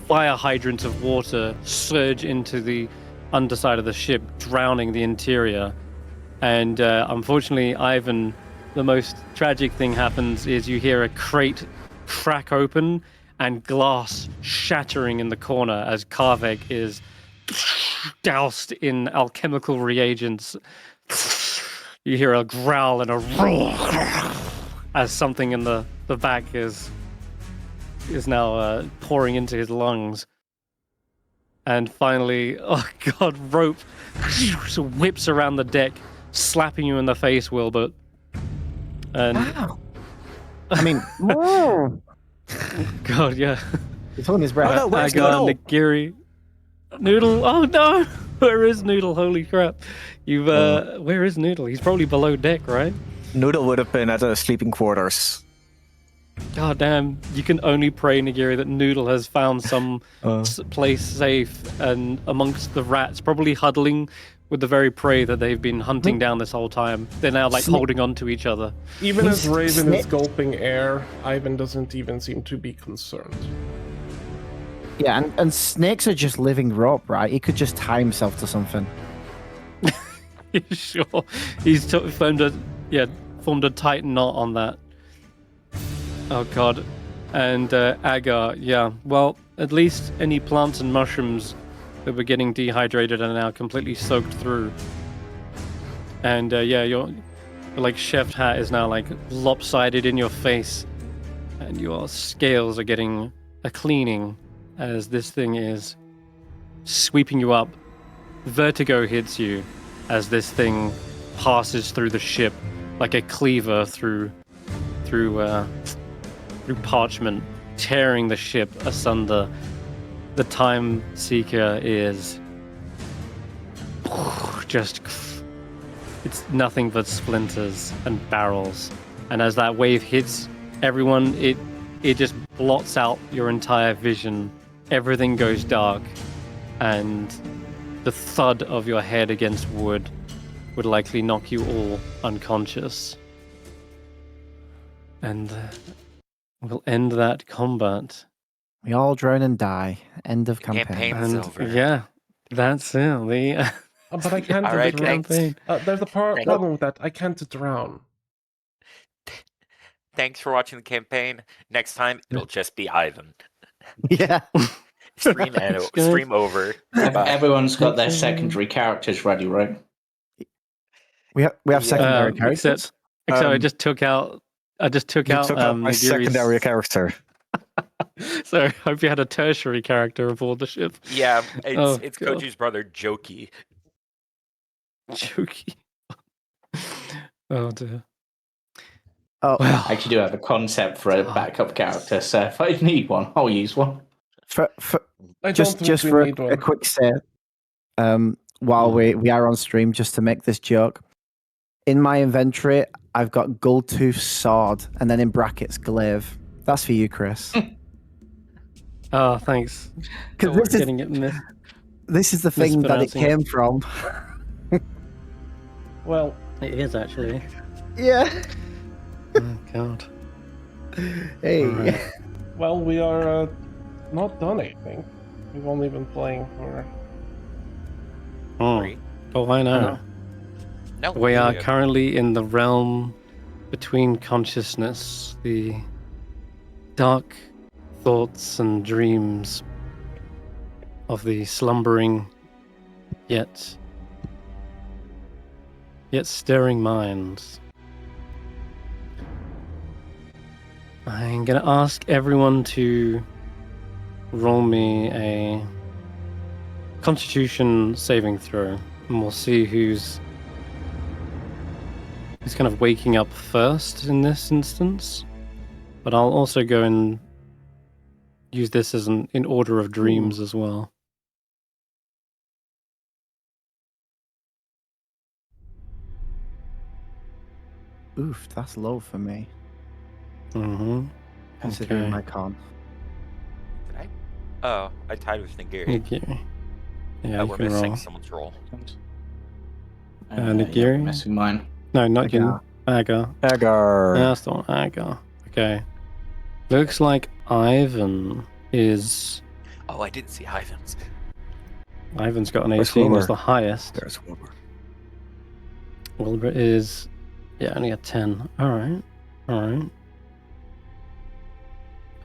A: fire hydrants of water surge into the underside of the ship, drowning the interior. And unfortunately, Ivan, the most tragic thing happens is you hear a crate crack open and glass shattering in the corner as Karvek is doused in alchemical reagents. You hear a growl and a roar as something in the back is now pouring into his lungs. And finally, oh god, rope whips around the deck, slapping you in the face, Willbert. And
C: Wow. I mean,
A: god, yeah.
C: he's holding his breath.
B: Oh, no, where's
A: Agar,
B: Noodle?
A: Nagiri, Noodle. Oh no, where is Noodle? Holy crap! You've where is Noodle? He's probably below deck, right?
B: Noodle would have been at the sleeping quarters.
A: God damn! You can only pray, Nagiri, that Noodle has found some place safe and amongst the rats, probably huddling with the very prey that they've been hunting down this whole time. They're now holding on to each other.
F: Even as Raven is gulping air, Ivan doesn't even seem to be concerned.
C: Yeah, and snakes are just living rope, right? He could just tie himself to something.
A: Sure. He's formed a tight knot on that. Oh god. And Agar, yeah. Well, at least any plants and mushrooms that were getting dehydrated are now completely soaked through. And your chef hat is now lopsided in your face, and your scales are getting a cleaning as this thing is sweeping you up. Vertigo hits you as this thing passes through the ship like a cleaver through parchment, tearing the ship asunder. The Time Seeker is it's nothing but splinters and barrels. And as that wave hits everyone, it just blots out your entire vision. Everything goes dark, and the thud of your head against wood would likely knock you all unconscious. And we'll end that combat.
C: We all drown and die. End of campaign.
D: Campaign's over.
A: Yeah, that's it.
F: But I can't
D: All right,
F: drown.
D: thanks.
F: There's a problem with that. I can't drown.
D: Thanks for watching the campaign. Next time, it'll just be Ivan.
C: Yeah.
D: Stream over. Bye.
E: Everyone's got their secondary characters ready, right?
C: We have secondary characters.
A: Except I just took out
B: You took out my
A: Nagiri's-
B: secondary character.
A: So I hope you had a tertiary character aboard the ship.
D: Yeah,
A: Oh,
D: it's
A: God.
D: Koji's brother, Joki.
A: Jokey. Oh dear.
C: Oh,
A: Well,
E: I actually do have a concept for a backup character, so if I need one, I'll use one.
F: I
C: just
F: don't think we
C: for
F: need
C: a
F: one.
C: quick say, while we are on stream, just to make this joke, in my inventory, I've got Goldtooth Sword, and then in brackets, Glaive. That's for you, Chris.
A: oh, thanks.
C: Because
A: We're getting it
C: this is the thing that it
A: mispronouncing it.
C: came from.
F: Well,
A: It is actually.
C: Yeah.
A: Oh god.
C: Hey.
A: Alright.
F: well, we are not done, I think. We've only been playing for...
A: Oh. Oh, I know.
C: know.
D: No,
A: We are
D: Ilya.
A: currently in the realm between consciousness, the dark thoughts and dreams of the slumbering yet stirring minds. I'm gonna ask everyone to roll me a Constitution saving throw, and we'll see who's kind of waking up first in this instance. But I'll also go and use this as in order of dreams as well.
C: Oof, that's low for me,
A: Mm-hmm.
C: considering
A: Okay.
C: my con.
D: Did I? Oh, I tied with Nagiri.
A: Nagiri. Yeah,
D: Oh,
A: you
D: we're
A: can
D: missing
A: roll.
D: someone's roll.
A: Nagiri?
J: Yeah, missing mine.
A: No, not
C: Agar.
A: you. Agar.
B: Agar.
A: That's the one, Agar. Okay. Looks like Ivan is...
D: Oh, I didn't see Ivan's.
A: Ivan's got an
B: Where's
A: 18 as
B: Wilbur?
A: the highest.
B: There's Wilbur.
A: Willbert is... Yeah, only a 10. Alright. Alright.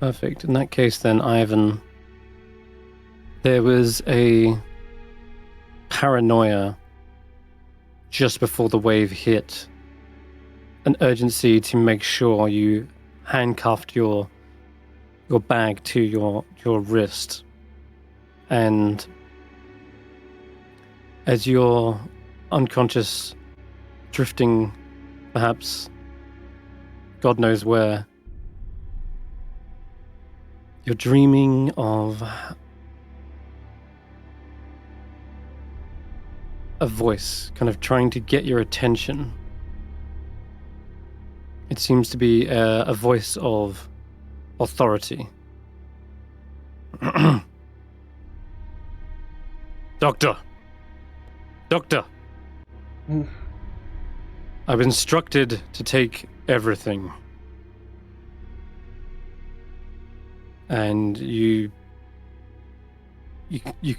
A: Perfect. In that case then, Ivan... There was a paranoia just before the wave hit. An urgency to make sure you handcuffed your bag to your wrist. And as you're unconscious, drifting perhaps God knows where, you're dreaming of a voice kind of trying to get your attention. It seems to be a voice of authority. Doctor! Doctor!
F: Hmm.
A: I've been instructed to take everything. And you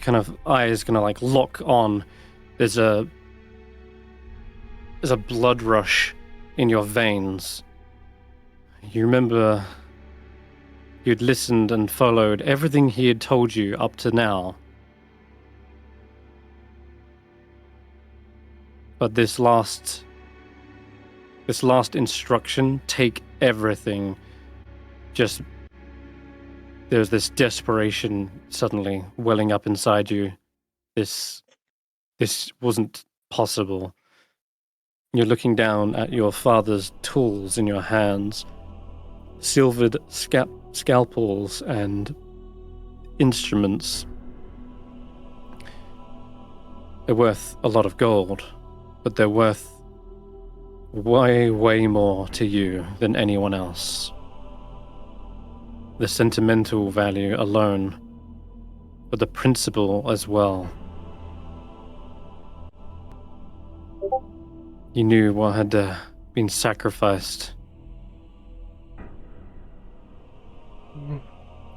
A: kind of eyes gonna like lock on. There's a blood rush in your veins. You remember you'd listened and followed everything he had told you up to now. But this last instruction, take everything, just there's this desperation suddenly welling up inside you. This wasn't possible. You're looking down at your father's tools in your hands, silvered scalpels and instruments. They're worth a lot of gold, but they're worth way, way more to you than anyone else. The sentimental value alone, but the principle as well. You knew what had been sacrificed.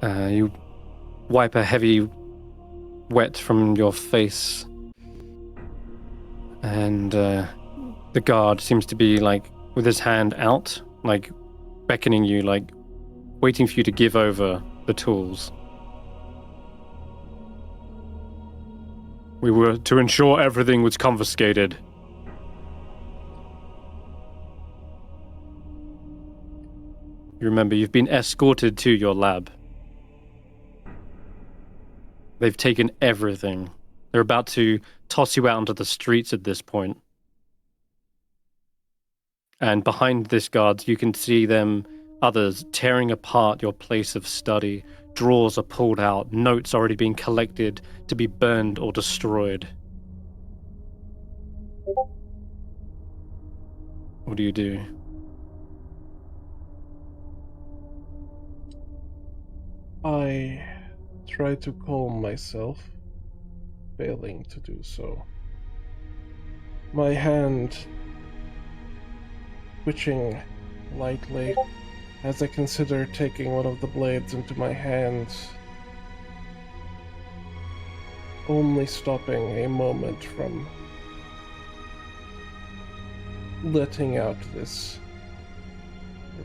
A: You wipe a heavy wet from your face, and the guard seems to be like with his hand out, like beckoning you, like waiting for you to give over the tools. We were to ensure everything was confiscated. You remember, you've been escorted to your lab. They've taken everything. They're about to toss you out onto the streets at this point. And behind this guard, you can see them, others, tearing apart your place of study. Drawers are pulled out, notes already being collected to be burned or destroyed. What do you do?
F: I try to calm myself, failing to do so. My hand twitching lightly as I consider taking one of the blades into my hands, only stopping a moment from letting out this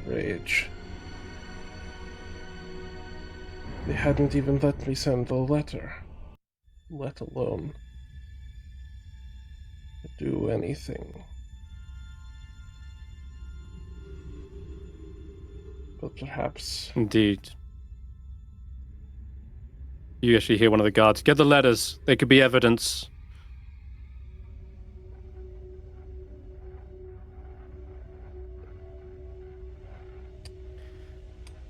F: rage. They hadn't even let me send a letter, let alone do anything. But perhaps...
A: Indeed. You actually hear one of the guards. Get the letters. They could be evidence.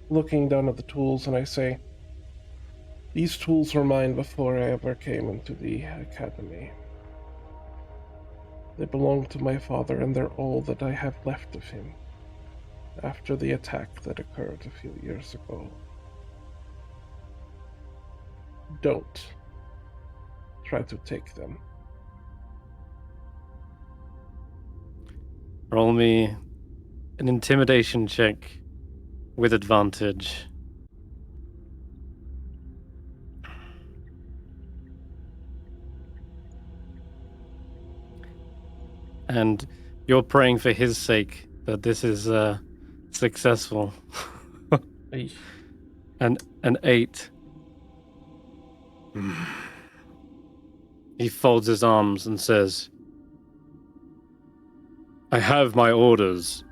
F: Looking down at the tools, and I say, these tools were mine before I ever came into the academy. They belong to my father, and they're all that I have left of him after the attack that occurred a few years ago. Don't try to take them.
A: Roll me an intimidation check with advantage. And you're praying for his sake that this is successful. And an 8. He folds his arms and says, I have my orders.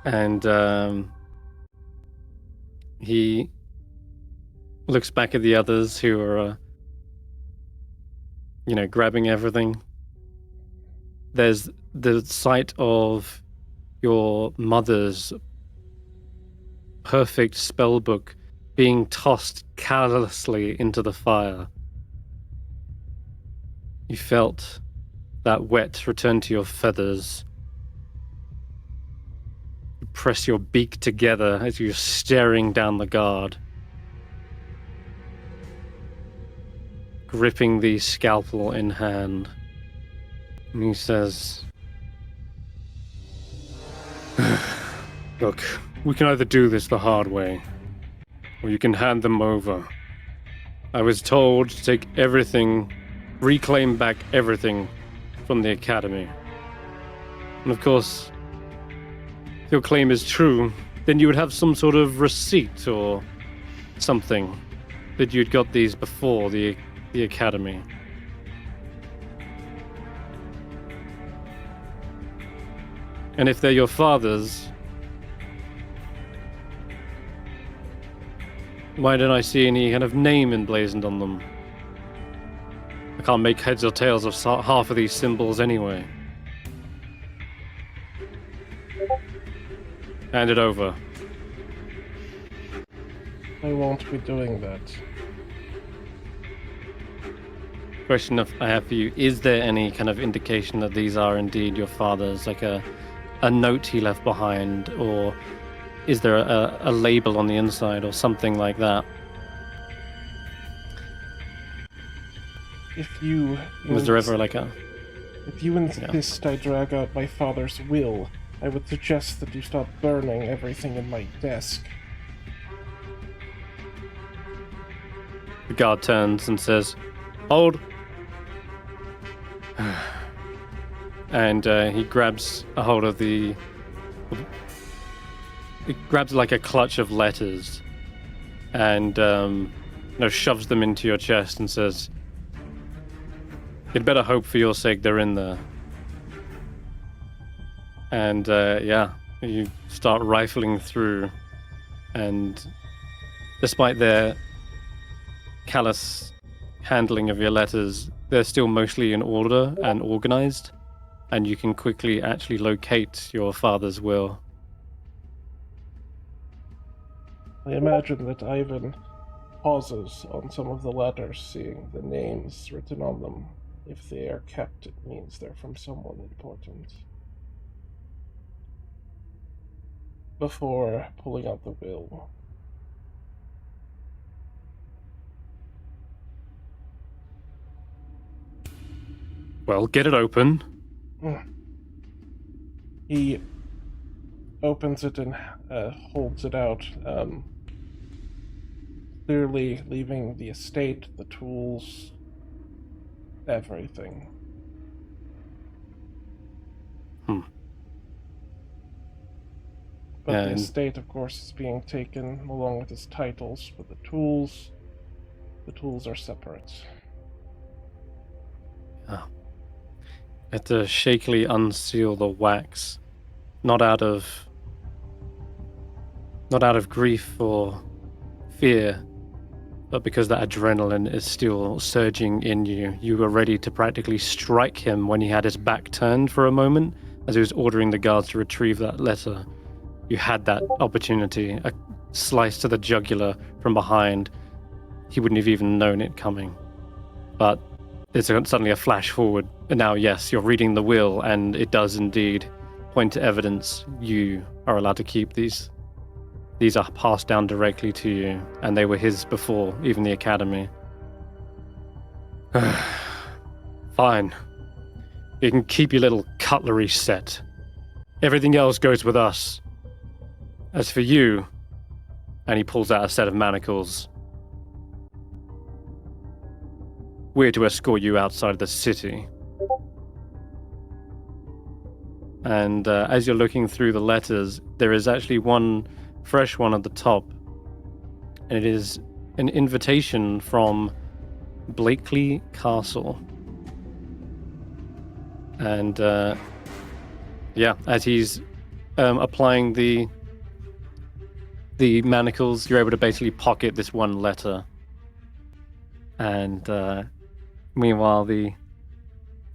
A: And he looks back at the others who are, grabbing everything. There's the sight of your mother's perfect spellbook being tossed carelessly into the fire. You felt that wet return to your feathers. You press your beak together as you're staring down the guard, gripping the scalpel in hand. And he says, Look, we can either do this the hard way, or you can hand them over. I was told to take everything, reclaim back everything from the academy. And of course, if your claim is true, then you would have some sort of receipt or something that you'd got these before the academy. And if they're your father's, why don't I see any kind of name emblazoned on them? I can't make heads or tails of half of these symbols anyway. Hand it over.
F: I won't be doing that.
A: Question I have for you, is there any kind of indication that these are indeed your father's, like a note he left behind, or is there a label on the inside or something like that?
F: If you...
A: Was there ever like a...
F: If you insist I drag out my father's will, I would suggest that you stop burning everything in my desk.
A: The guard turns and says, Hold! And he grabs a hold of the... He grabs like a clutch of letters and shoves them into your chest and says, You'd better hope for your sake they're in there. And you start rifling through, and despite their callous handling of your letters, they're still mostly in order and organized, and you can quickly actually locate your father's will.
F: I imagine that Ivan pauses on some of the letters, seeing the names written on them. If they are kept, it means they're from someone important. Before pulling out the will.
A: Well, get it open.
F: He opens it and holds it out, clearly leaving the estate, the tools, everything. But the estate, of course, is being taken along with his titles, but the tools are separate.
A: You have to shakily unseal the wax, not out of grief or fear, but because that adrenaline is still surging in you. You were ready to practically strike him when he had his back turned for a moment, as he was ordering the guards to retrieve that letter. You had that opportunity, a slice to the jugular from behind. He wouldn't have even known it coming. But there's suddenly a flash forward, and now, yes, you're reading the will, and it does indeed point to evidence. You are allowed to keep these. These are passed down directly to you, and they were his before even the academy. Fine. You can keep your little cutlery set. Everything else goes with us. As for you, and he pulls out a set of manacles, we're to escort you outside of the city. And as you're looking through the letters, there is actually one fresh one at the top, and it is an invitation from Blakely Castle. And as he's applying the manacles, you're able to basically pocket this one letter. And meanwhile, the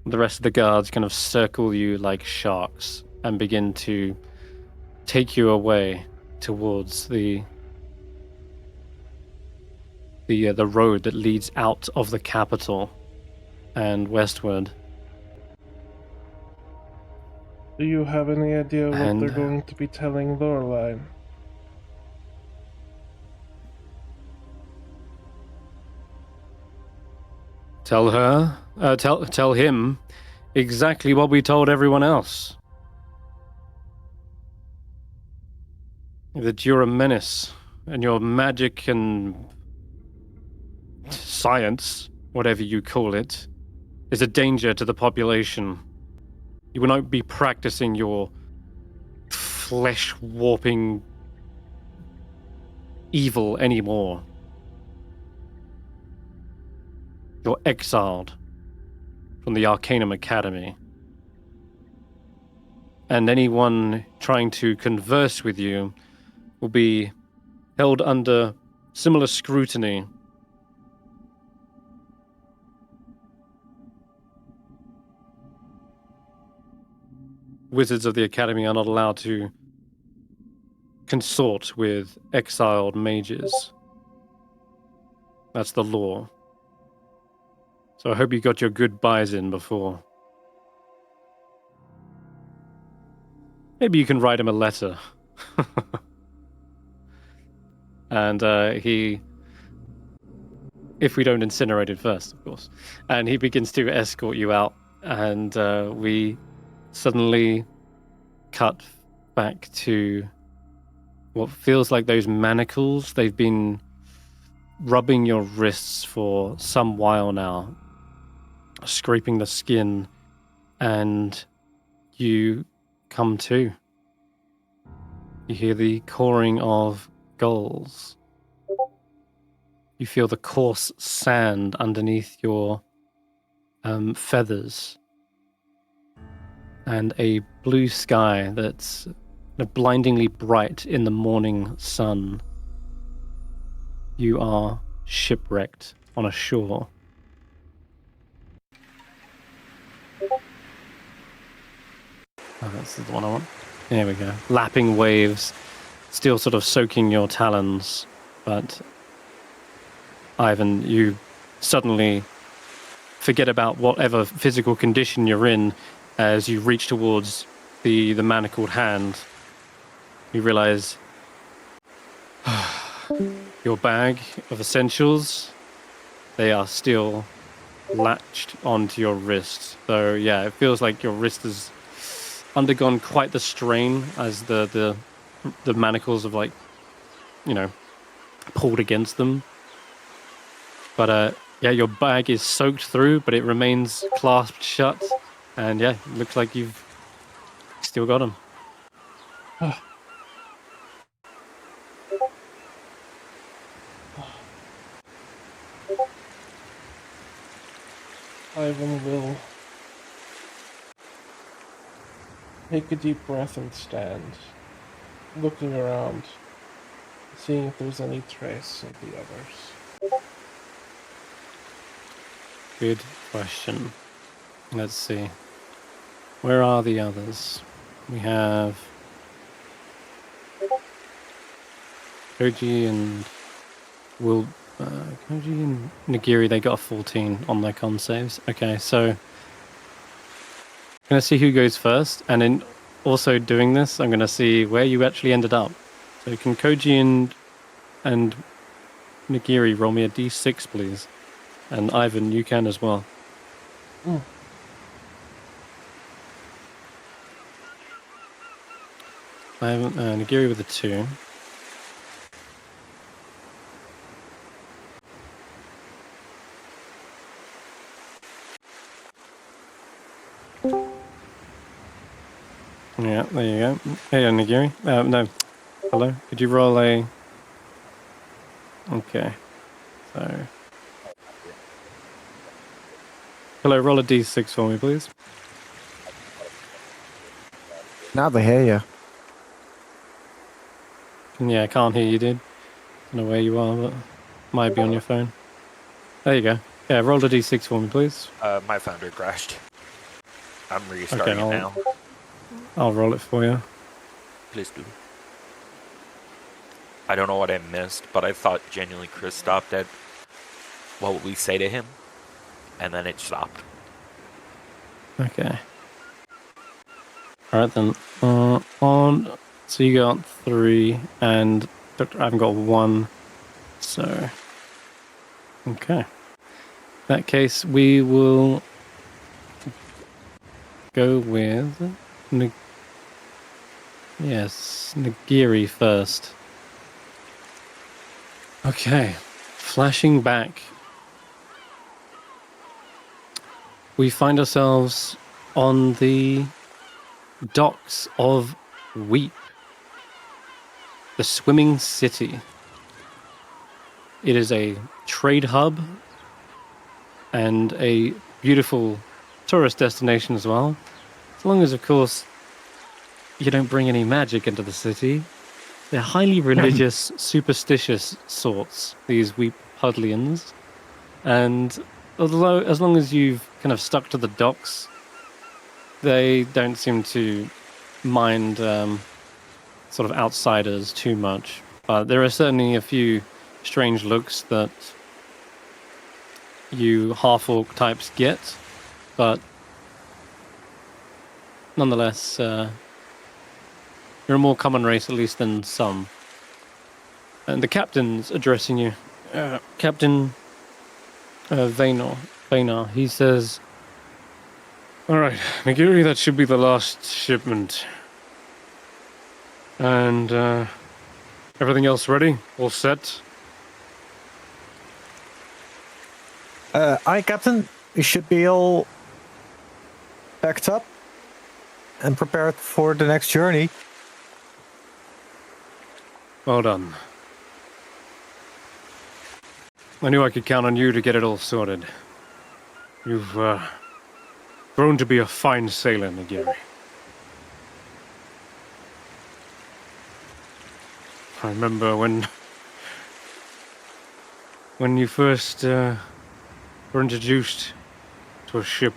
A: rest of the guards kind of circle you like sharks and begin to take you away towards the road that leads out of the capital and westward.
F: Do you have any idea what they're going to be telling Lorelai?
A: Tell her, tell him exactly what we told everyone else. That you're a menace, and your magic and science, whatever you call it, is a danger to the population. You will not be practicing your flesh-warping evil anymore. You're exiled from the Arcanum Academy. And anyone trying to converse with you will be held under similar scrutiny. Wizards of the Academy are not allowed to consort with exiled mages. That's the law. So I hope you got your goodbyes in before. Maybe you can write him a letter. And he... If we don't incinerate it first, of course. And he begins to escort you out. And we suddenly cut back to what feels like those manacles. They've been rubbing your wrists for some while now, scraping the skin, and you come to. You hear the cawing of gulls. You feel the coarse sand underneath your feathers, and a blue sky that's blindingly bright in the morning sun. You are shipwrecked on a shore. Oh, that's the one I want. There we go. Lapping waves, still sort of soaking your talons, but Ivan, you suddenly forget about whatever physical condition you're in as you reach towards the manacled hand. You realize your bag of essentials, they are still latched onto your wrist. So yeah, it feels like your wrist has undergone quite the strain as the manacles have, like, you know, pulled against them. But Yeah, your bag is soaked through, but it remains clasped shut. And yeah, looks like you've still got them.
F: Ivan will take a deep breath and stand, looking around, seeing if there's any trace of the others.
A: Good question. Let's see. Where are the others? We have Koji and Koji and Nagiri. They got a 14 on their con saves. Okay, so I'm gonna see who goes first, and in also doing this, I'm gonna see where you actually ended up. So can Koji and Nagiri roll me a d6, please? And Ivan, you can as well. Ivan, Nagiri with a 2. Yeah, there you go. Hey, Nagiri. No. Hello. Could you roll a... Okay. So... Hello, roll a d6 for me, please.
C: Now they hear you.
A: Yeah, I can't hear you, dude. Don't know where you are, but might be on your phone. There you go. Yeah, roll a d6 for me, please.
D: My Foundry crashed. I'm restarting it now.
A: I'll roll it for you.
D: Please do. I don't know what I missed, but I thought genuinely Chris stopped at what would we say to him, and then it stopped.
A: Okay. Alright then. So you got 3, and Dr. Ivan got 1. So... Okay. In that case, we will go with... Nagiri first. Okay. Flashing back. We find ourselves on the docks of Weep, the swimming city. It is a trade hub and a beautiful tourist destination as well. As long as, of course, you don't bring any magic into the city. They're highly religious, superstitious sorts, these Weep Hudlians. And although, as long as you've kind of stuck to the docks, they don't seem to mind sort of outsiders too much. But there are certainly a few strange looks that you half-orc types get, but nonetheless, you're a more common race at least than some. And the captain's addressing you. Captain Vaynor, he says,
G: Alright, Nagiri, that should be the last shipment. And, everything else ready? All set?
B: Aye, Captain. We should be all packed up and prepared for the next journey.
G: Well done. I knew I could count on you to get it all sorted. You've, grown to be a fine sailor, Nagiri. I remember when you first were introduced to a ship,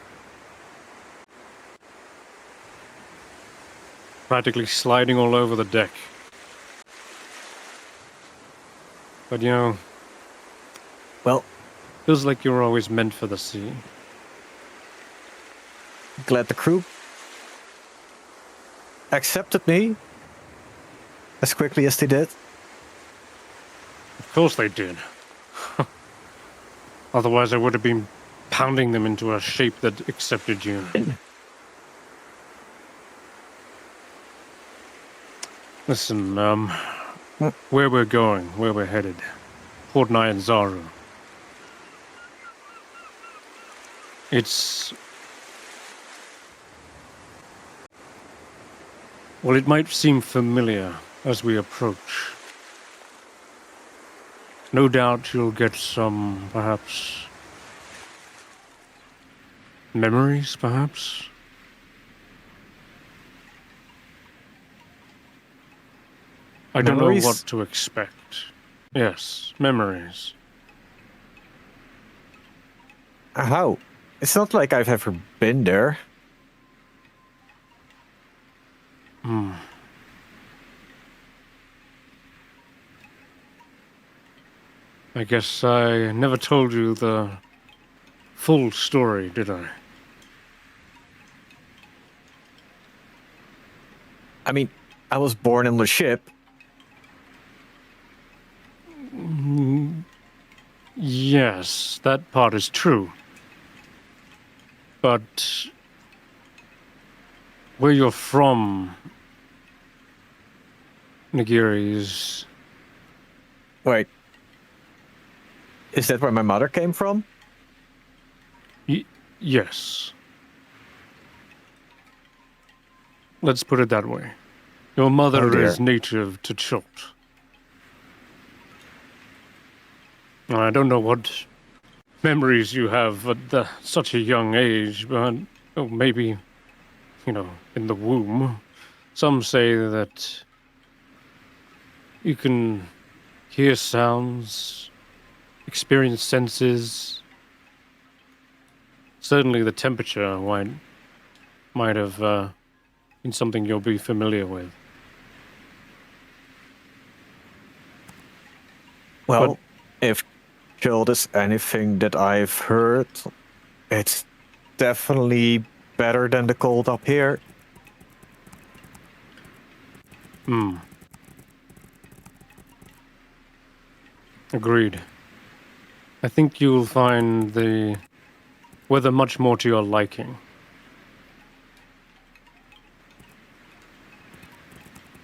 G: practically sliding all over the deck. But you know,
B: Well,
G: feels like you were always meant for the sea.
B: glad the crew accepted me as quickly as they did.
G: Of course they did. Otherwise I would have been pounding them into a shape that accepted you. Listen, where we're going, where we're headed. Port Nyanzaru. It's... Well, it might seem familiar as we approach. No doubt you'll get some, perhaps... memories, perhaps? I don't know
B: Memories?
G: what to expect. Yes, memories.
B: How? It's not like I've ever been there.
G: I guess I never told you the full story, did I?
B: I mean, I was born on the ship.
G: Yes, that part is true. But where you're from, Nagiri, is...
B: Wait. Is that where my mother came from?
G: Yes. Let's put it that way. Your mother
B: Oh, dear.
G: is native to Chult. I don't know what memories you have at such a young age, but maybe, in the womb. Some say that you can hear sounds, experience senses. Certainly the temperature might have been something you'll be familiar with.
B: Well, if Chilled is anything that I've heard, it's definitely better than the cold up here.
G: Agreed. I think you'll find the weather much more to your liking.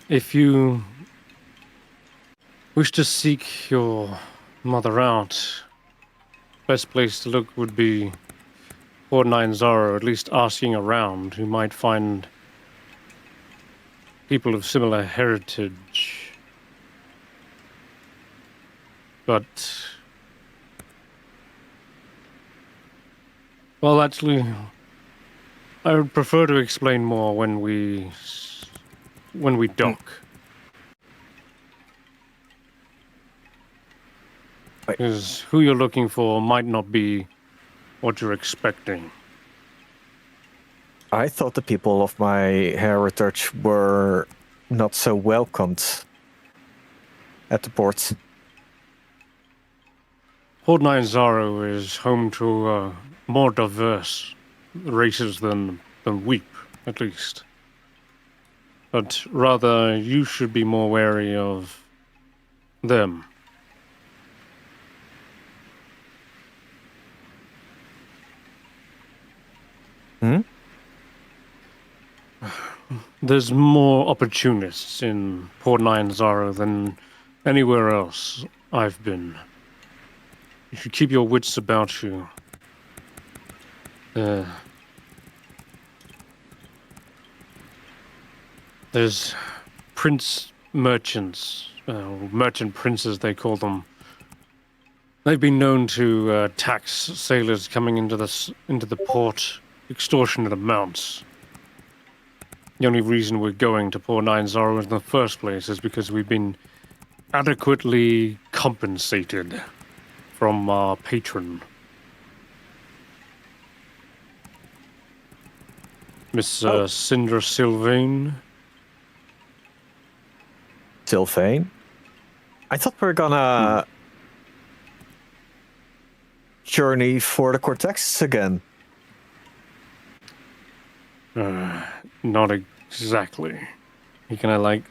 G: If you wish to seek your mother out, best place to look would be Port 9 Zara, at least asking around. You might find people of similar heritage. But... well, actually, I would prefer to explain more when we dock. Because who you're looking for might not be what you're expecting.
B: I thought the people of my heritage were not so welcomed at the port.
G: Port 9 Zaro is home to more diverse races than Weep, at least. But rather, you should be more wary of them. There's more opportunists in Port 9 Zaro than anywhere else I've been. You should keep your wits about you. There's prince merchants, merchant princes they call them. They've been known to tax sailors coming into the port extortionate amounts. The only reason we're going to Port 9 Zaro in the first place is because we've been adequately compensated from our patron. Miss Cinder Sylvain.
B: Sylvain? I thought we were gonna journey for the Cortex again.
G: Not exactly. He kind of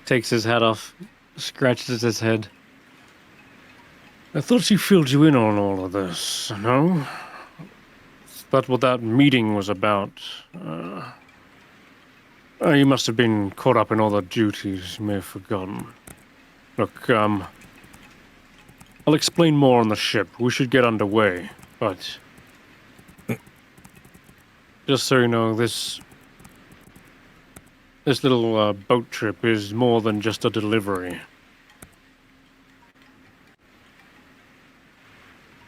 G: takes his hat off, scratches his head. I thought she filled you in on all of this, no? That's what that meeting was about. You must have been caught up in all the duties you may have forgotten. Look, I'll explain more on the ship. We should get underway, but just so you know, this little boat trip is more than just a delivery.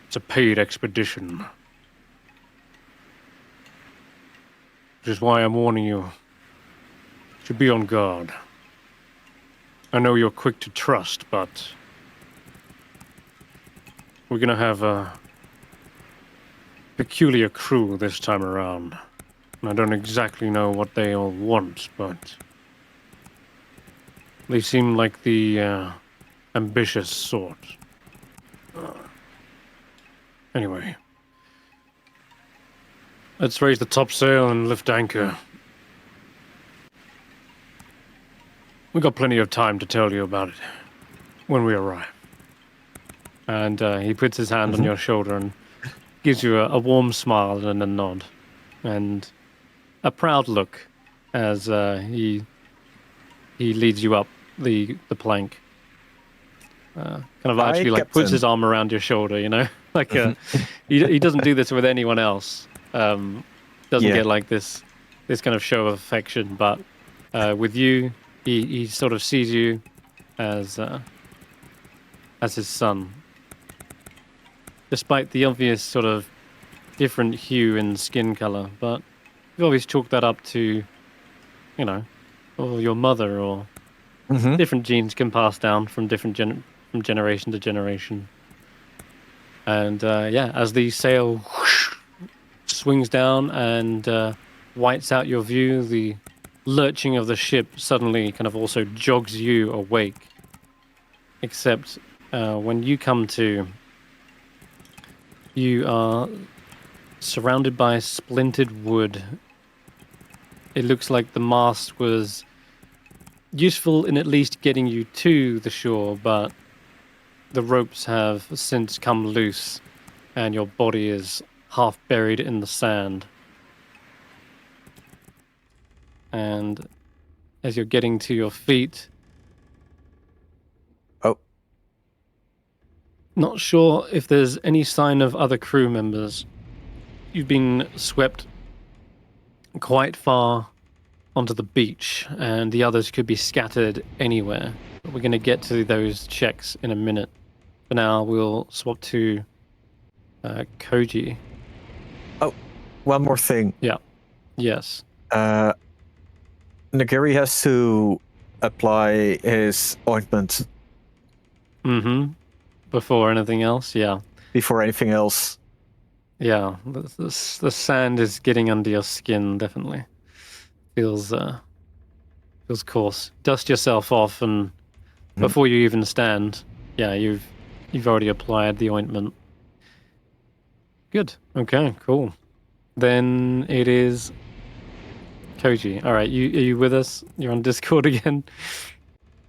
G: It's a paid expedition. Which is why I'm warning you to be on guard. I know you're quick to trust, but we're gonna have a peculiar crew this time around. And I don't exactly know what they all want, but they seem like the ambitious sort. Anyway, let's raise the topsail and lift anchor. We got plenty of time to tell you about it when we arrive. And he puts his hand on your shoulder and gives you a warm smile and a nod, and a proud look as he leads you up the plank. Kind of actually like puts his arm around your shoulder, you know, like he doesn't do this with anyone else. Doesn't get like this kind of show of affection, but with you, he sort of sees you as his son. Despite the obvious sort of different hue in skin color, but you've always chalked that up to, you know, or your mother, or different genes can pass down from different from generation to generation. And as the sail whoosh, swings down and whites out your view, the lurching of the ship suddenly kind of also jogs you awake. Except when you come to, you are surrounded by splintered wood. It looks like the mast was useful in at least getting you to the shore, but the ropes have since come loose and your body is half buried in the sand. And as you're getting to your feet, not sure if there's any sign of other crew members. You've been swept quite far onto the beach, and the others could be scattered anywhere. But we're going to get to those checks in a minute. For now, we'll swap to Koji.
B: Oh, one more thing.
A: Yeah. Yes.
B: Nagiri has to apply his ointment.
A: Before anything else, yeah.
B: Before anything else.
A: Yeah, the sand is getting under your skin, definitely. Feels coarse. Dust yourself off, and before you even stand, yeah, you've already applied the ointment. Good. Okay, cool. Then it is Koji. All right, are you with us? You're on Discord again?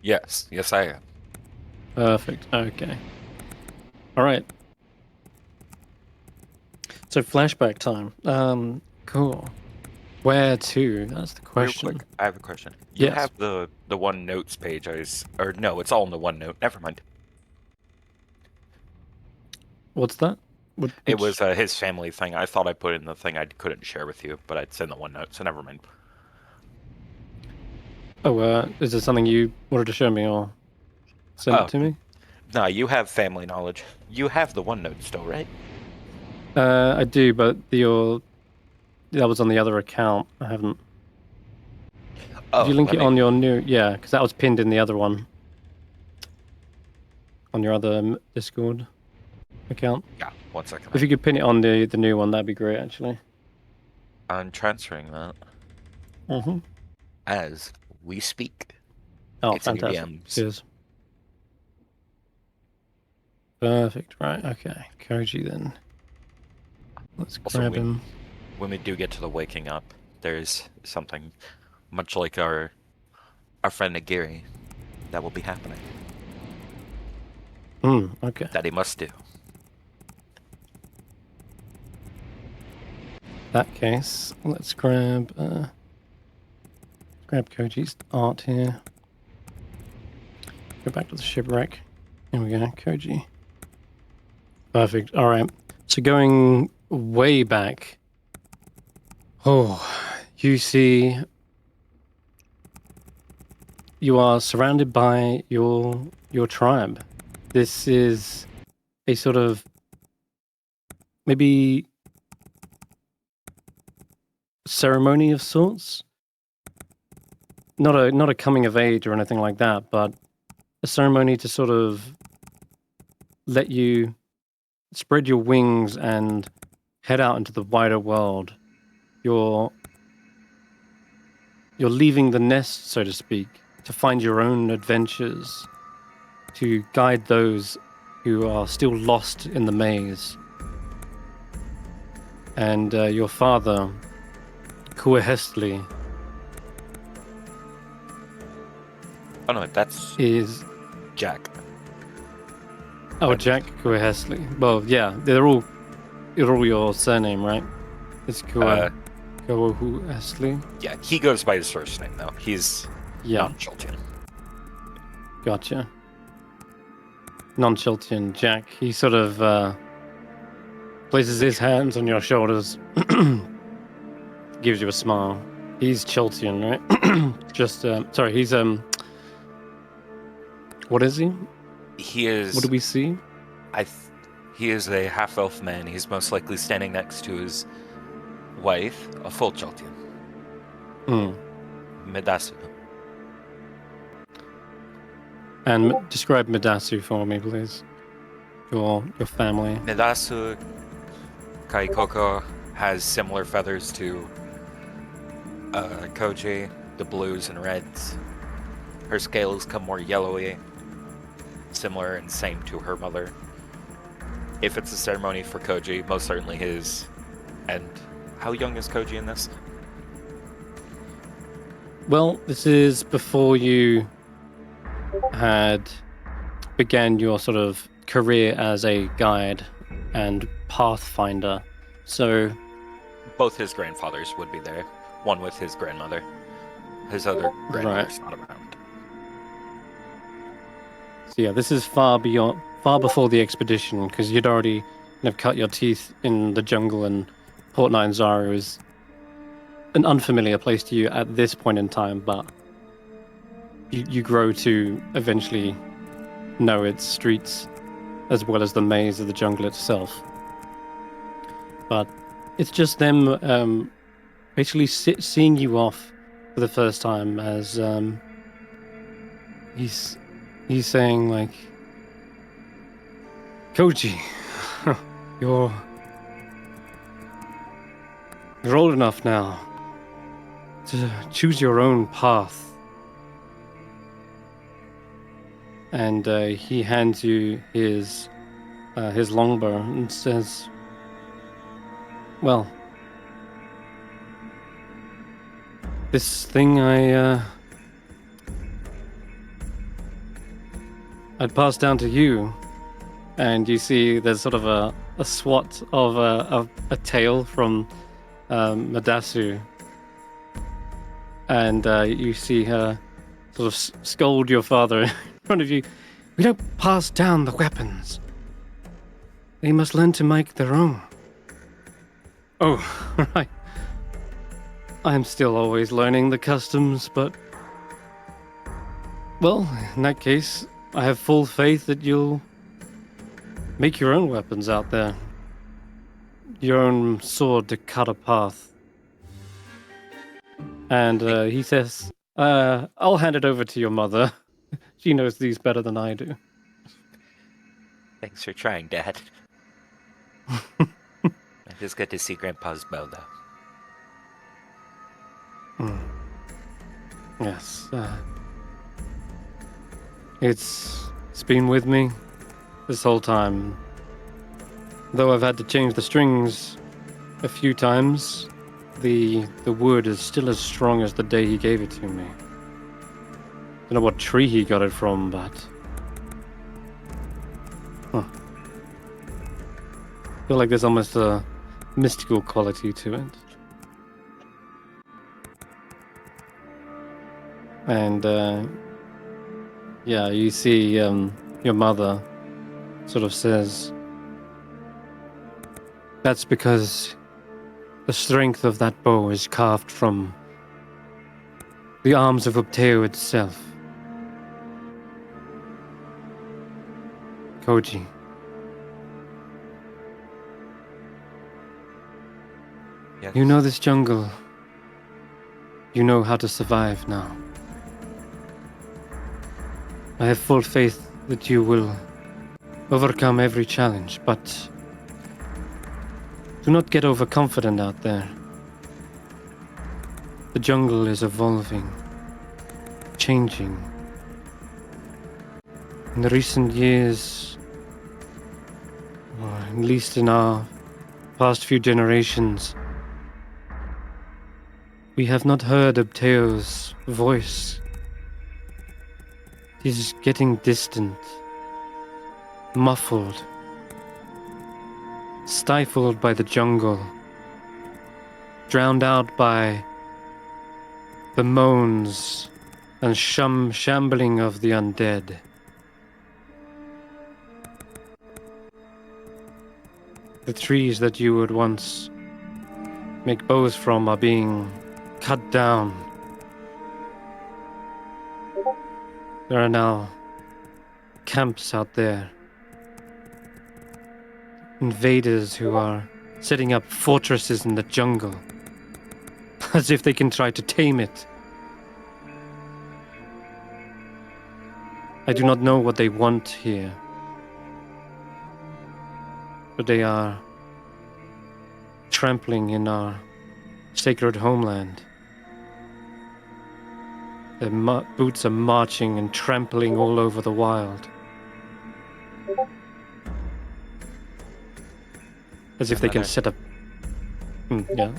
D: Yes, I am.
A: Perfect. Okay. All right. So flashback time. Cool. Where to? That's the question.
D: Real quick, I have a question. You
A: Yes.
D: have the one notes page, or no, it's all in the one note. Never mind.
A: What's that?
D: It was his family thing. I thought I put in the thing I couldn't share with you, but I'd send the one note, so never mind.
A: Oh, is there something you wanted to show me or send it to me?
D: No, you have family knowledge. You have the one note still, right?
A: I do, but that was on the other account. I haven't.
D: Oh,
A: Did you link it on your new? Yeah, because that was pinned in the other one. On your other Discord account.
D: Yeah, 1 second.
A: If you could pin it on the new one, that'd be great, actually.
D: I'm transferring that as we speak.
A: Oh,
D: It's in your
A: fantastic.
D: DMs.
A: Cheers. Perfect. Right. Okay. Koji then. Let's
D: Also,
A: grab him.
D: When we do get to the waking up, there's something much like our friend Nagiri that will be happening.
A: Okay.
D: That he must do.
A: That case, let's grab Koji's art here. Go back to the shipwreck. Here we go, Koji. Perfect. All right. So going way back, Oh, you see, you are surrounded by your tribe. This is a sort of maybe ceremony of sorts. Not a coming of age or anything like that, but a ceremony to sort of let you spread your wings and head out into the wider world. You're leaving the nest, so to speak, to find your own adventures, to guide those who are still lost in the maze. And your father, Kuahestli,
D: Oh no, that's
A: is...
D: Jack.
A: Oh, Jack Kuahestli. Well, yeah, they're all your surname, right? It's Kuahestli.
D: Yeah, he goes by his first name though. He's
A: Yeah,
D: non-Chiltian.
A: gotcha. Non-Chiltian Jack. He sort of places his hands on your shoulders, gives you a smile. He's Chiltian, right? Just sorry, he's what is he?
D: He is.
A: What do we see?
D: He is a half-elf man. He's most likely standing next to his wife, a full Chiltian.
A: Hmm.
D: Medasu.
A: And describe Medasu for me, please. Your family.
D: Medasu Kaikoko has similar feathers to Koji, the blues and reds. Her scales come more yellowy, similar and same to her mother. If it's a ceremony for Koji, most certainly his. And how young is Koji in this?
A: Well, this is before you had began your sort of career as a guide and pathfinder. So
D: Both his grandfathers would be there. One with his grandmother. His other grandmother's not around.
A: So yeah, this is far before the expedition, because you'd already cut your teeth in the jungle, and Port Nine Zaru is an unfamiliar place to you at this point in time, but you grow to eventually know its streets as well as the maze of the jungle itself. But it's just them basically seeing you off for the first time, as he's saying, like, Koji, you're old enough now to choose your own path. And he hands you his longbow and says, well, this thing I'd pass down to you. And you see there's sort of a swat of a tail from Medasu. And you see her sort of scold your father in front of you. We don't pass down the weapons. They must learn to make their own. Oh, right. I'm still always learning the customs, but... Well, in that case, I have full faith that you'll make your own weapons out there. Your own sword to cut a path. And he says, I'll hand it over to your mother. She knows these better than I do.
D: Thanks for trying, Dad. It is good to see Grandpa's bow, though.
A: Yes. It's been with me this whole time. Though I've had to change the strings a few times, the wood is still as strong as the day he gave it to me. Don't know what tree he got it from, but... I feel like there's almost a mystical quality to it. And, yeah, you see your mother sort of says, that's because The strength of that bow is carved from the arms of Upteo itself. Koji.
D: Yes.
A: You know this jungle. You know how to survive now. I have full faith that you will overcome every challenge, but do not get overconfident out there. The jungle is evolving, changing. In the recent years, or at least in our past few generations, we have not heard Upteo's voice. He is getting distant, muffled, stifled by the jungle, drowned out by the moans and shambling of the undead. The trees that you would once make bows from are being cut down. There are now camps out there. Invaders who are setting up fortresses in the jungle, as if they can try to tame it. I do not know what they want here, but they are trampling in our sacred homeland. Their boots are marching and trampling all over the wild. As if they can set up... yeah,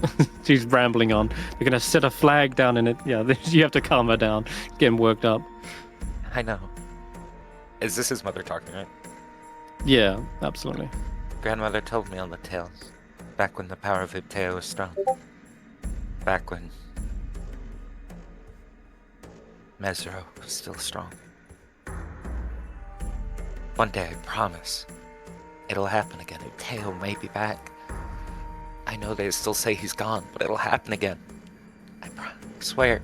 A: she's rambling on. They're going to set a flag down in it. Yeah, you have to calm her down. Getting worked up.
D: I know. Is this his mother talking, right?
A: Yeah, absolutely.
D: Grandmother told me all the tales. Back when the power of Upteo was strong. Back when Mesro was still strong. One day, I promise, it'll happen again. Upteo may be back. I know they still say he's gone, but it'll happen again. I swear.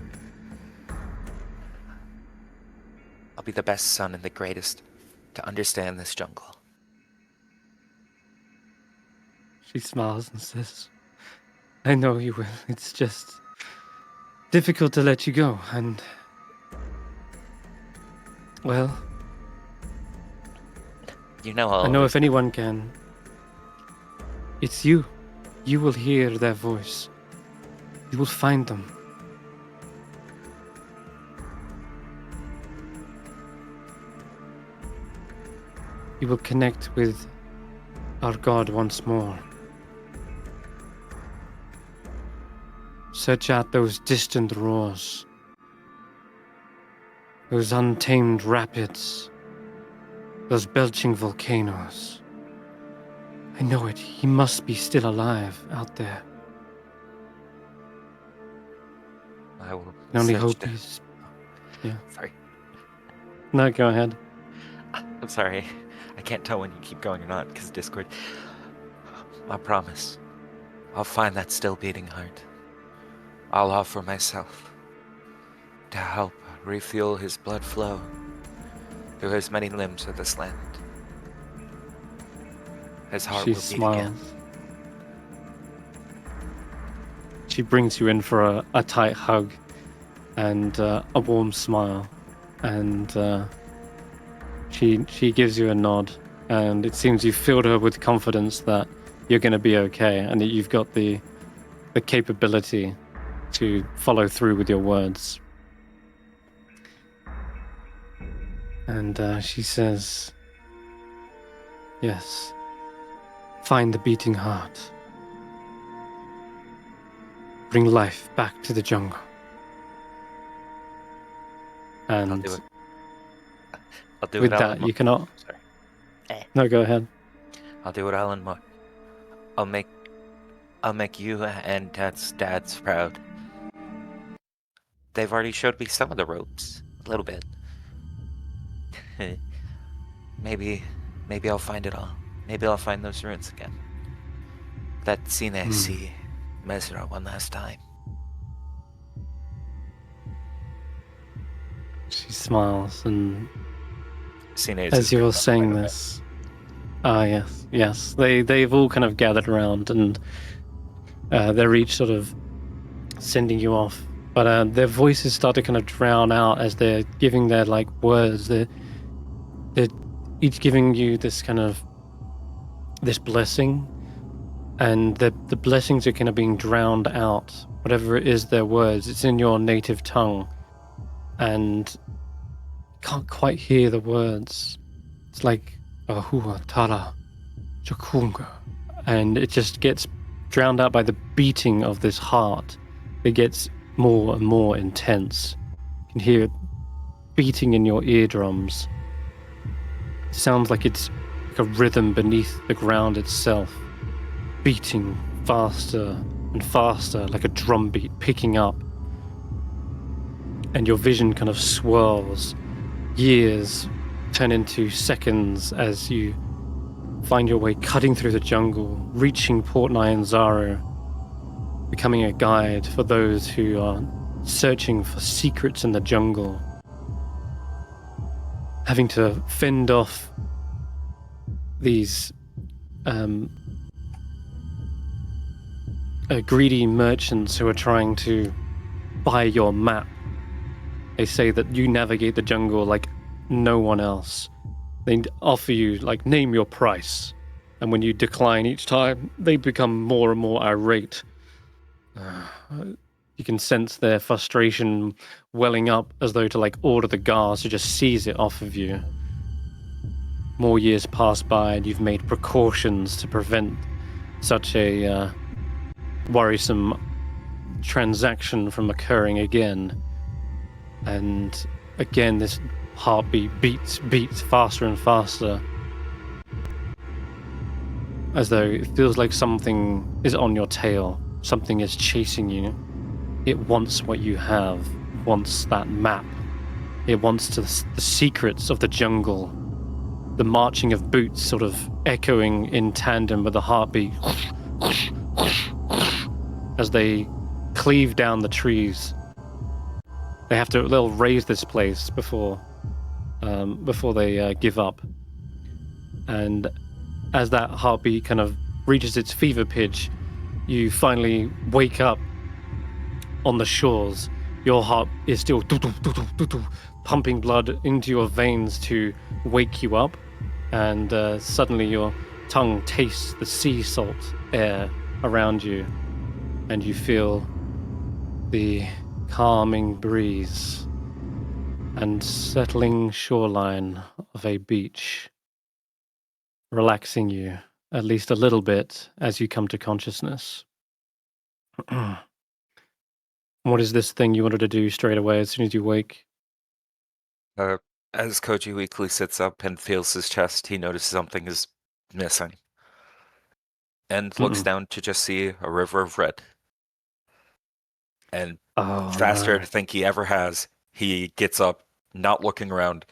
D: I'll be the best son and the greatest to understand this jungle.
A: She smiles and says, I know you will. It's just difficult to let you go, and... well...
D: You know all
A: I know
D: of
A: if anyone can, it's you. You will hear their voice. You will find them. You will connect with our God once more. Search out those distant roars, those untamed rapids, those belching volcanoes. I know it. He must be still alive out there.
D: I will
A: I can only
D: search
A: hope
D: down.
A: he's... Yeah.
D: Sorry.
A: No, go ahead.
D: I'm sorry. I can't tell when you keep going or not because Discord. I promise. I'll find that still beating heart. I'll offer myself to help refuel his blood flow through as many limbs of this land. His heart
A: She
D: will beat
A: smiles.
D: again.
A: She brings you in for a tight hug and a warm smile, and she gives you a nod, and it seems you've filled her with confidence that you're going to be okay, and that you've got the capability to follow through with your words. And she says, yes, find the beating heart. Bring life back to the jungle. And
D: I'll do it. I'll do
A: with
D: it all
A: that,
D: in
A: you cannot...
D: Sorry.
A: No, go ahead.
D: I'll do it all in more. I'll make you and Dad's proud. They've already showed me some of the ropes. A little bit. Maybe I'll find it all. Maybe I'll find those ruins again. That Sinesi Mesra one last time.
A: She smiles, and
D: Sines
A: as
D: is
A: you're
D: gonna
A: saying
D: run away.
A: this, yes, they've all kind of gathered around, and they're each sort of sending you off. But their voices start to kind of drown out as they're giving their like words. They're each giving you this kind of this blessing, and the blessings are kind of being drowned out. Whatever it is, their words, it's in your native tongue, and can't quite hear the words. It's like Ahua Tara Chakunga, and it just gets drowned out by the beating of this heart. It gets more and more intense. You can hear it beating in your eardrums. It sounds like it's like a rhythm beneath the ground itself, beating faster and faster, like a drum beat picking up. And your vision kind of swirls. Years turn into seconds as you find your way cutting through the jungle, reaching Port Nyanzaru, becoming a guide for those who are searching for secrets in the jungle, having to fend off these greedy merchants who are trying to buy your map. They say that you navigate the jungle like no one else. They offer you, like, name your price. And when you decline each time, they become more and more irate. You can sense their frustration welling up as though to, like, order the guards to just seize it off of you. More years pass by and you've made precautions to prevent such a worrisome transaction from occurring again. And again, this heartbeat beats faster and faster, as though it feels like something is on your tail, something is chasing you. It wants what you have, wants that map. It wants the secrets of the jungle, the marching of boots sort of echoing in tandem with the heartbeat as they cleave down the trees. They'll raise this place before they give up. And as that heartbeat kind of reaches its fever pitch, you finally wake up on the shores. Your heart is still pumping blood into your veins to wake you up, and suddenly your tongue tastes the sea salt air around you, and you feel the calming breeze and settling shoreline of a beach, relaxing you at least a little bit as you come to consciousness. What is this thing you wanted to do straight away as soon as you wake?
D: As Koji weakly sits up and feels his chest, he notices something is missing. And looks down to just see a river of red. And faster
A: no.
D: than I think he ever has, he gets up, not looking around,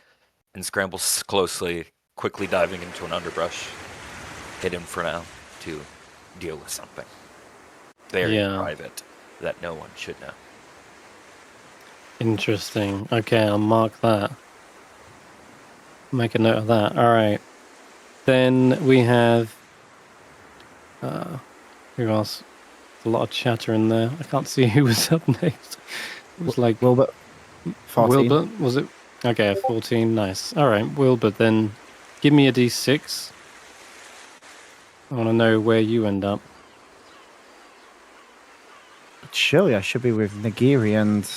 D: and scrambles closely, quickly diving into an underbrush, hidden for now, to deal with something very private that no one should know.
A: Interesting. Okay, I'll mark that. Make a note of that. All right. Then we have... who else? A lot of chatter in there. I can't see who was up next. It was like...
C: Willbert. 14.
A: Willbert, was it? Okay, 14. Nice. All right, Willbert, then give me a d6. I want to know where you end up.
C: Surely I should be with Nagiri and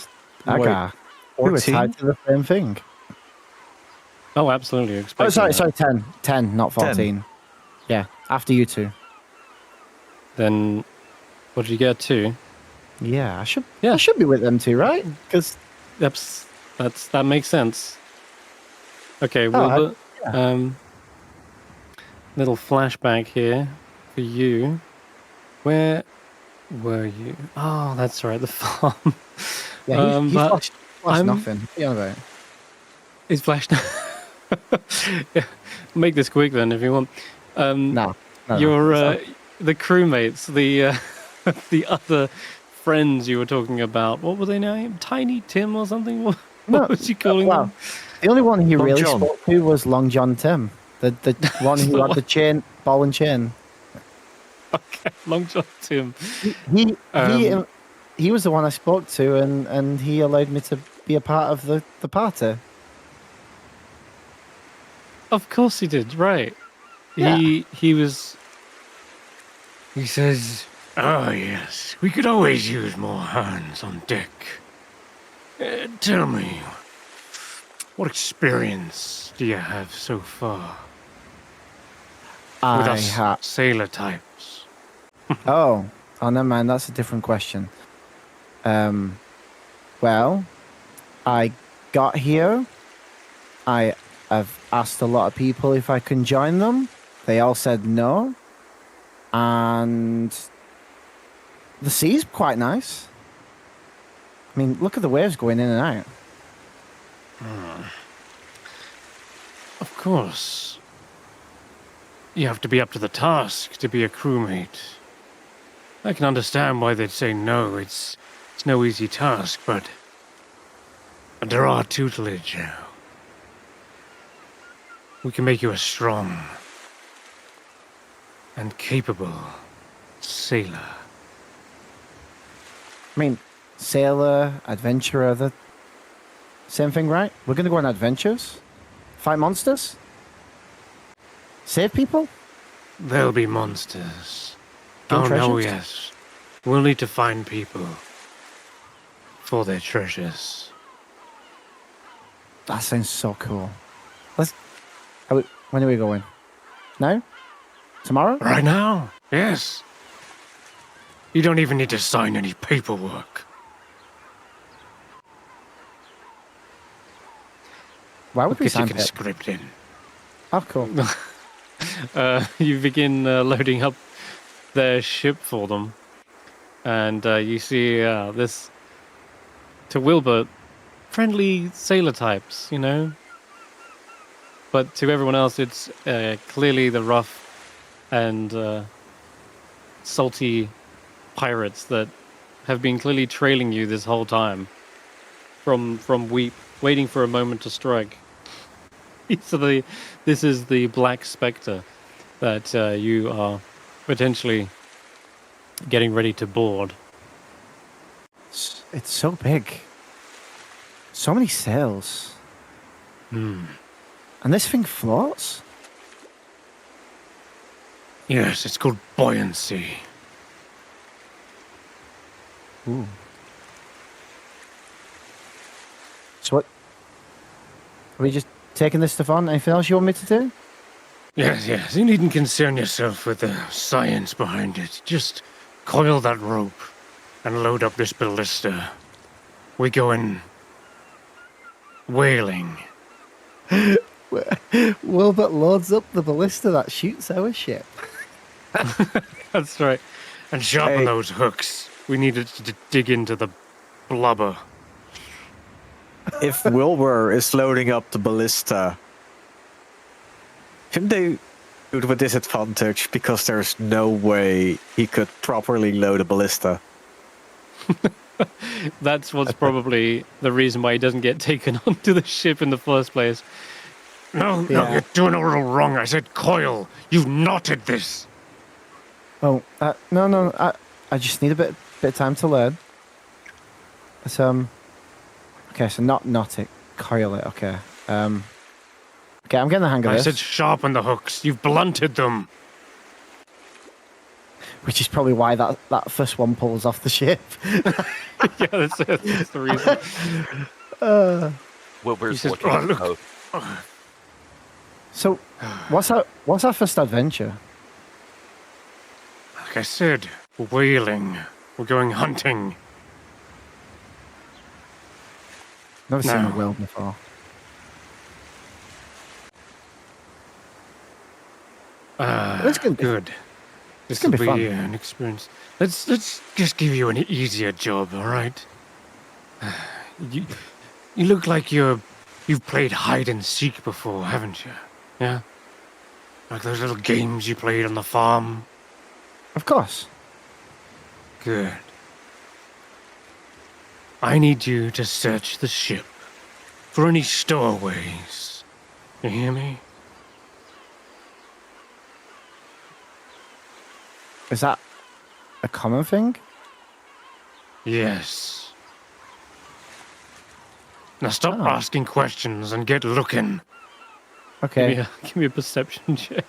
C: Agar. Who are
B: 14?
C: tied to the same thing.
A: Oh, absolutely.
C: Oh, sorry, 10. 10, not 14.
B: 10.
C: Yeah, after you two.
A: Then, what did you get to?
C: Yeah, I should
A: Yeah.
C: be with them two, right? Because
A: That makes sense. Okay,
C: Oh,
A: Willbert.
C: yeah.
A: Little flashback here for you. Where were you? Oh, that's right, the farm.
C: yeah, he
A: but
C: flashed
A: I'm-
C: nothing. What are you on about?
A: He's flashed. Yeah, make this quick then, if you want.
C: No.
A: Your the crewmates, the other friends you were talking about. What were they named? Tiny Tim or something? What was you calling them?
C: The only one he
B: Long
C: really
B: John.
C: spoke to was Long John Tim, the one who
A: the
C: had
A: one.
C: the chain, ball and chain.
A: Okay, Long John Tim.
C: He was the one I spoke to, and he allowed me to be a part of the party.
A: Of course he did, right.
C: Yeah.
A: He was...
G: He says, "Oh yes, we could always use more hands on deck. Tell me, what experience do you have so far with us sailor types?"
C: Oh, never mind. That's a different question. Well, I got here. I have asked a lot of people if I can join them. They all said no. And the sea's quite nice. I mean, look at the waves going in and out.
G: Of course. You have to be up to the task to be a crewmate. I can understand why they'd say no. It's no easy task, but under our tutelage, we can make you a strong and capable sailor.
C: I mean, sailor, adventurer, the same thing, right? We're going to go on adventures? Fight monsters? Save people?
G: There'll be monsters.
C: Gain
G: Oh no,
C: treasures?
G: yes. We'll need to find people for their treasures.
C: That sounds so cool. When are we going? Now? Tomorrow?
G: Right now? Yes. You don't even need to sign any paperwork.
C: Why would
G: Look
C: we
G: at your
C: sign it?
G: conscript in.
C: Oh, cool.
A: You begin loading up their ship for them. And you see this, to Willbert, friendly sailor types, you know? But to everyone else, it's clearly the rough and salty pirates that have been clearly trailing you this whole time from Weep, waiting for a moment to strike. So this is the Black Spectre that you are potentially getting ready to board.
C: It's so big. So many sails. And this thing floats?
G: Yes, it's called buoyancy.
C: Ooh. So what? Are we just taking this stuff on? Anything else you want me to do?
G: Yes. You needn't concern yourself with the science behind it. Just coil that rope and load up this ballista. We go in whaling.
C: Willbert loads up the ballista that shoots our ship.
A: That's right.
G: And sharpen
B: Hey.
G: those hooks. We needed to dig into the blubber.
B: If Wilbur is loading up the ballista, shouldn't they do it with disadvantage because there's no way he could properly load a ballista?
A: That's what's probably the reason why he doesn't get taken onto the ship in the first place.
G: No,
C: Yeah.
G: you're doing it all wrong. I said coil. You've knotted this.
C: Oh, no. I just need a bit of time to learn. It's, okay, so not it, coil it. Okay. Okay, I'm getting the hang of
G: I
C: this.
G: said sharpen the hooks. You've blunted them.
C: Which is probably why that first one pulls off the ship.
A: Yeah, that's the reason.
D: Wilbur's
A: says,
D: looking
G: "Oh,
D: at
G: look."
D: both.
C: So, what's our first adventure?
G: Like I said, we're whaling. We're going hunting.
C: Never seen
G: No.
C: a whale before. This can be-
G: Good. This
C: gonna
G: will
C: be
G: be
C: fun.
G: an experience. Let's just give you an easier job, all right? You look like you've played hide and seek before, haven't you? Yeah. Like those little games you played on the farm.
C: Of course.
G: Good. I need you to search the ship for any stowaways. You hear me?
C: Is that a common thing?
G: Yes. Now stop
C: Oh.
G: asking questions and get looking.
C: Okay.
A: Give me a perception check.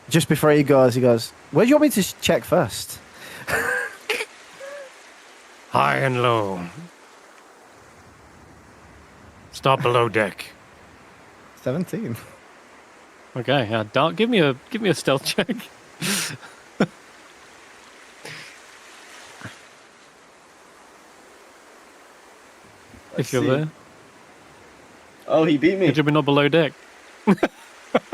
C: Just before he goes, where do you want me to check first?
G: High and low. Stop below deck.
C: 17.
A: Okay, Dark, give me a stealth check. If you're there.
I: Oh, he beat me.
A: Good job we're not below deck.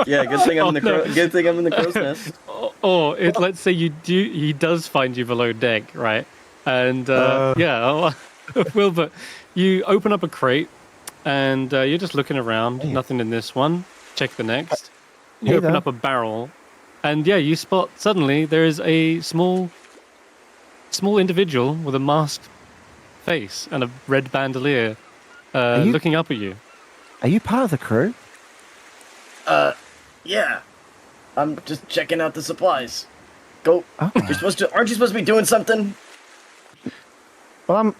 I: Yeah, good thing I'm in the
A: Oh, no.
I: good thing I'm in the crow's nest.
A: Or let's say he does find you below deck, right? And Wilbert, you open up a crate and you're just looking around.
C: Hey.
A: Nothing in this one. Check the next. You
C: Hey
A: open
C: there.
A: up a barrel, and yeah, you spot suddenly there is a small individual with a masked face and a red bandolier
C: you-
A: looking up at you.
C: Are you part of the crew?
I: Yeah. I'm just checking out the supplies. Go.
C: Oh.
I: Aren't you supposed to be doing something?
C: Well,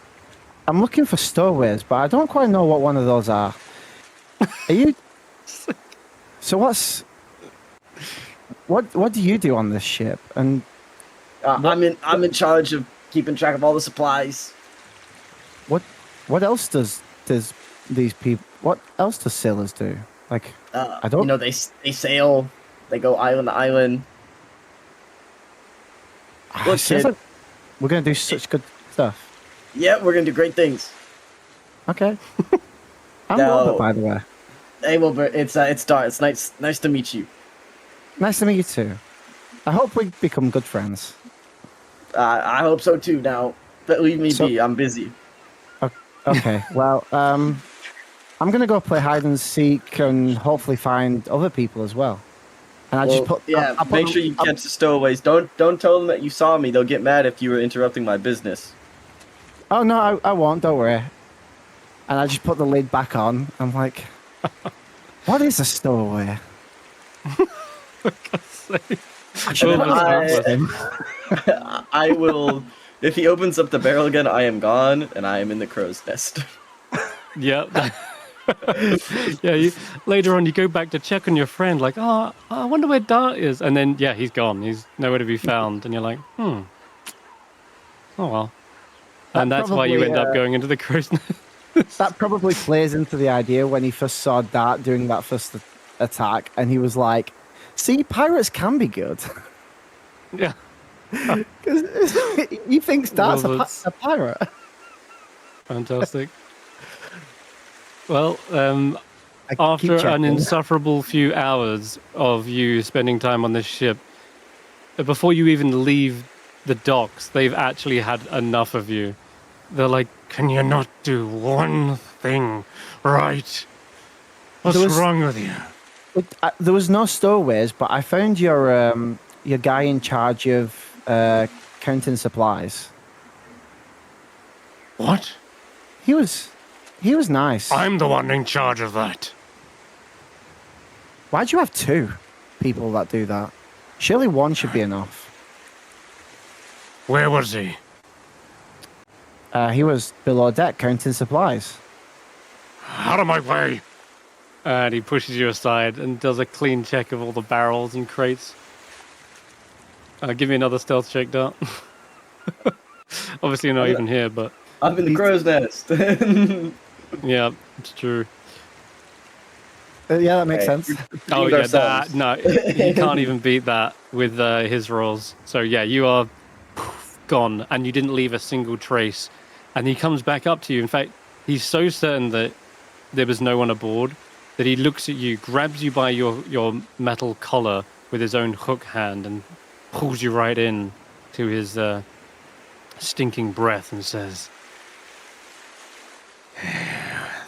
C: I'm looking for stowaways, but I don't quite know what one of those are. Are you? So what do you do on this ship? And
I: I'm in charge of keeping track of all the supplies.
C: what else does these people? What else does sailors do? Like, I don't.
I: You know, they sail. They go island to island. Look,
C: Sounds
I: kid.
C: like we're gonna do such good stuff.
I: Yeah, we're gonna do great things.
C: Okay. I'm
I: No.
C: Wilbert, by the way.
I: Hey, Wilbert, it's Dart. It's nice to meet you.
C: Nice to meet you too. I hope we become good friends.
I: I hope so too. Now, but leave me
C: So-
I: be. I'm busy.
C: Okay. Well, I'm gonna go play hide and seek and hopefully find other people as well. And I just put
I: yeah.
C: I'll put
I: Make
C: them-
I: sure you catch the stowaways. Don't tell them that you saw me. They'll get mad if you were interrupting my business.
C: Oh no, I won't. Don't worry. And I just put the lid back on. I'm like, what is a stowaway? I should
A: Well,
C: probably
I: I-
C: ask him.
I: I will. If he opens up the barrel again, I am gone, and I am in the crow's nest.
A: Yeah. Yeah, later on you go back to check on your friend, like, oh, I wonder where Dart is. And then, yeah, he's gone. He's nowhere to be found. And you're like, Oh, well.
C: That
A: And that's why you
C: probably,
A: end up going into the crow's nest.
C: That probably plays into the idea when he first saw Dart doing that first attack, and he was like, "See, pirates can be good."
A: Yeah.
C: Because he thinks Dart's
A: Well, that's-
C: a pirate.
A: Fantastic. Well,
C: I keep
A: after an
C: checking.
A: insufferable few hours of you spending time on this ship, before you even leave the docks, they've actually had enough of you. They're like,
G: Can you not do one thing right? What's
C: There was-
G: wrong with you?
C: There was no stowaways, but I found your guy in charge of counting supplies.
G: What?
C: He was nice.
G: I'm the one in charge of that.
C: Why'd you have two people that do that? Surely one should be enough.
G: Where was he?
C: He was below deck counting supplies.
G: Out of my way.
A: and he pushes you aside and does a clean check of all the barrels and crates. Give me another stealth check, Dart. Obviously, you're not even here, but
I: I'm in the crow's nest.
A: yeah, it's true.
C: Yeah, that makes
I: Okay.
C: sense.
A: Oh
I: Redeemed
A: yeah,
I: ourselves.
A: that no, he can't even beat that with his rolls. So yeah, you are gone, and you didn't leave a single trace. And he comes back up to you. In fact, he's so certain that there was no one aboard that he looks at you, grabs you by your metal collar with his own hook hand, and pulls you right in to his stinking breath, and says,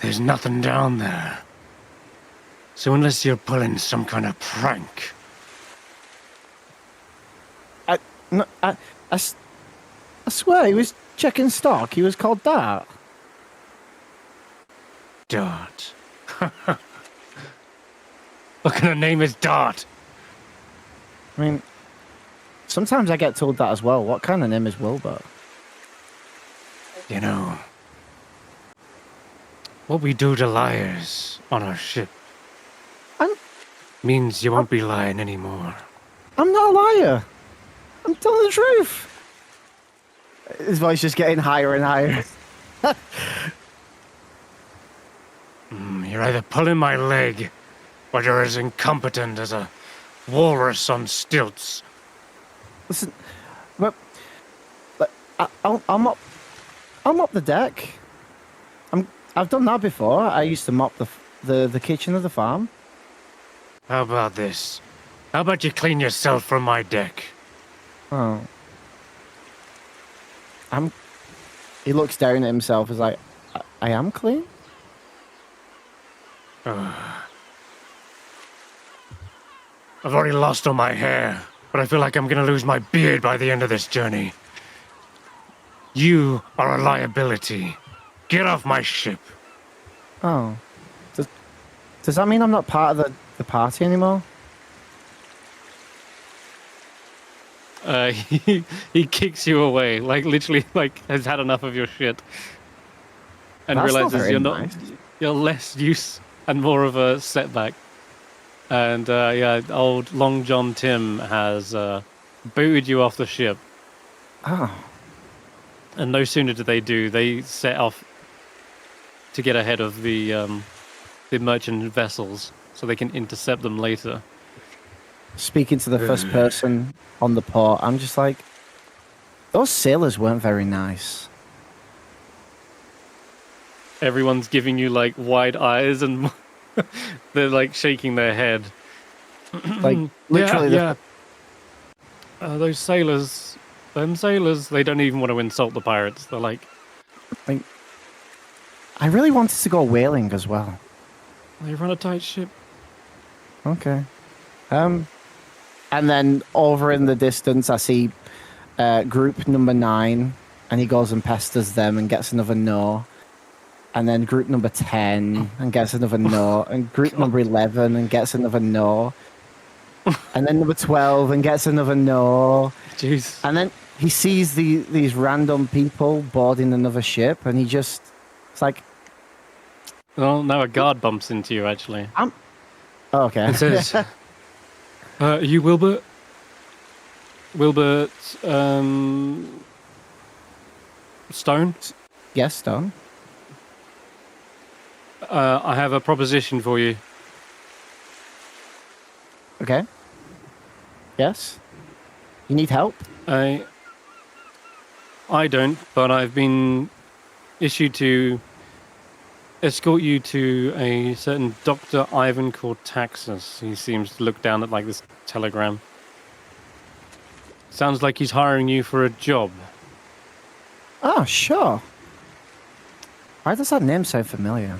G: There's nothing down there. So unless you're pulling some kind of prank,
C: I swear, he was checking stock. He was called Dart.
G: Dart. What kind of name is Dart?
C: I mean, sometimes I get told that as well. What kind of name is Willbert?
G: You know, what we do to liars on our ship
C: I'm-
G: means you won't be lying anymore.
C: I'm not a liar. I'm telling the truth. His voice just getting higher and higher.
G: You're either pulling my leg, or you're as incompetent as a walrus on stilts.
C: Listen, but I'm up the deck. I've done that before. I used to mop the kitchen of the farm.
G: How about this? How about you clean yourself from my deck?
C: Oh. He looks down at himself. Is like, I am clean.
G: I've already lost all my hair, but I feel like I'm gonna lose my beard by the end of this journey. You are a liability. Get off my ship.
C: Oh. Does that mean I'm not part of the party anymore?
A: He kicks you away, like literally, like has had enough of your shit, and
C: That's not
A: realizes
C: very
A: you're not,
C: nice.
A: you're less use and more of a setback. And yeah, old Long John Tim has booted you off the ship,
C: Oh.
A: and no sooner do they set off to get ahead of the merchant vessels, so they can intercept them later.
C: Speaking to the first person on the port, I'm just like, those sailors weren't very nice.
A: Everyone's giving you like wide eyes, and they're like shaking their head.
C: Like, literally,
A: yeah. Those sailors, they don't even want to insult the pirates. They're like,
C: I really wanted to go whaling as well.
A: they run a tight ship.
C: Okay. And then over in the distance, I see group number 9, and he goes and pesters them and gets another no. And then group number 10 and gets another no. And group number 11 and gets another no. And then number 12 and gets another no.
A: Jeez.
C: And then he sees these random people boarding another ship, and it's like,
A: Well, now a guard bumps into you, actually.
C: oh, okay.
A: It says, are you Willbert? Willbert, Stone?
C: Yes, Stone.
A: I have a proposition for you.
C: Okay. Yes. You need help?
A: I don't, but I've been issued to escort you to a certain Dr. Ivan called Taxus. He seems to look down at like this telegram. Sounds like he's hiring you for a job.
C: Oh, sure. Why does that name sound familiar?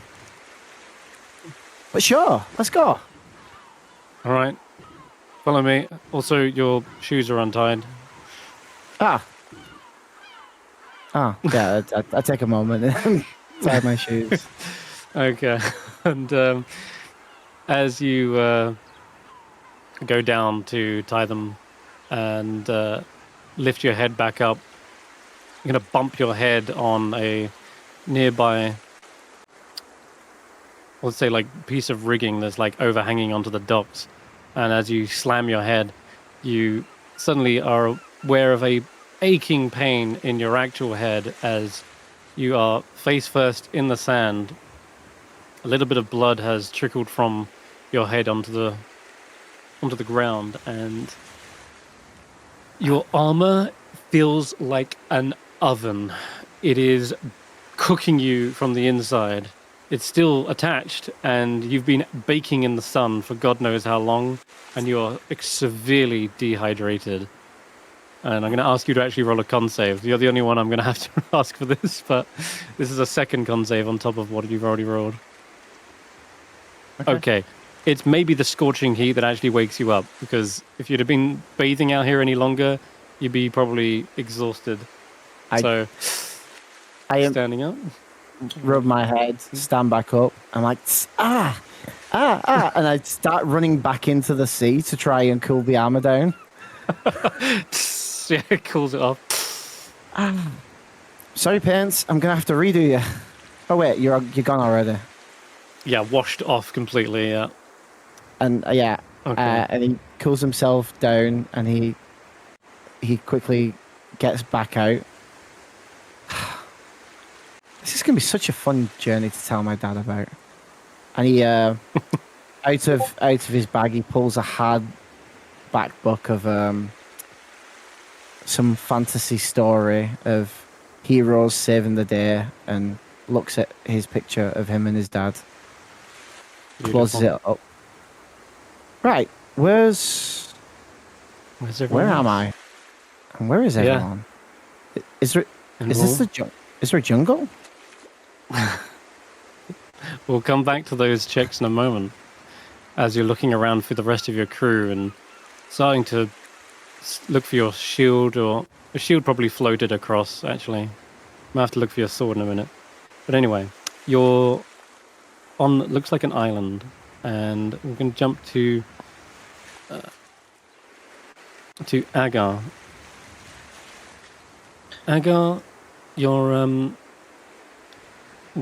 C: But sure, let's go.
A: All right. Follow me. Also, your shoes are untied.
C: Ah. Oh, yeah, I take a moment and tie my shoes.
A: Okay. And as you go down to tie them and lift your head back up, you're going to bump your head on a nearby, let's say, like piece of rigging that's like overhanging onto the docks. And as you slam your head, you suddenly are aware of a aching pain in your actual head as you are face first in the sand. A little bit of blood has trickled from your head onto the ground, and your armor feels like an oven. It is cooking you from the inside. It's still attached, and you've been baking in the sun for God knows how long, and you're severely dehydrated. And I'm going to ask you to actually roll a con save. You're the only one I'm going to have to ask for this, but this is a second con save on top of what you've already rolled. Okay. It's maybe the scorching heat that actually wakes you up, because if you'd have been bathing out here any longer, you'd be probably exhausted. So,
C: I am
A: standing up.
C: rub my head, stand back up. I'm like, and I start running back into the sea to try and cool the armor down.
A: Yeah, it cools it off.
C: Sorry, parents, I'm gonna have to redo you. Oh wait, you're gone already.
A: Yeah, washed off completely. Yeah.
C: And
A: Okay.
C: and he cools himself down, and he quickly gets back out. This is gonna be such a fun journey to tell my dad about. And he out of his bag, he pulls a hardback book of some fantasy story of heroes saving the day, and looks at his picture of him and his dad. Closes it up. Right, where am I? And where is everyone? Is there a jungle?
A: We'll come back to those checks in a moment as you're looking around for the rest of your crew and starting to look for your shield, or a shield probably floated across, actually. Might have to look for your sword in a minute. But anyway, you're on, looks like an island, and we're going to jump to Agar. Agar, you're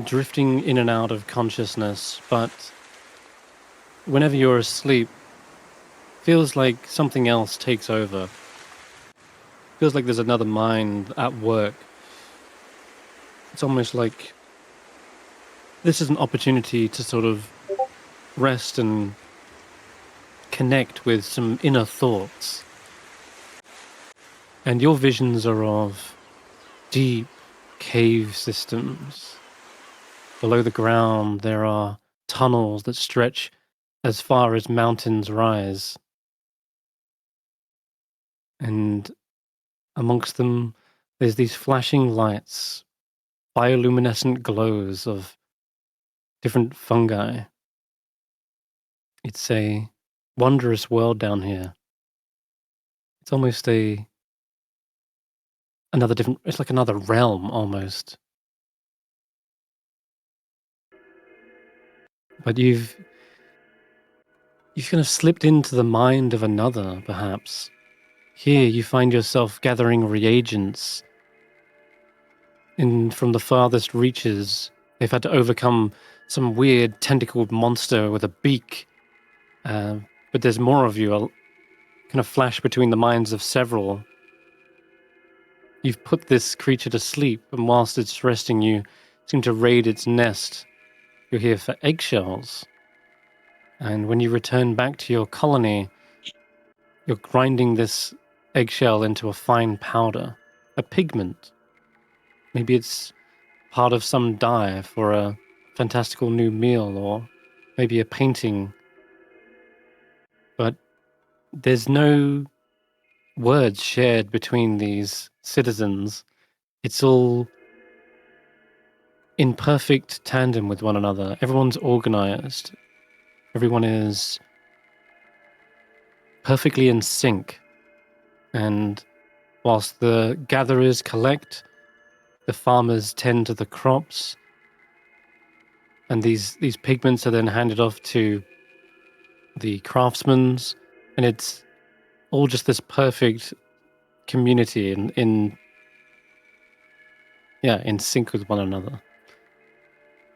A: drifting in and out of consciousness, but whenever you're asleep, feels like something else takes over. Feels like there's another mind at work. It's almost like this is an opportunity to sort of rest and connect with some inner thoughts. And your visions are of deep cave systems. Below the ground, there are tunnels that stretch as far as mountains rise. And amongst them, there's these flashing lights, bioluminescent glows of different fungi. It's a wondrous world down here. It's almost it's like another realm almost. But you've kind of slipped into the mind of another, perhaps. Here you find yourself gathering reagents. From the farthest reaches, they've had to overcome some weird tentacled monster with a beak. But there's more of you, kind of flash between the minds of several. You've put this creature to sleep, and whilst it's resting, you seem to raid its nest. You're here for eggshells. And when you return back to your colony, you're grinding this eggshell into a fine powder, a pigment. Maybe it's part of some dye for a fantastical new meal, or maybe a painting. But there's no words shared between these citizens. It's all in perfect tandem with one another. Everyone's organized. Everyone is perfectly in sync. And whilst the gatherers collect, the farmers tend to the crops, and these pigments are then handed off to the craftsmen, and it's all just this perfect community in sync with one another.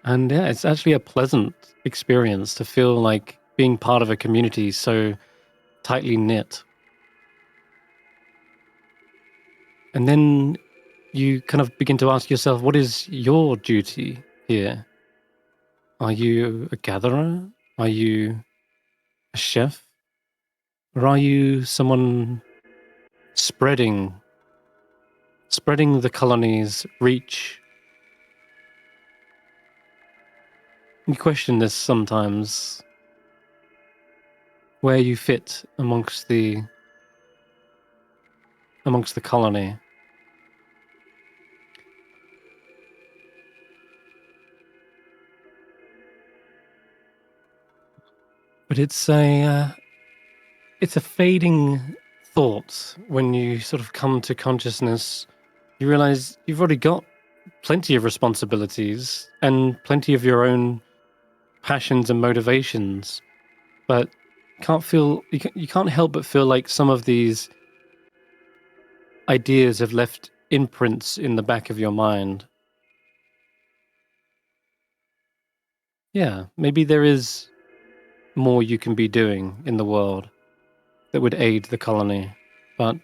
A: And yeah, it's actually a pleasant experience to feel like being part of a community so tightly knit. And then you kind of begin to ask yourself, what is your duty here? Are you a gatherer? Are you a chef? Or are you someone spreading the colony's reach? You question this sometimes, where you fit amongst the colony. But it's a fading thought when you sort of come to consciousness you realize you've already got plenty of responsibilities and plenty of your own passions and motivations, but you can't help but feel like some of these ideas have left imprints in the back of your mind. Yeah, maybe there is more you can be doing in the world that would aid the colony, but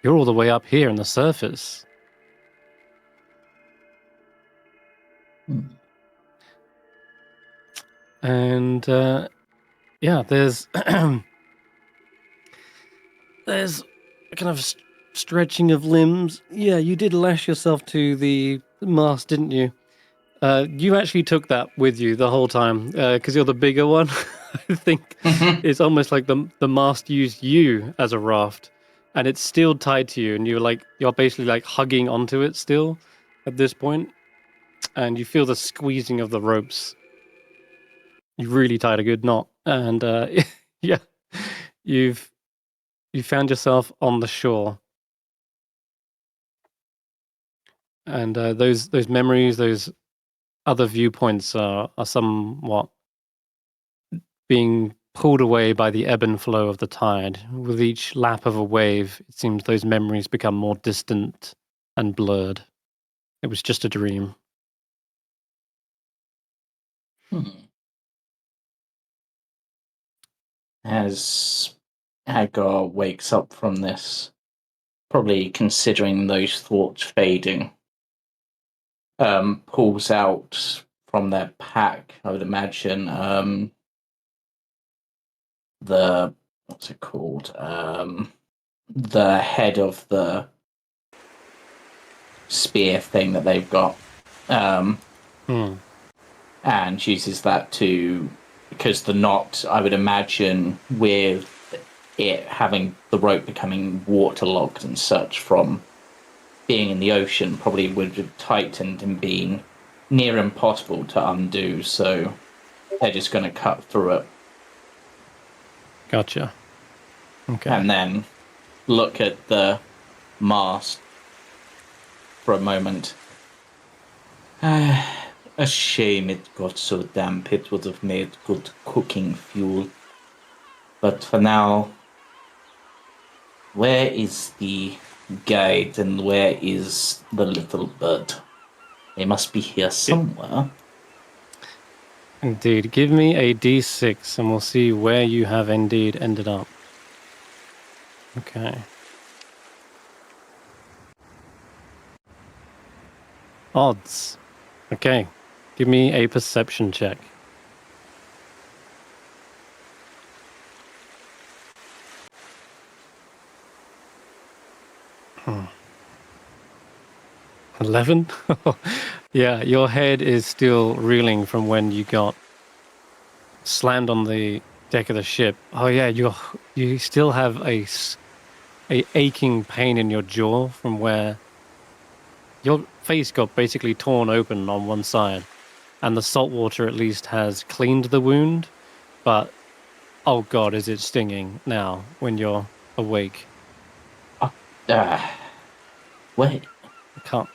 A: you're all the way up here on the surface. And yeah, there's there's a kind of stretching of limbs. Yeah, you did lash yourself to the mast, didn't you? You actually took that with you the whole time because you're the bigger one. I think it's almost like the mast used you as a raft, and it's still tied to you, and you're basically like hugging onto it still at this point, and you feel the squeezing of the ropes. You really tied a good knot, and yeah, you found yourself on the shore, and those memories, those other viewpoints are somewhat being pulled away by the ebb and flow of the tide. With each lap of a wave, it seems those memories become more distant and blurred. It was just a dream.
E: As Agar wakes up from this, probably considering those thoughts fading, pulls out from their pack, I would imagine, what's it called? The head of the spear thing that they've got. And uses that because the knot, I would imagine, with it having the rope becoming waterlogged and such from being in the ocean, probably would have tightened and been near impossible to undo, so they're just going to cut through it.
A: Gotcha. Okay.
E: And then look at the mast for a moment. A shame it got so damp. It would have made good cooking fuel. But for now, where is the guide and where is the little bird? They must be here somewhere.
A: Indeed. Give me a d6 and we'll see where you have indeed ended up. Okay. Odds. Okay. Give me a perception check. Hmm. 11? Yeah, your head is still reeling from when you got slammed on the deck of the ship. Oh yeah, you still have a aching pain in your jaw from where your face got basically torn open on one side, and the salt water at least has cleaned the wound, but oh god, is it stinging now when you're awake.
E: Wait.
A: I can't.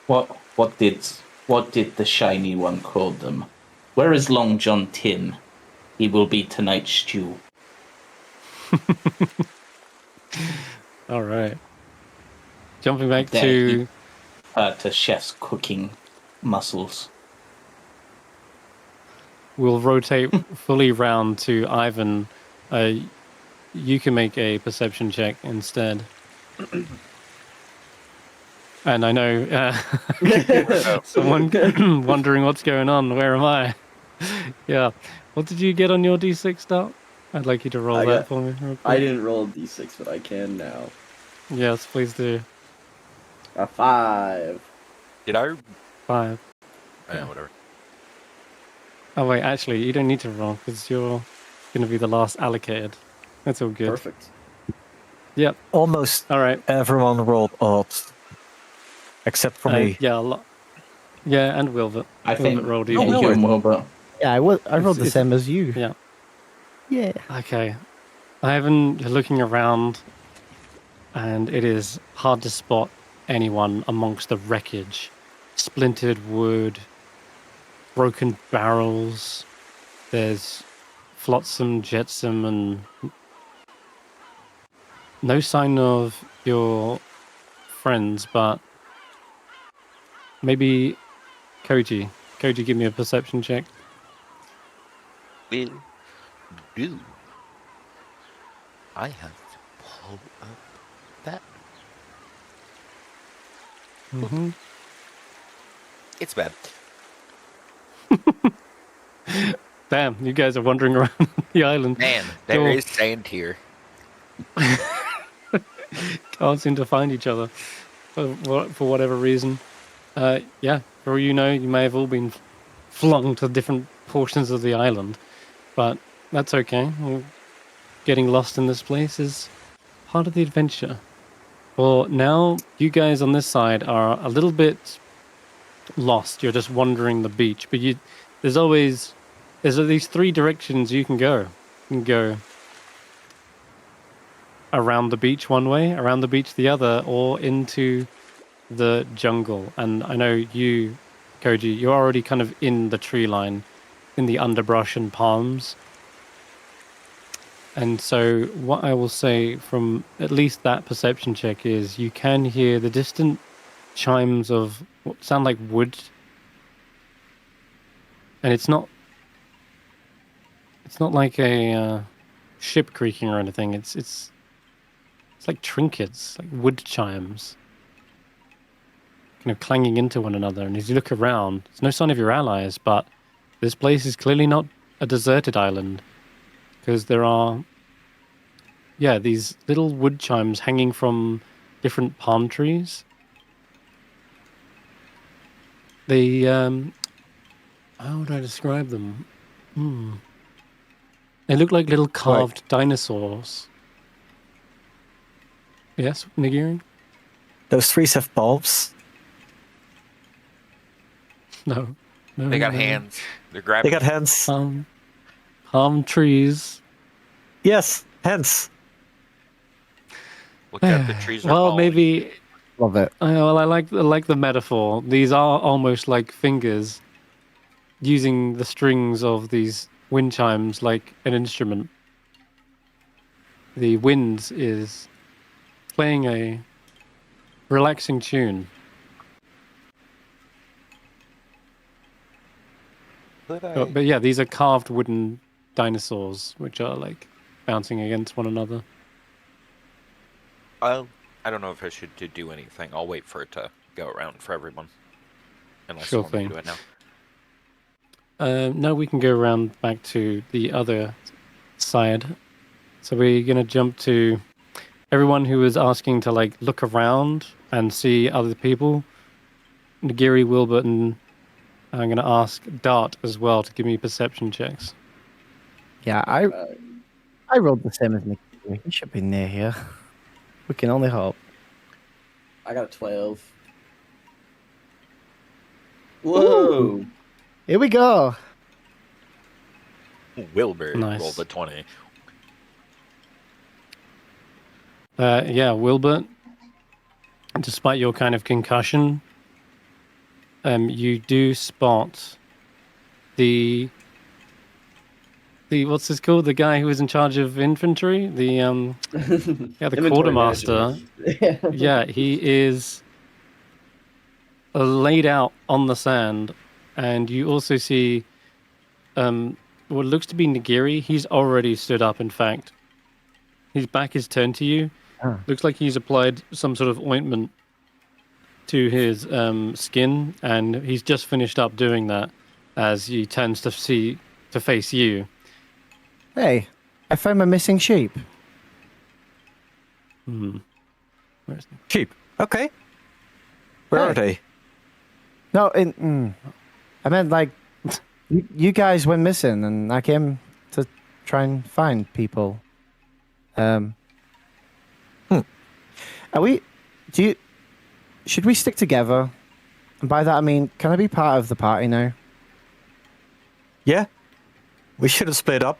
E: What did the shiny one call them? Where is Long John Tim? He will be tonight's stew.
A: All right. Jumping back to
E: chef's cooking muscles.
A: We'll rotate fully round to Ivan. You can make a perception check instead. And I know someone wondering what's going on. Where am I? Yeah. What did you get on your D6 start? I'd like you to roll that for me. Real quick.
I: I didn't roll a D6, but I can now.
A: Yes, please do.
I: A 5.
D: Did I?
A: 5.
D: Yeah, whatever.
A: Oh wait, actually, you don't need to roll because you're going to be the last allocated. That's all good.
I: Perfect.
A: Yep.
B: Almost
A: All right.
B: everyone rolled odds. Except for me.
A: Yeah, a lot. Yeah, and Willbert.
E: I think
A: Willbert rolled
E: you
A: even.
E: and Willbert.
C: Yeah, I rolled the same as you.
A: Yeah.
C: Yeah.
A: Okay. Ivan, you're looking around, and it is hard to spot anyone amongst the wreckage. Splintered wood, broken barrels. There's flotsam, jetsam, and no sign of your friends, but maybe Koji. Koji, give me a perception check.
D: Will do. I have to pull up that.
A: Mm-hmm.
D: It's bad.
A: Damn, you guys are wandering around the island.
D: Man, there
A: Cool.
D: is sand here.
A: Can't seem to find each other for whatever reason. Yeah, for all you know, you may have all been flung to different portions of the island, but that's okay. Getting lost in this place is part of the adventure. Well, now you guys on this side are a little bit lost. You're just wandering the beach, but there's at least 3 directions you can go. You can go around the beach one way, around the beach the other, or into the jungle. And I know you, Koji, you're already kind of in the tree line, in the underbrush and palms. And so what I will say from at least that perception check is you can hear the distant chimes of what sound like wood. And it's not like a ship creaking or anything. It's like trinkets, like wood chimes, kind of clanging into one another. And as you look around, there's no sign of your allies, but this place is clearly not a deserted island, because there are, these little wood chimes hanging from different palm trees. They, how would I describe them? They look like little carved dinosaurs. Yes, Nagiri?
B: Those trees have bulbs.
A: No.
D: They got hands. They're grabbing.
B: They got hands.
A: Palm trees.
B: Yes, hands.
D: Look out, the trees are
A: Well,
D: falling.
A: maybe.
C: Love it.
A: Well, I like the metaphor. These are almost like fingers, using the strings of these wind chimes like an instrument. The wind is playing a relaxing tune. But yeah, these are carved wooden dinosaurs, which are like bouncing against one another.
D: I don't know if I should do anything. I'll wait for it to go around for everyone. Unless
A: Sure
D: you want me to
A: thing.
D: do it now.
A: No, we can go around back to the other side. So we're going to jump to everyone who was asking to like look around and see other people. Nagiri, Willbert, and I'm going to ask Dart as well to give me perception checks.
C: Yeah, I rolled the same as Nick. He should be near here. We can only hope.
I: I got a 12. Whoa!
C: Here we go.
D: Willbert
A: Nice.
D: rolled a 20.
A: Yeah, Willbert, despite your kind of concussion, you do spot the what's this called? The guy who was in charge of infantry? The
I: Inventory
A: quartermaster.
I: management.
A: Yeah, he is laid out on the sand, and you also see what looks to be Nagiri. He's already stood up, in fact. His back is turned to you.
C: Ah.
A: Looks like he's applied some sort of ointment to his skin, and he's just finished up doing that as he turns to face you.
C: Hey, I found my missing sheep.
A: Where's
B: Sheep. Okay. Where are they?
C: No, I meant like you guys went missing, and I came to try and find people. Are we? Should we stick together? And by that I mean, can I be part of the party now?
B: Yeah. We should have split up.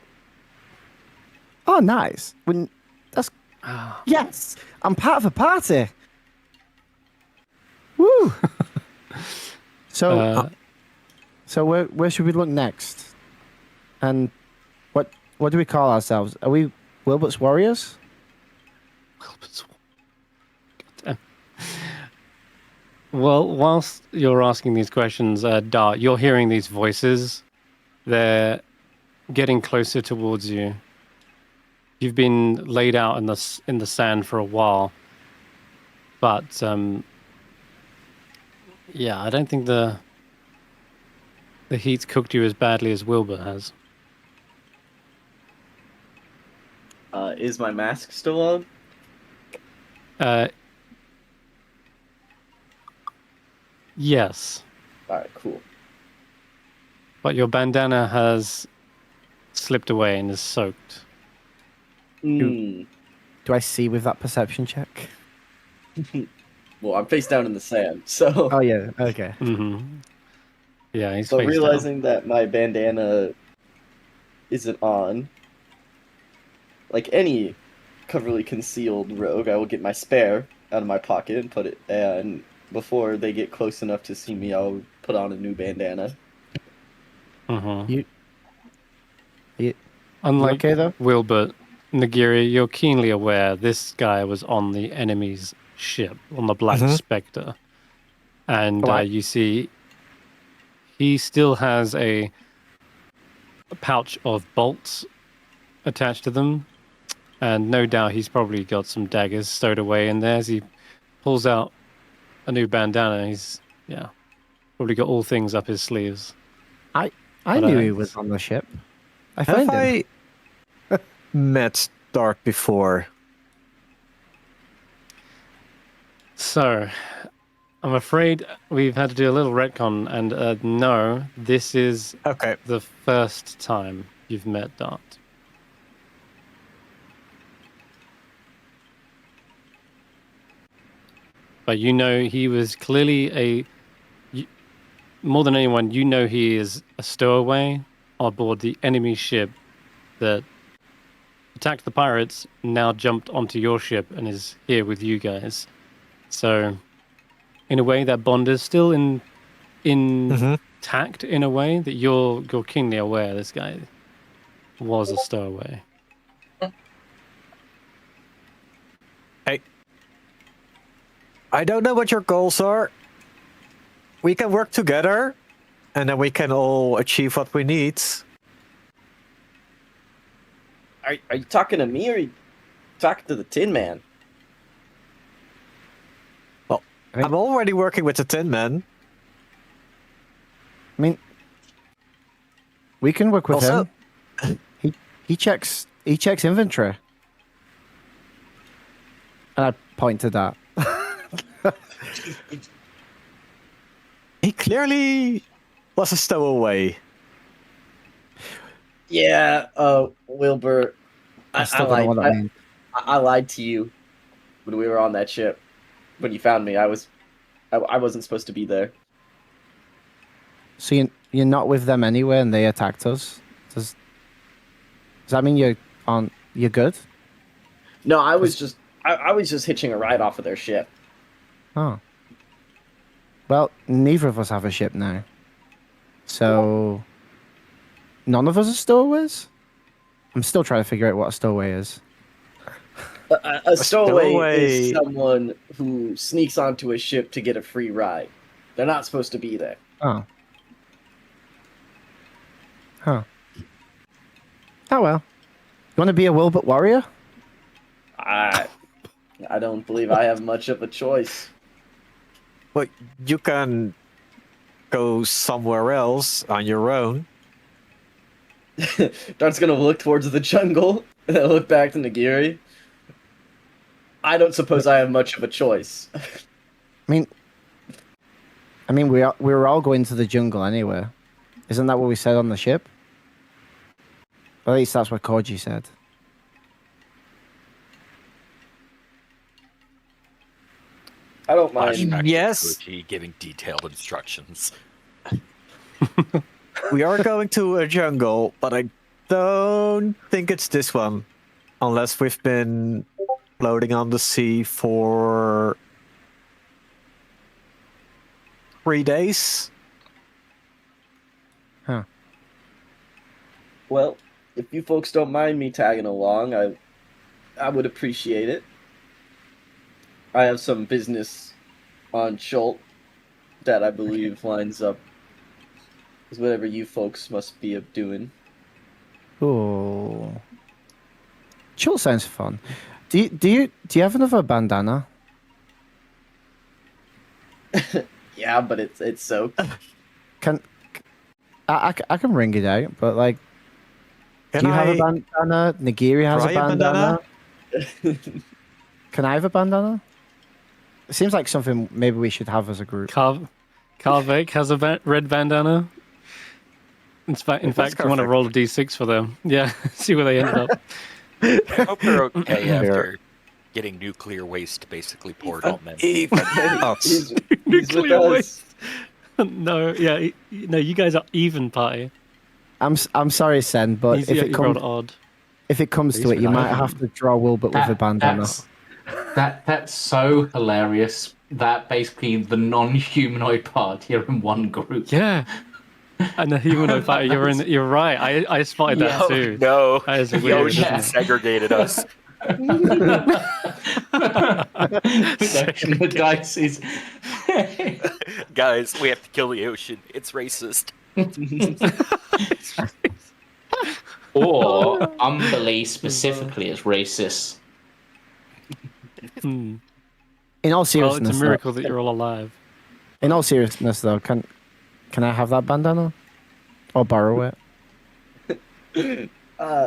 C: Oh, nice. Yes, I'm part of a party. Woo! So,
A: Uh,
C: so where should we look next? And what do we call ourselves? Are we Wilbert's warriors?
A: Goddamn. Well, whilst you're asking these questions, Dart, you're hearing these voices. They're getting closer towards you. You've been laid out in the sand for a while, but yeah, I don't think the heat's cooked you as badly as Wilbur has.
I: Is my mask still on?
A: Yes,
I: All right, cool.
A: but your bandana has slipped away and is soaked.
I: Hmm.
C: Do I see with that perception check?
I: Well, I'm face down in the sand, so
C: Oh yeah. Okay.
A: Mm-hmm. Yeah, he's
I: so
A: face
I: realizing that my bandana isn't on, like any covertly concealed rogue, I will get my spare out of my pocket and put it. And before they get close enough to see me, I'll put on a new bandana.
A: down. Mm-hmm.
C: You
A: Unlike
C: okay though?
A: Wilbert, Nagiri, you're keenly aware this guy was on the enemy's ship, on the Black Spectre. And you see he still has a pouch of bolts attached to them. And no doubt he's probably got some daggers stowed away in there as he pulls out a new bandana. He's, probably got all things up his sleeves.
C: I
A: But,
C: knew he was on the ship. I
B: Have
C: found him.
B: I met Dart before?
A: So, I'm afraid we've had to do a little retcon, and no, this is
B: Okay.
A: the first time you've met Dart. But you know he was clearly more than anyone, you know he is a stowaway aboard the enemy ship that attacked the pirates, now jumped onto your ship and is here with you guys. So, in a way, that bond is still intact in a way that you're keenly aware this guy was a stowaway.
B: Hey, I don't know what your goals are. We can work together, and then we can all achieve what we need.
I: Are you talking to me or are you talking to the Tin Man?
B: Well, I'm already working with the Tin Man.
C: I mean, we can work with
B: Also-
C: him. He checks inventory. And I point to that.
B: He clearly was a stowaway.
I: Yeah, Wilbur,
C: I still don't know what that means.
I: I lied to you when we were on that ship. When you found me, I wasn't supposed to be there.
C: So you're not with them anyway, and they attacked us. Does that mean you're good?
I: No, I was just hitching a ride off of their ship.
C: Oh. Well, neither of us have a ship now. So none of us are stowaways? I'm still trying to figure out what a stowaway is.
I: A stowaway
B: stowaway-
I: is someone who sneaks onto a ship to get a free ride. They're not supposed to be there.
C: Oh. Huh. Oh well. You want to be a Wilbert warrior?
I: I don't believe I have much of a choice.
B: But you can go somewhere else on your own.
I: Dart's gonna look towards the jungle and then look back to Nagiri. I don't suppose I have much of a choice.
C: I mean, we were all going to the jungle anyway. Isn't that what we said on the ship? At least that's what Koji said.
I: I don't mind.
D: Flashback to
B: Yes.
D: Koji giving detailed instructions.
B: We are going to a jungle, but I don't think it's this one. Unless we've been floating on the sea for 3 days.
C: Huh.
I: Well, if you folks don't mind me tagging along, I would appreciate it. I have some business on Schult that I believe lines up with whatever you folks must be doing.
C: Oh. Chill sounds fun. Do you have another bandana?
I: Yeah, but it's soaked.
C: Can I can wring it out, but like,
B: Can
C: do you have a
B: I
C: bandana? Nagiri has a
B: try a
C: bandana.
B: bandana?
C: Can I have a bandana? It seems like something maybe we should have as a group.
A: Carvek has a red bandana. In fact, you want to
B: Carvek?
A: roll a d6 for them. Yeah, see where they end up.
D: I hope they're okay after getting nuclear waste basically poured on them.
I: He's with
A: Nuclear
I: us.
A: waste. No, yeah, no, you guys are even party.
C: I'm sorry, Sen, but
A: You
C: if
A: rolled odd.
C: it comes to it, you might have to draw Willbert with a bandana.
E: That's so hilarious. That basically the non-humanoid party are in one group.
A: Yeah. And the humanoid party, you're right. I spotted that too.
D: No,
A: That is
D: the
A: weird,
D: ocean
A: isn't it?
D: segregated us.
E: The dice is.
D: Guys, we have to kill the ocean. It's racist.
E: Or Umberly specifically is racist.
A: Hmm.
C: In all
A: Well,
C: seriousness,
A: it's a miracle that you're all alive.
C: In all seriousness, though, can I have that bandana or borrow it?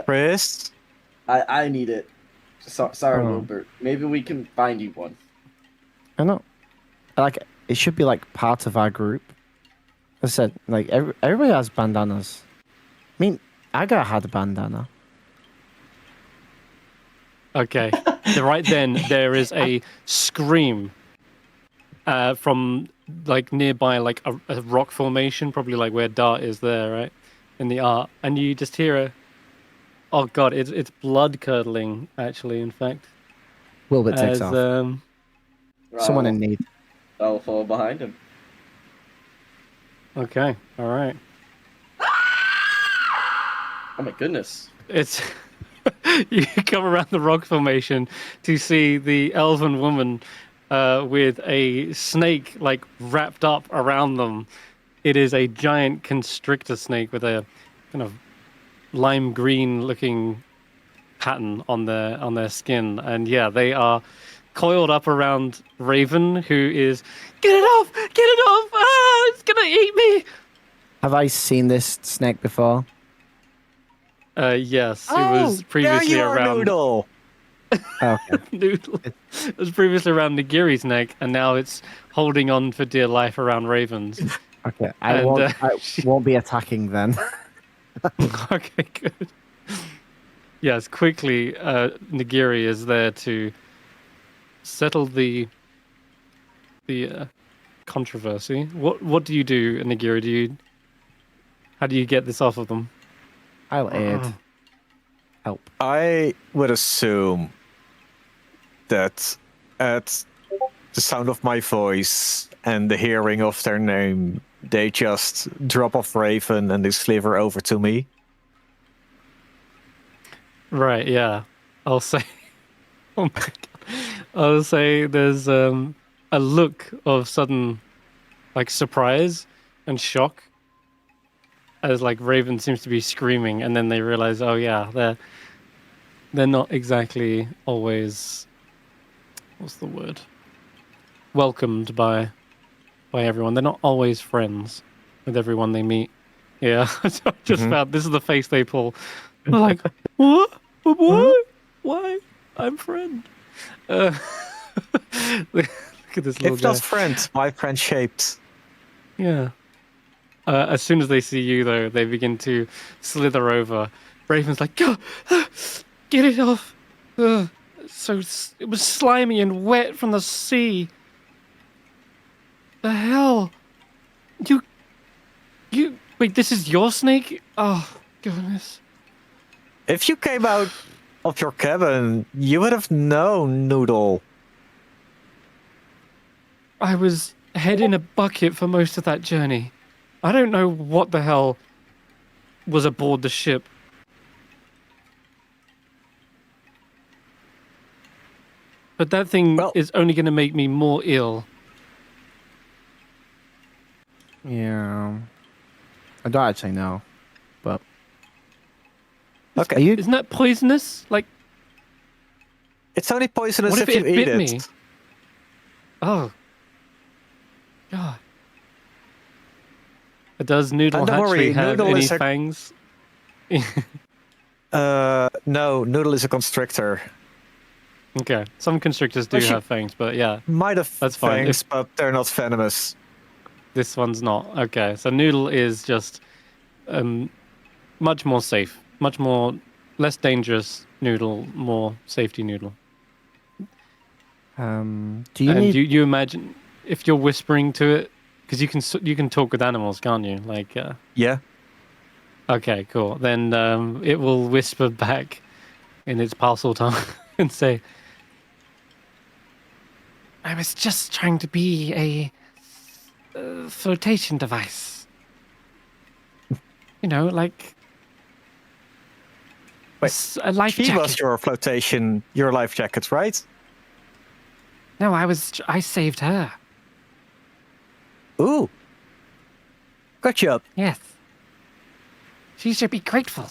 B: Chris?
I: I need it. Sorry,
C: Oh.
I: Willbert. Maybe we can find you one.
C: I know. Like it should be like part of our group. As I said, like everybody has bandanas. I mean, Agar had a bandana.
A: Okay. Right then, there is a scream from like nearby, like a rock formation, probably like where Dart is there, right? In the art. And you just hear oh god, it's blood curdling, actually, in fact.
C: Willbert takes
A: As,
C: off. Someone in need.
I: I'll follow behind him.
A: Okay, alright.
I: Oh my goodness.
A: It's you come around the rock formation to see the elven woman with a snake like wrapped up around them. It is a giant constrictor snake with a kind of lime green looking pattern on their skin, and yeah, they are coiled up around Raven, who is get it off, it's gonna eat me.
C: Have I seen this snake before?
A: Yes, it was previously
B: there you are,
A: around
B: Noodle.
C: Okay.
A: Noodle. It was previously around Nagiri's neck, and now it's holding on for dear life around Raven's.
C: Okay. I
A: And,
C: won't be attacking then.
A: Okay, good. Yes, quickly, Nagiri is there to settle the controversy. What do you do, Nagiri? How do you get this off of them?
C: I'll aid. Help.
B: I would assume that at the sound of my voice and the hearing of their name, they just drop off Raven and they sliver over to me.
A: Right, yeah. I'll say oh my god. I'll say there's a look of sudden like surprise and shock as like Raven seems to be screaming, and then they realize, oh yeah, they're not exactly always, what's the word, welcomed by everyone. They're not always friends with everyone they meet. Yeah, so I just found this is the face they pull. They're like, what? Why? I'm friend. Look at this little
B: If
A: guy.
B: not friends, my friend shaped.
A: Yeah. As soon as they see you, though, they begin to slither over. Raven's like, "Go, get it off!" It was slimy and wet from the sea. The hell? You wait. This is your snake? Oh goodness.
B: If you came out of your cabin, you would have known, Noodle.
A: I was head in a bucket for most of that journey. I don't know what the hell was aboard the ship. But that thing is only going to make me more ill.
C: Yeah. I don't actually know, but
B: Okay.
A: Isn't that poisonous? Like,
B: It's only poisonous
A: what if
B: if you
A: it
B: eat
A: bit
B: it.
A: me? Oh. God. Does Noodle
B: And don't
A: Hatchery
B: worry,
A: have
B: Noodle
A: any
B: is a-
A: fangs?
B: No, Noodle is a constrictor.
A: Okay. Some constrictors do
B: Actually-
A: have fangs, but yeah,
B: Might have
A: That's fine.
B: fangs, but they're not venomous.
A: this one's not. Okay. So Noodle is just much more safe. Much more... Less dangerous Noodle, more safety Noodle.
C: do you
A: And
C: need?
A: you imagine if you're whispering to it, because you can talk with animals, can't you? Like,
B: Yeah.
A: okay, cool. Then it will whisper back in its parcel tongue and say, "I was just trying to be a flotation device. You know, like
B: Wait,
A: a life
B: She
A: jacket."
B: was your life jacket, right?
A: No, I saved her.
B: Ooh. Got you up.
A: Yes. She should be grateful.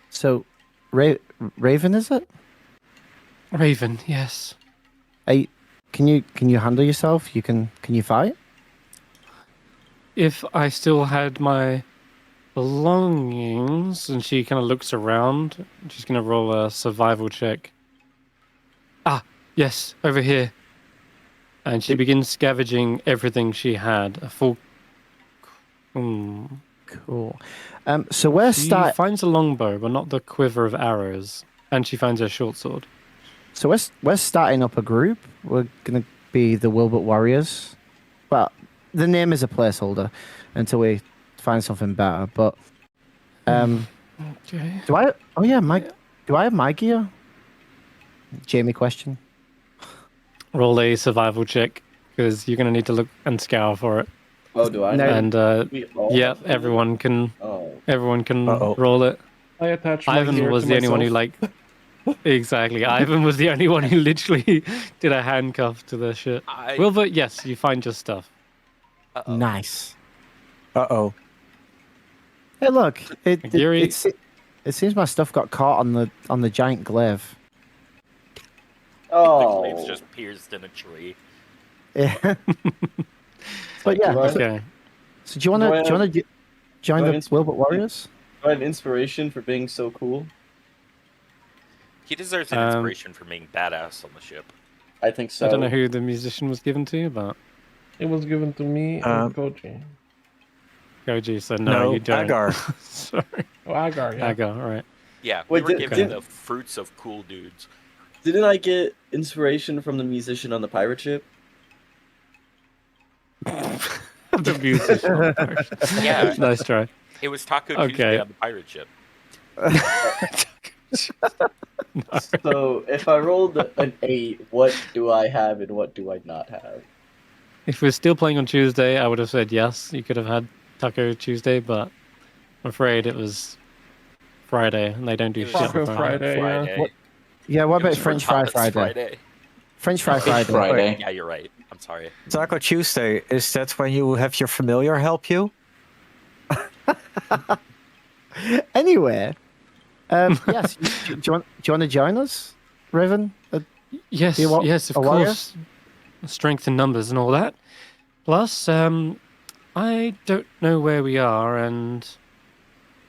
C: So, Raven, is it?
A: Raven, yes.
C: Can you handle yourself? Can you fight?
A: If I still had my belongings, and she kind of looks around, she's going to roll a survival check. Ah, yes, over here. And she begins scavenging everything she had. A full...
C: Cool. So we're
A: She
C: start.
A: finds a longbow, but not the quiver of arrows. And she finds her short sword.
C: So we're starting up a group. We're gonna be the Willbert Warriors. Well, the name is a placeholder until we find something better. But
A: Okay.
C: do I? Oh yeah, do I have my gear? Jamey question.
A: Roll a survival check, because you're going to need to look and scour for it.
I: Oh, do I?
C: No.
A: And
I: We all
A: yeah,
I: have to?
A: everyone can
B: Uh-oh.
A: roll it.
F: I attached my
A: Ivan
F: gear
A: was
F: to
A: the only one who
F: myself.
A: exactly. Ivan was the only one who literally did a handcuff to the shit. Wilbert, yes, you find your stuff.
C: Nice.
B: Uh-oh.
C: Hey, look!
A: Nagiri?
C: It seems my stuff got caught on the giant glaive.
I: Oh.
D: The clave's just pierced in a tree.
C: Yeah. But yeah.
A: Okay.
C: So do you want to join
I: do I
C: the
I: have
C: Willbert Warriors?
I: Do I have inspiration for being so cool?
D: He deserves an inspiration for being badass on the ship.
I: I think so.
A: I don't know who the musician was given to, but
F: It was given to me and Koji.
A: Koji said no, you don't.
B: Agar.
A: Sorry.
F: Oh, Agar, yeah.
A: Agar, all right.
D: Yeah,
I: Wait,
D: we were
I: did-
D: given
I: did-
D: the fruits of cool dudes.
I: Didn't I get inspiration from the musician on the pirate ship?
A: The musician.
D: Yeah.
A: Nice try.
D: It was Taco
A: Okay.
D: Tuesday on the pirate ship.
I: So if I rolled an 8, what do I have and what do I not have?
A: If we're still playing on Tuesday, I would have said yes. You could have had Taco Tuesday, but I'm afraid it was Friday, and they don't do
D: It was
A: shit on
F: Taco
A: Friday.
F: Friday, yeah.
C: Yeah. What
D: It
C: about
D: was for
C: French Fry
D: Thomas
C: Friday? French Fry
E: Fish
C: Friday.
E: Friday.
D: Yeah, you're right. I'm sorry.
B: Taco Tuesday, is that when you have your familiar help you?
C: Anyway, yes. Do you want to join us, Raven?
A: Yes,
C: You want
A: yes, of
C: a warrior?
A: course. Strength in numbers and all that. Plus, I don't know where we are, and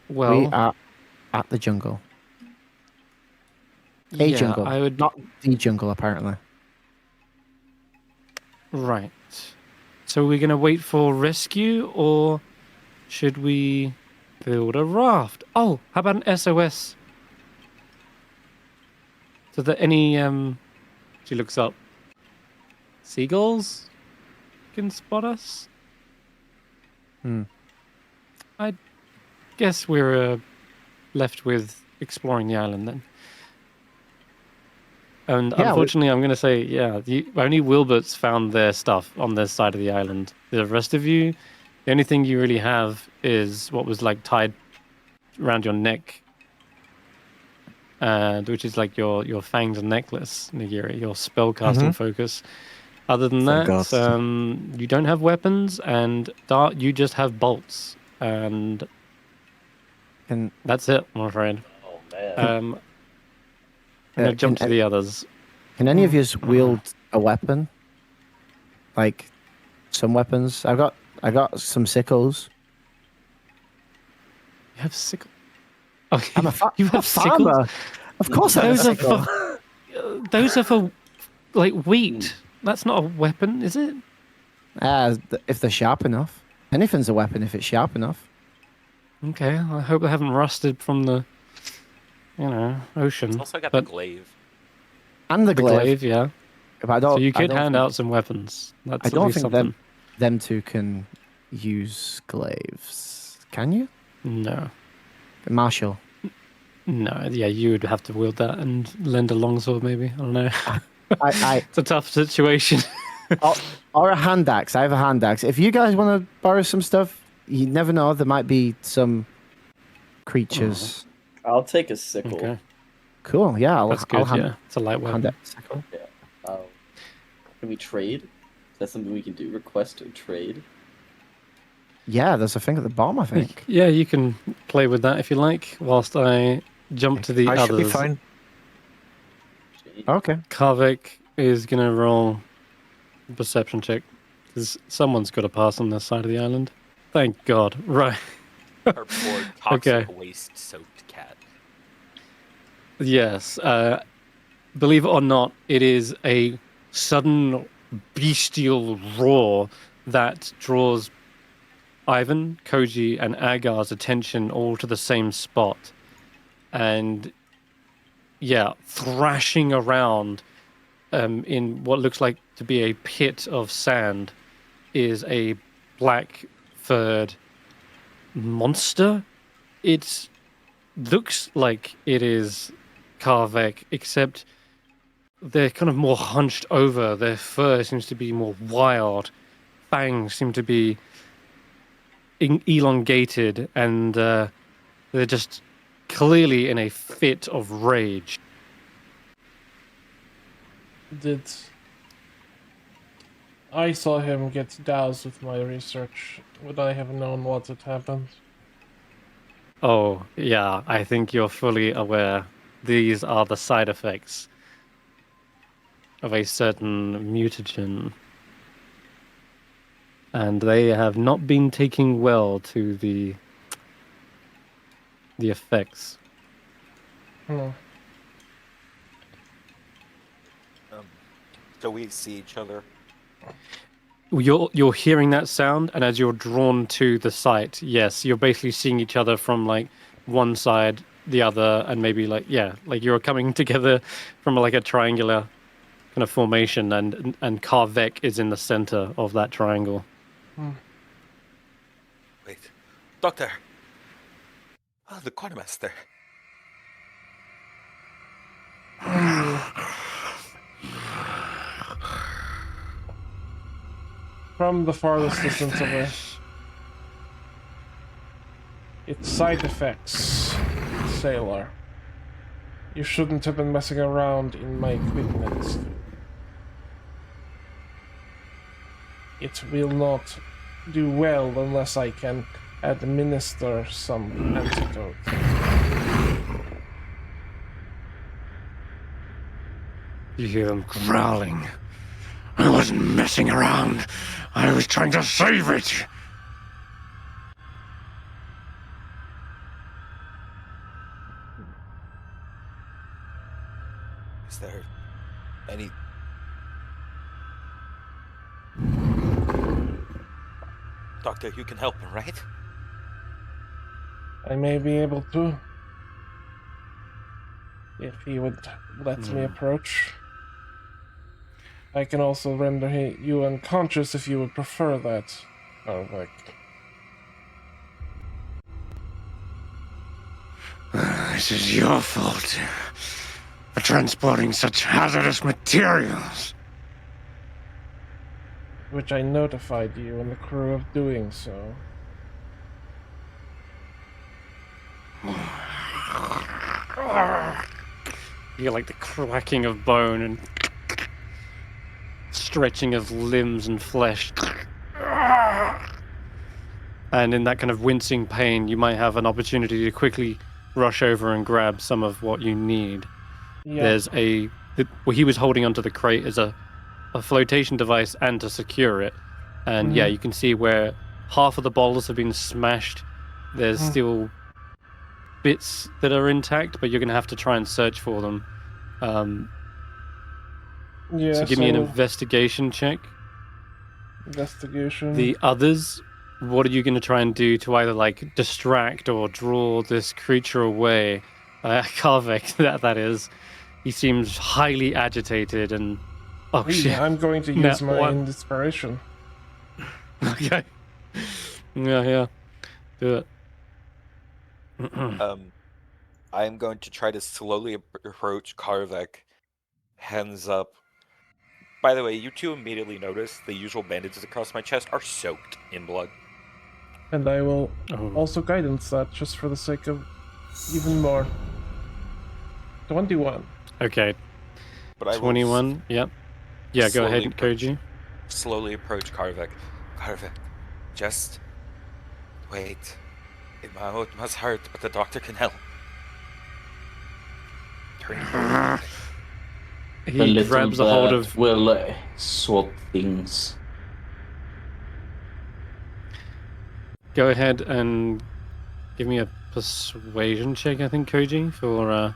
A: well,
C: We are at the jungle. A
A: yeah,
C: jungle,
A: I would
C: not the jungle, apparently.
A: right. So we're gonna wait for rescue, or should we build a raft? Oh, how about an SOS? So that any she looks up. Seagulls can spot us. I guess we're left with exploring the island then. And
C: Yeah,
A: unfortunately, I'm going to say, only Wilbert's found their stuff on their side of the island. The rest of you, the only thing you really have is what was like tied around your neck, which is like your fanged necklace, Nagiri, your spellcasting focus. Other than
B: Thank
A: that,
B: God.
A: you don't have weapons, and you just have bolts, and
C: Can
A: that's it, I'm afraid.
I: Oh man.
A: I'm going to jump to the others.
C: Can any of you wield a weapon? Like some weapons? I got some sickles.
A: You have sickle. Oh,
C: I'm a
A: you have
C: farmer.
A: sickles?
C: Of course, I have a
A: Those are
C: sickle.
A: for those are for like wheat. That's not a weapon, is it?
C: If they're sharp enough. Anything's a weapon if it's sharp enough.
A: Okay, I hope they haven't rusted from the, ocean.
D: It's also got
A: but
D: the glaive.
C: And the
A: the
C: glaive.
A: glaive, yeah.
C: If I don't,
A: So you
C: I
A: could
C: don't
A: hand
C: think-
A: out some weapons. That's
C: I
A: at
C: don't
A: least
C: think
A: something.
C: them two can use glaives. Can you?
A: No.
C: Marshall.
A: No, yeah, you would have to wield that and lend a longsword, maybe. I don't know. It's a tough situation.
C: Or a hand axe. I have a hand axe. If you guys want to borrow some stuff, you never know. There might be some creatures.
I: I'll take a sickle.
A: Okay,
C: Cool. Yeah,
A: that's
C: I'll
A: good.
C: hand,
A: Yeah, it's a light
C: hand
A: weapon.
C: axe sickle.
I: Can we trade? Is that something we can do? Request a trade?
C: Yeah, there's a thing at the bottom, I think.
A: Yeah, you can play with that if you like, whilst I jump to the
B: I should be
A: others.
B: fine.
C: Okay.
A: Karvik is going to roll a perception check, because someone's got to pass on this side of the island. Thank God. Right.
D: Our poor toxic
A: Okay.
D: waste-soaked cat.
A: Yes. Believe it or not, it is a sudden bestial roar that draws Ivan, Koji, and Agar's attention all to the same spot. And yeah, thrashing around in what looks like to be a pit of sand is a black-furred monster. It looks like it is Karvik, except they're kind of more hunched over. Their fur seems to be more wild. Fangs seem to be elongated, and they're just clearly in a fit of rage.
F: I saw him get doused with my research. Would I have known what had happened?
A: Oh, yeah, I think you're fully aware. These are the side effects of a certain mutagen. And they have not been taking well to the effects.
D: So we see each other.
A: You're hearing that sound, and as you're drawn to the site, yes, you're basically seeing each other from like one side, the other, and maybe like you're coming together from like a triangular kind of formation, and Karvik is in the center of that triangle.
D: Wait. Doctor! Oh, the quartermaster.
F: From the farthest distance away. Its side effects, sailor. You shouldn't have been messing around in my equipment. It will not do well unless I can administer some antidote.
G: You hear them growling. I wasn't messing around. I was trying to save it.
D: Is there any... Doctor, you can help him, right?
F: I may be able to. If he would let me approach. I can also render you unconscious if you would prefer that. Karvik.
G: This is your fault. for transporting such hazardous materials.
F: Which I notified you and the crew of doing so.
A: You hear like the cracking of bone and stretching of limbs and flesh. And in that kind of wincing pain, you might have an opportunity to quickly rush over and grab some of what you need.
F: Yeah.
A: There's what he was holding onto the crate is a flotation device and to secure it. And yeah, you can see where half of the bottles have been smashed. There's still bits that are intact, but you're going to have to try and search for them.
F: Yeah,
A: so give me an investigation check.
F: Investigation.
A: The others, what are you going to try and do to either like distract or draw this creature away? Karvik, that is. He seems highly agitated and... Oh, shit.
F: I'm going to use my inspiration.
A: Okay. Yeah. Do it.
D: I'm going to try to slowly approach Karvik, hands up. By the way, you two immediately notice the usual bandages across my chest are soaked in blood.
F: And I will also guidance that, just for the sake of even more. 21.
A: Okay.
D: But I
A: 21, yep. Yeah, go ahead, Koji.
D: Slowly approach Karvik. Karvik, just wait. It must hurt, but the doctor can help.
A: He grabs a hold of...
E: will sort things.
A: Go ahead and give me a persuasion check, I think, Koji, for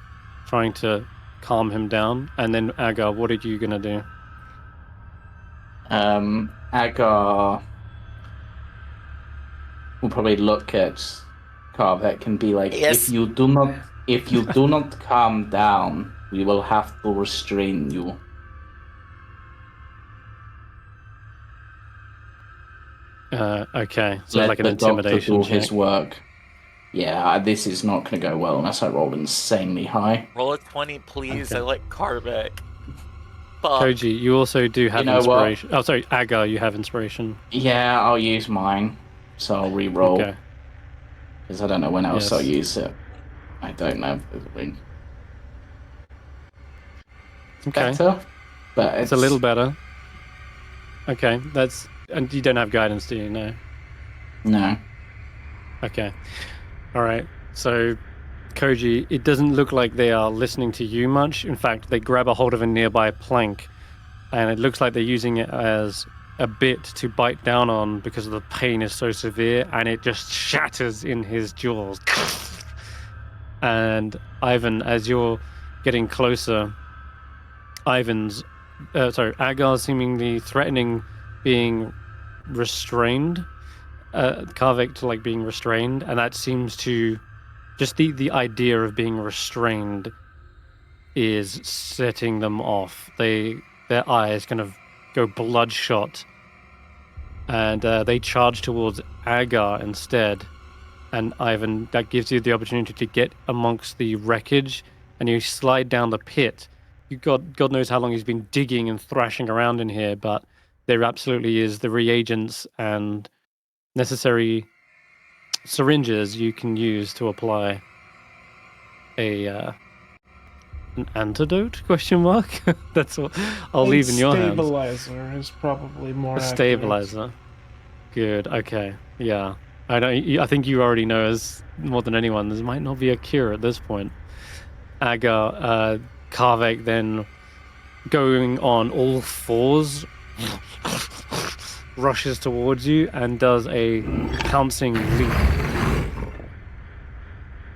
A: trying to calm him down. And then, Agar, what are you going to do?
E: Agar will probably look at Karvik and be like,
D: yes.
E: if you do not calm down, we will have to restrain you.
A: Okay, so
E: Let
A: like an
E: the doctor
A: intimidation
E: do
A: check.
E: his work. Yeah, this is not going to go well unless I roll insanely high.
D: Roll a 20, please.
A: Okay.
D: I like Karvik. Fuck.
A: Koji, you also do have
E: know
A: inspiration. Oh, sorry, Agar, you have inspiration.
E: Yeah, I'll use mine. So I'll re-roll.
A: Okay.
E: Because I don't know when else
A: Yes.
E: I'll use it. I don't know if there's a win.
A: Okay.
E: Better, but
A: It's a little better. Okay, that's... And you don't have guidance, do you? No.
E: No.
A: Okay. All right. So, Koji, it doesn't look like they are listening to you much. In fact, they grab a hold of a nearby plank, and it looks like they're using it as a bit to bite down on because the pain is so severe, and it just shatters in his jaws. And Ivan, as you're getting closer, Agar's seemingly threatening being restrained, Karvik to like being restrained, and that seems to just the idea of being restrained is setting them off. Their eyes kind of go bloodshot, and they charge towards Agar instead. And Ivan, that gives you the opportunity to get amongst the wreckage, and you slide down the pit. God knows how long he's been digging and thrashing around in here, but there absolutely is the reagents and necessary syringes you can use to apply an antidote? ? That's what I'll leave in your hands.
F: Stabilizer is probably more
A: A
F: accurate.
A: stabilizer. Good. Okay. Yeah. I think you already know, as more than anyone, there might not be a cure at this point. Agar, Karvik then going on all fours rushes towards you and does a pouncing leap.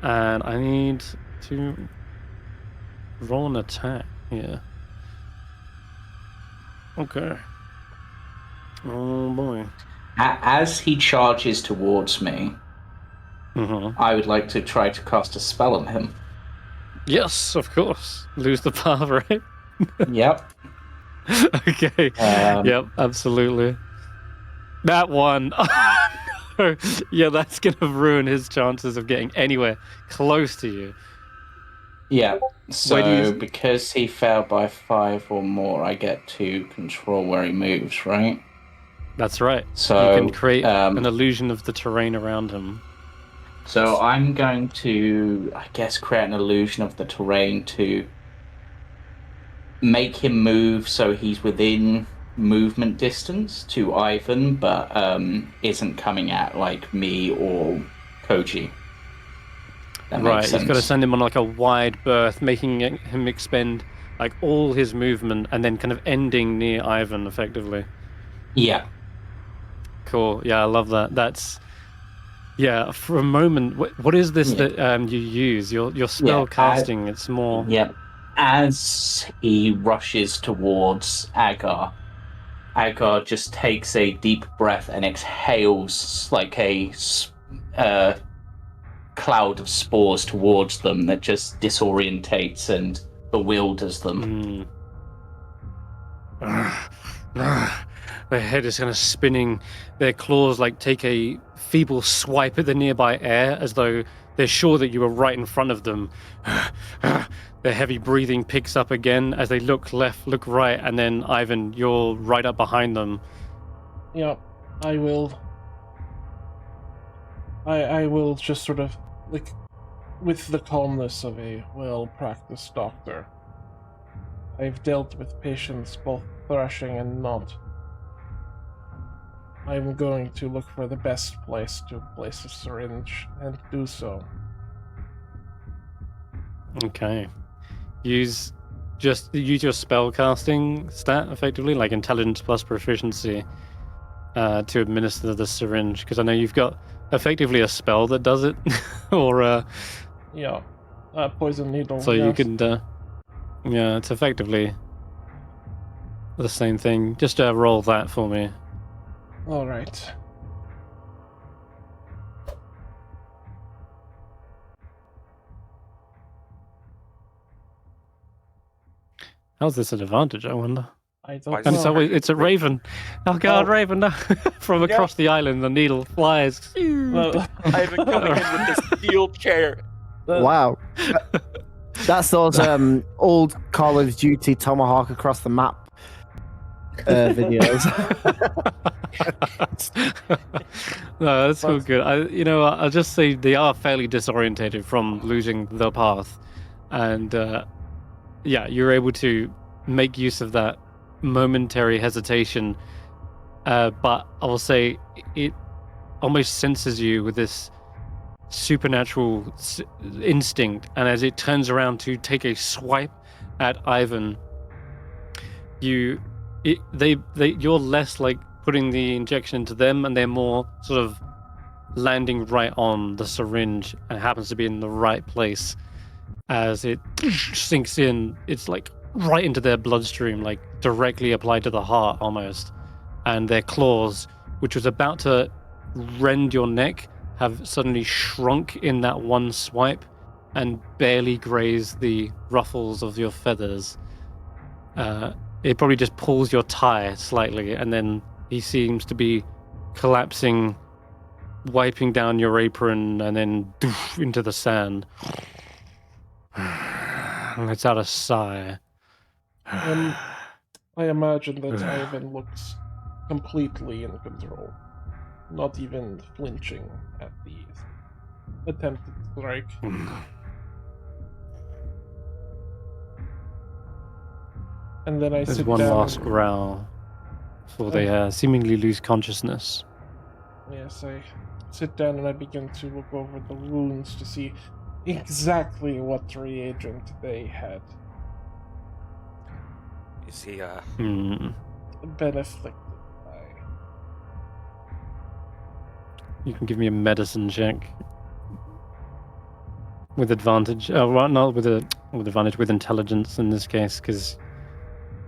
A: And I need to roll an attack here. Okay. Oh boy.
E: As he charges towards me, I would like to try to cast a spell on him.
A: Yes, of course. Lose the path, right?
E: Yep.
A: Okay. Yep, absolutely. That one. No. Yeah, that's going to ruin his chances of getting anywhere close to you.
E: Yeah. So
A: do you-
E: because he failed by 5 or more, I get to control where he moves, right?
A: That's right.
E: So
A: you can create
E: um,
A: an illusion of the terrain around him.
E: So I'm going to, I guess, create an illusion of the terrain to make him move so he's within movement distance to Ivan, but isn't coming at like me or Koji. That
A: Right,
E: makes sense.
A: you've got to send him on like a wide berth, making him expend like all his movement, and then kind of ending near Ivan, effectively.
E: Yeah.
A: Cool. Yeah, I love that. That's For a moment, what is this that you use? Your spell casting. It's more.
E: Yep. As he rushes towards Agar, Agar just takes a deep breath and exhales like a cloud of spores towards them that just disorientates and bewilders them.
A: Their head is kind of spinning. Their claws like take a feeble swipe at the nearby air as though they're sure that you are right in front of them. Their heavy breathing picks up again as they look left, look right, and then Ivan, you're right up behind them.
F: Yeah, I will. I will just sort of, like, with the calmness of a well-practiced doctor. I've dealt with patients both thrashing and not. I'm going to look for the best place to place a syringe and do so.
A: Okay. Use your spell casting stat effectively, like intelligence plus proficiency, to administer the syringe, because I know you've got effectively a spell that does it, or
F: poison needle.
A: So you can, it's effectively the same thing. Just roll that for me.
F: All right.
A: How's this an advantage, I wonder?
F: I don't
A: And
F: know.
A: it's a raven. Oh god, raven! No. From across the island, the needle flies.
D: Ivan coming in with this steel chair.
C: Wow. That's those old Call of Duty Tomahawk across the map videos.
A: No, that's all good. I'll just say they are fairly disorientated from losing the path, and you're able to make use of that momentary hesitation. But I will say it almost senses you with this supernatural instinct, and as it turns around to take a swipe at Ivan, you're less like putting the injection into them, and they're more sort of landing right on the syringe, and happens to be in the right place as it sinks in. It's like right into their bloodstream, like directly applied to the heart almost, and their claws, which was about to rend your neck, have suddenly shrunk in that one swipe and barely graze the ruffles of your feathers. It probably just pulls your tie slightly, and then he seems to be collapsing, wiping down your apron, and then into the sand. Lets out a sigh.
F: I imagine that Ivan looks completely in control, not even flinching at the attempted strike. And then
A: There's
F: sit
A: one
F: down.
A: last growl before they seemingly lose consciousness.
F: Yes, I sit down and I begin to look over the wounds to see exactly what reagent they had
D: Is he,
F: been afflicted by.
A: You can give me a medicine check with advantage. Oh, right, not with advantage, with intelligence in this case, because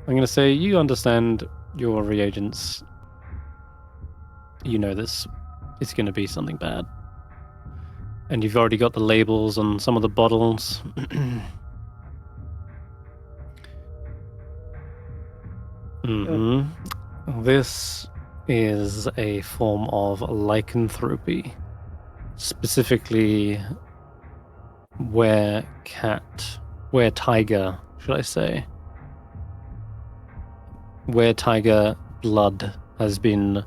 A: I'm going to say you understand your reagents. You know this. It's going to be something bad. And you've already got the labels on some of the bottles. This is a form of lycanthropy, specifically were-cat tiger, should I say? Where tiger blood has been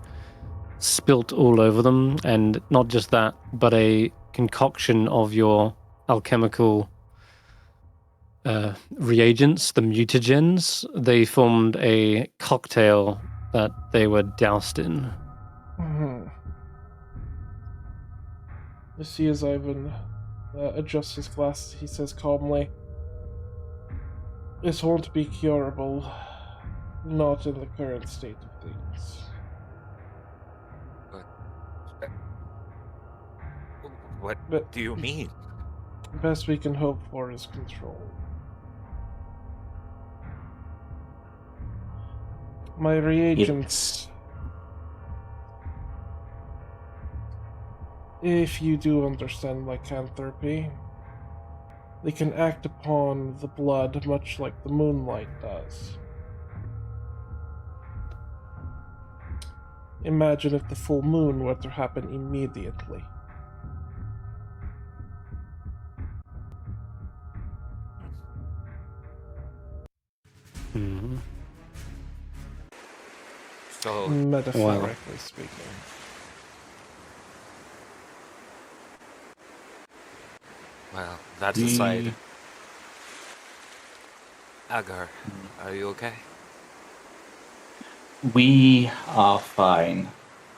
A: spilt all over them, and not just that, but a concoction of your alchemical reagents, the mutagens. They formed a cocktail that they were doused in.
F: Mm-hmm. You see, as Ivan adjusts his glasses, he says calmly, "This won't be curable, not in the current state of things."
D: What
F: But
D: do you mean?
F: the best we can hope for is control. My reagents, if you do understand lycanthropy, they can act upon the blood much like the moonlight does. Imagine if the full moon were to happen immediately.
A: Mhm.
D: So,
F: Metaphorically speaking.
D: well, that's aside. Agar, are you okay?
E: We are fine.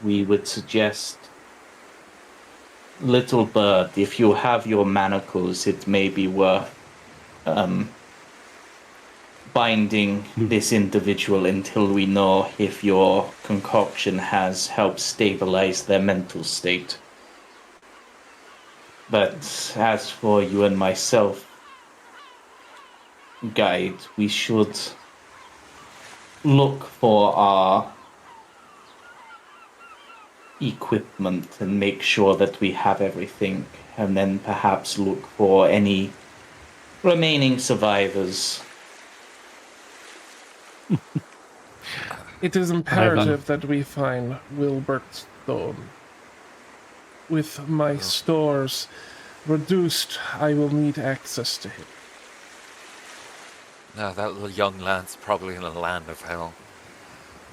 E: We would suggest, little bird, if you have your manacles, it may be worth binding this individual until we know if your concoction has helped stabilize their mental state. But as for you and myself, guide, we should look for our equipment and make sure that we have everything, and then perhaps look for any remaining survivors.
F: It is imperative that we find Willbert Stone. With my stores reduced, I will need access to him.
D: No, that little young lad's probably in the land of hell.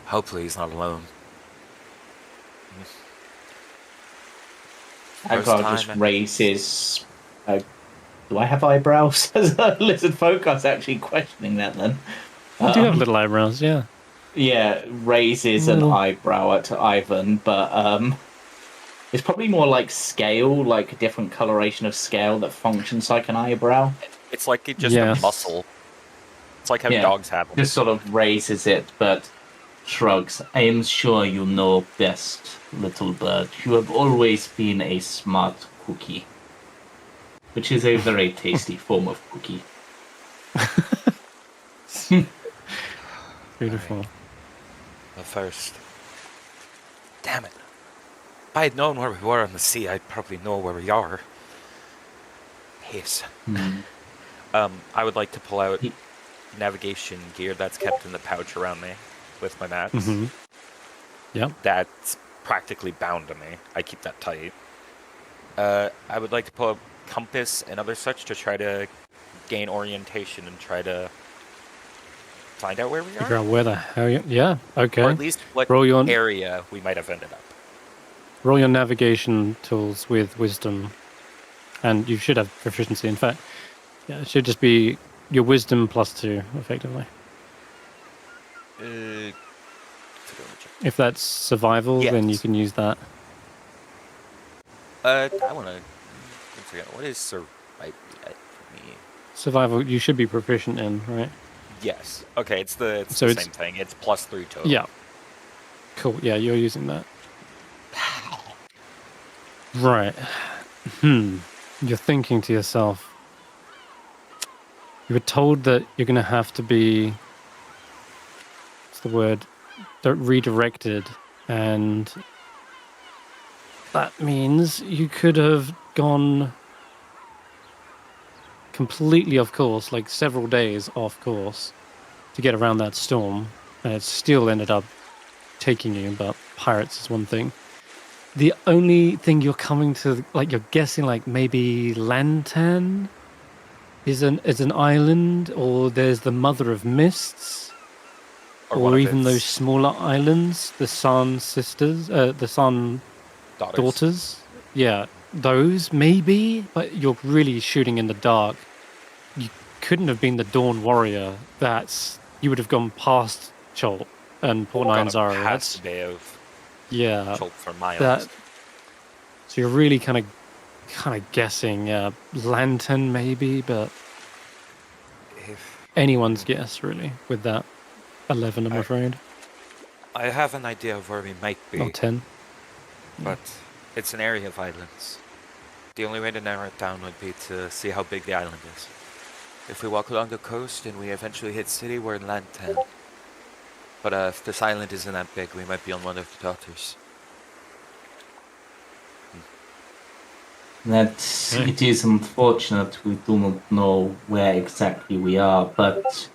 D: Hopefully he's not alone.
E: Agar just raises... do I have eyebrows as a lizard folk? I was actually questioning that then.
A: You do have little eyebrows, yeah.
E: Yeah, raises an eyebrow at Ivan, but it's probably more like scale, like a different coloration of scale that functions like an eyebrow.
D: It's like just a muscle. It's like how dogs have them.
E: Just sort of raises it, but shrugs. I am sure you know best, little bird. You have always been a smart cookie, which is a very tasty form of cookie.
A: Beautiful.
D: Right. But first, damn it! If I had known where we were on the sea, I'd probably know where we are. Yes. I would like to pull out navigation gear that's kept in the pouch around me with my maps.
A: Mm-hmm. Yep.
D: That's practically bound to me. I keep that tight. I would like to pull out compass and other such to try to gain orientation and try to find out where we
A: Figure
D: are.
A: out where the hell you... Yeah, okay.
D: Or at least what area we might have ended up.
A: Roll your navigation tools with wisdom. And you should have proficiency. In fact, yeah, it should just be your wisdom +2, effectively. If that's survival, then you can use that.
D: I want to... What is survival for me?
A: Survival, you should be proficient in, right?
D: Yes. Okay, it's the same thing. It's +3 total.
A: Yeah. Cool. Yeah, you're using that. Right. You're thinking to yourself. You were told that you're going to have to be... What's the word? Redirected. And that means you could have gone completely off course, like several days off course, to get around that storm, and it still ended up taking you. But pirates is one thing. The only thing you're coming to, like, you're guessing, like, maybe Lantan, is an island, or there's the Mother of Mists,
D: one
A: or
D: of
A: even those
D: its
A: smaller islands, the Sun Sisters, the Sun Daughters. Yeah, those maybe, but you're really shooting in the dark. You couldn't have been the Dawn Warrior. You would have gone past Cholt and Port Nyanzara.
D: Past the Bay of
A: yeah,
D: Cholt for miles.
A: that. So you're really kind of guessing. Lantern maybe, but anyone's guess really with that 11. I'm afraid.
D: I have an idea of where we might be.
A: Or 10.
D: But it's an area of islands. The only way to narrow it down would be to see how big the island is. If we walk along the coast and we eventually hit city, we're in land 10. But if this island isn't that big, we might be on one of the daughters.
E: It is unfortunate we do not know where exactly we are, but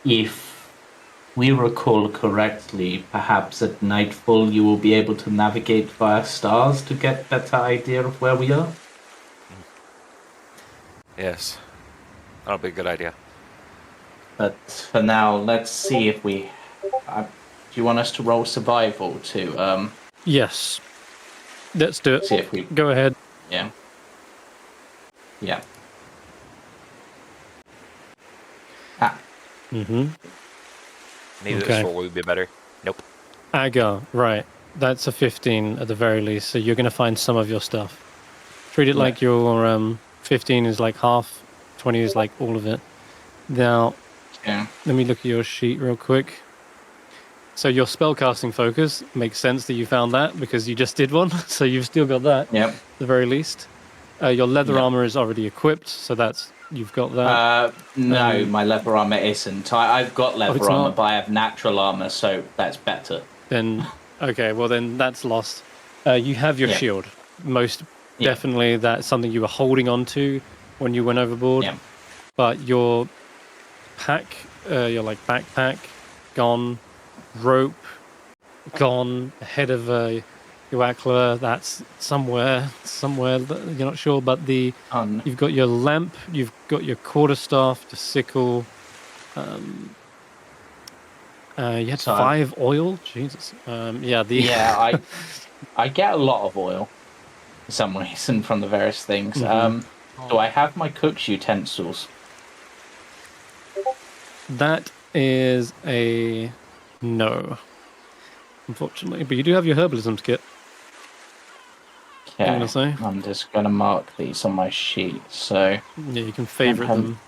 E: if we recall correctly, perhaps at nightfall you will be able to navigate via stars to get a better idea of where we are.
D: Yes, that'll be a good idea.
E: But for now, let's see if we... do you want us to roll survival to...
A: Yes. Let's do it.
E: See if we...
A: Go ahead.
E: Yeah. Yeah.
A: Mm-hmm.
D: Maybe
A: Okay.
D: this roll would be better. Nope.
A: Agar, right. That's a 15 at the very least, so you're going to find some of your stuff. Treat it like your 15 is like half, 20 is like all of it. Now, let me look at your sheet real quick. So your spellcasting focus, makes sense that you found that because you just did one, so you've still got that
E: Yep.
A: at the very least. Your leather armor is already equipped, so you've got that.
E: No, my leather armor isn't. I've got leather
A: it's
E: armor,
A: not?
E: but I have natural armor, so that's better.
A: Then, okay, well then that's lost. You have your shield. Most definitely that's something you were holding on to when you went overboard.
E: Yeah.
A: But your pack, your like backpack, gone. Rope, gone. Head of your Akla, that's somewhere that you're not sure. But you've got your lamp, you've got your quarterstaff, your sickle. You had 5 oil. Jesus.
E: I get a lot of oil for some reason from the various things.
A: Mm-hmm.
E: Do I have my cook's utensils?
A: That is a no, unfortunately. But you do have your herbalisms kit.
E: Okay.
A: I'm gonna say.
E: I'm just gonna mark these on my sheet. So
A: yeah, you can favorite them.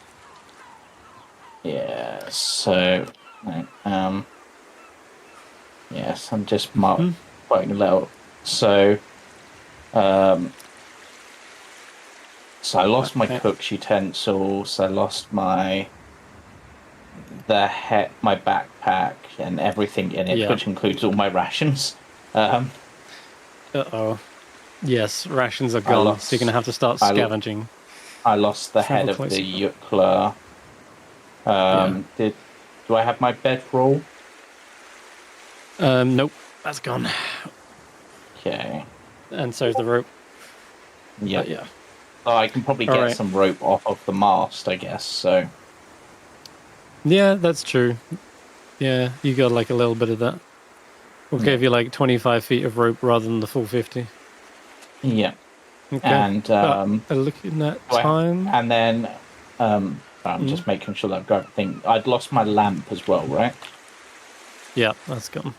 E: Yeah. So yes, I'm just marking a little. So so I lost my cook's utensils. I lost my backpack and everything in it, which includes all my rations.
A: Yes, rations are gone, so you're gonna have to start scavenging.
E: I lost the head of the Yukla. Do I have my bedroll?
A: Nope, that's gone.
E: Okay.
A: And so is the rope.
E: Yeah.
A: Yeah.
E: Oh, I can probably get some rope off of the mast, I guess. So.
A: Yeah, that's true. Yeah, you got like a little bit of that. We'll give you like 25 feet of rope rather than the full 50.
E: Yeah.
A: Okay.
E: And
A: looking at time.
E: And then I'm just making sure that I've got everything. I'd lost my lamp as well, right?
A: Yeah, that's gone.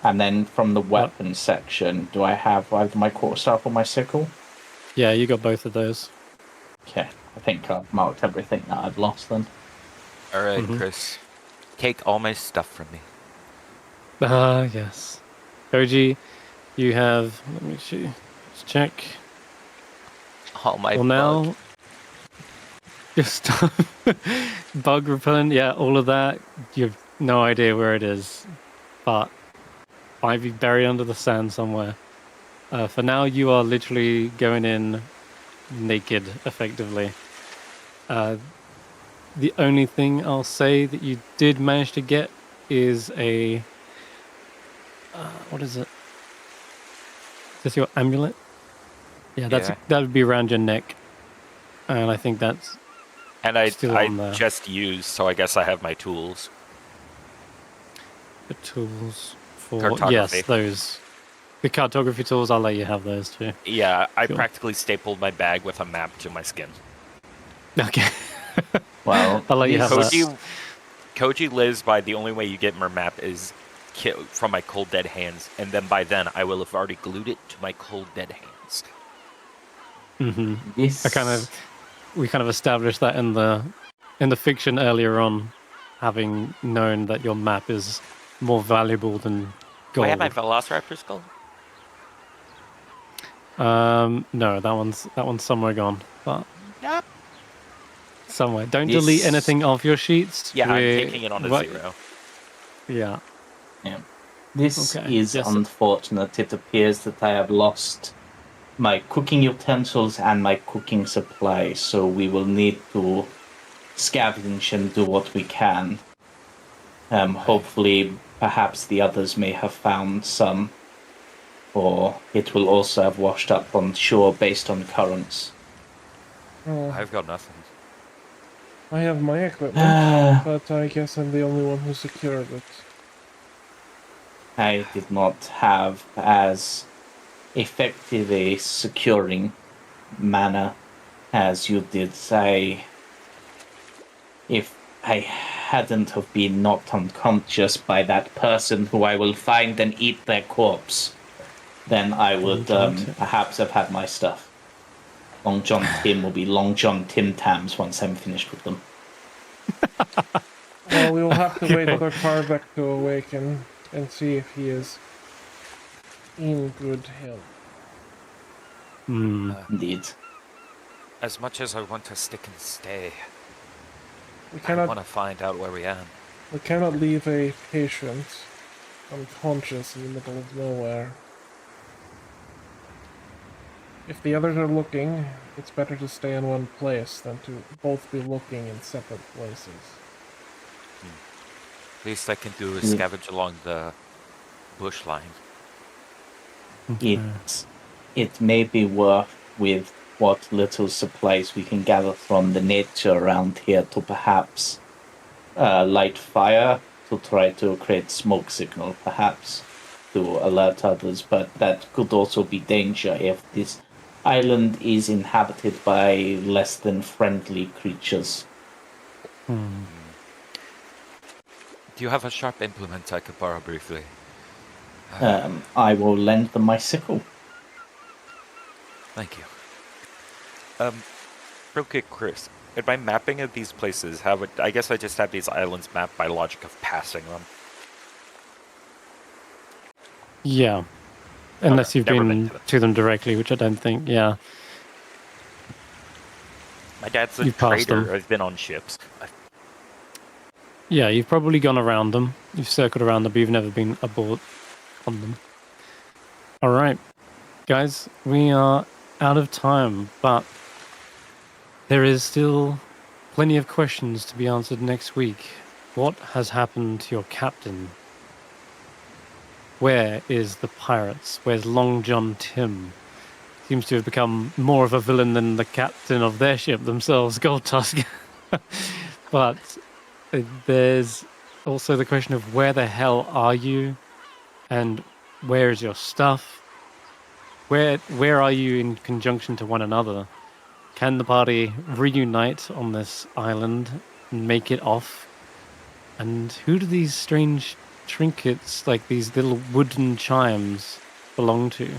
E: And then from the weapons section, do I have either my quarterstaff or my sickle?
A: Yeah, you got both of those.
E: Okay, I think I've marked everything that I've lost then.
D: Alright, Chris. Take all my stuff from me.
A: Yes. Koji, you have... Let me see. Let's check.
D: All my
A: now, your stuff. Bug repellent, yeah, all of that. You have no idea where it is. But might be buried under the sand somewhere. For now, you are literally going in naked, effectively. The only thing I'll say that you did manage to get is a... what is it? Is this your amulet? Yeah, that would be around your neck. And I think that's
D: And I
A: Still on there.
D: just used, so I guess I have my tools.
A: The tools for
D: Cartography.
A: yes, those. The cartography tools. I'll let you have those too.
D: Yeah, I
A: Cool.
D: practically stapled my bag with a map to my skin.
A: Okay.
E: Well,
A: I'll let you have that.
D: Koji lives by the only way you get my map is from my cold dead hands, and then by then I will have already glued it to my cold dead hands.
A: Mm-hmm.
E: this
A: We kind of established that in the fiction earlier on, having known that your map is more valuable than
D: Do I
A: gold.
D: have my Velociraptor skull?
A: No, that one's somewhere gone. But
D: Yep.
A: somewhere. Don't
E: This-
A: delete anything off your sheets.
D: Yeah, I'm
A: We're-
D: taking it on a
A: right-
D: 0.
A: Yeah.
E: This
A: Okay,
E: is
A: yes.
E: unfortunate. It appears that I have lost my cooking utensils and my cooking supplies, so we will need to scavenge and do what we can. Hopefully, perhaps the others may have found some, or it will also have washed up on shore based on currents.
F: Oh,
D: I've got nothing.
F: I have my equipment, but I guess I'm the only one who secured it.
E: I did not have as effective a securing manner as you did. If I hadn't have been knocked unconscious by that person who I will find and eat their corpse, then I would perhaps have had my stuff. Long John Tim will be Long John Tim Tams once I'm finished with them.
F: Well, we will have to wait for Karvek to awaken and see if he is in good health.
E: Indeed.
D: As much as I want to stick and stay,
F: We
D: I
F: cannot
D: want to find out where we are.
F: we cannot leave a patient unconscious in the middle of nowhere. If the others are looking, it's better to stay in one place than to both be looking in separate places.
D: Least I can do is scavenge along the bush line.
E: It may be worth, with what little supplies we can gather from the nature around here, to perhaps light fire to try to create smoke signal, perhaps to alert others. But that could also be danger if this island is inhabited by less than friendly creatures.
D: Do you have a sharp implement I could borrow briefly?
E: I will lend them my sickle.
D: Thank you. Real quick, Chris. In my mapping of these places, I guess I just have these islands mapped by logic of passing them.
A: Yeah. Unless
D: Okay,
A: you've
D: never
A: been
D: been
A: to them directly, which I don't think. Yeah.
D: My dad's a
A: You've passed
D: trader.
A: them.
D: I've been on ships.
A: Yeah, you've probably gone around them. You've circled around them, but you've never been aboard on them. All right, guys, we are out of time, but there is still plenty of questions to be answered next week. What has happened to your captain? Where is the pirates? Where's Long John Tim? Seems to have become more of a villain than the captain of their ship themselves, Gold Tusk. But there's also the question of where the hell are you, and where is your stuff? Where are you in conjunction to one another? Can the party reunite on this island and make it off? And who do these strange trinkets, like these little wooden chimes, belong to?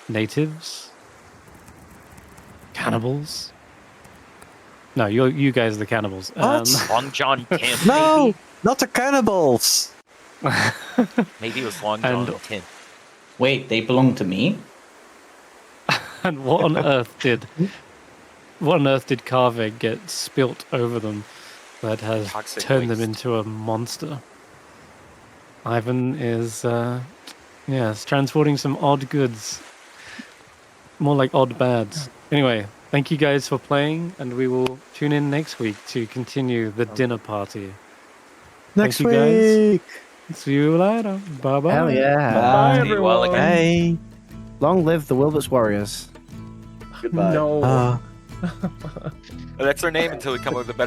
A: Natives? Cannibals? No, you guys are the cannibals.
B: What?
D: Long John Tim.
B: No, not the cannibals.
D: Maybe it was Long John
A: And-
D: Tim.
E: Wait, they belong to me?
A: And what on earth did Karveg get spilt over them that has
D: Toxic
A: turned them
D: waste.
A: into a monster? Ivan is it's transporting some odd goods. More like odd bads. Anyway, thank you guys for playing, and we will tune in next week to continue the dinner party.
B: Next
A: you, guys.
B: week.
A: See you later. Bye bye.
C: Hell yeah.
E: Bye.
D: See you all again.
B: Hey.
C: Long live the Willbert's Warriors.
I: Goodbye.
F: No.
D: That's our name until we come up with a better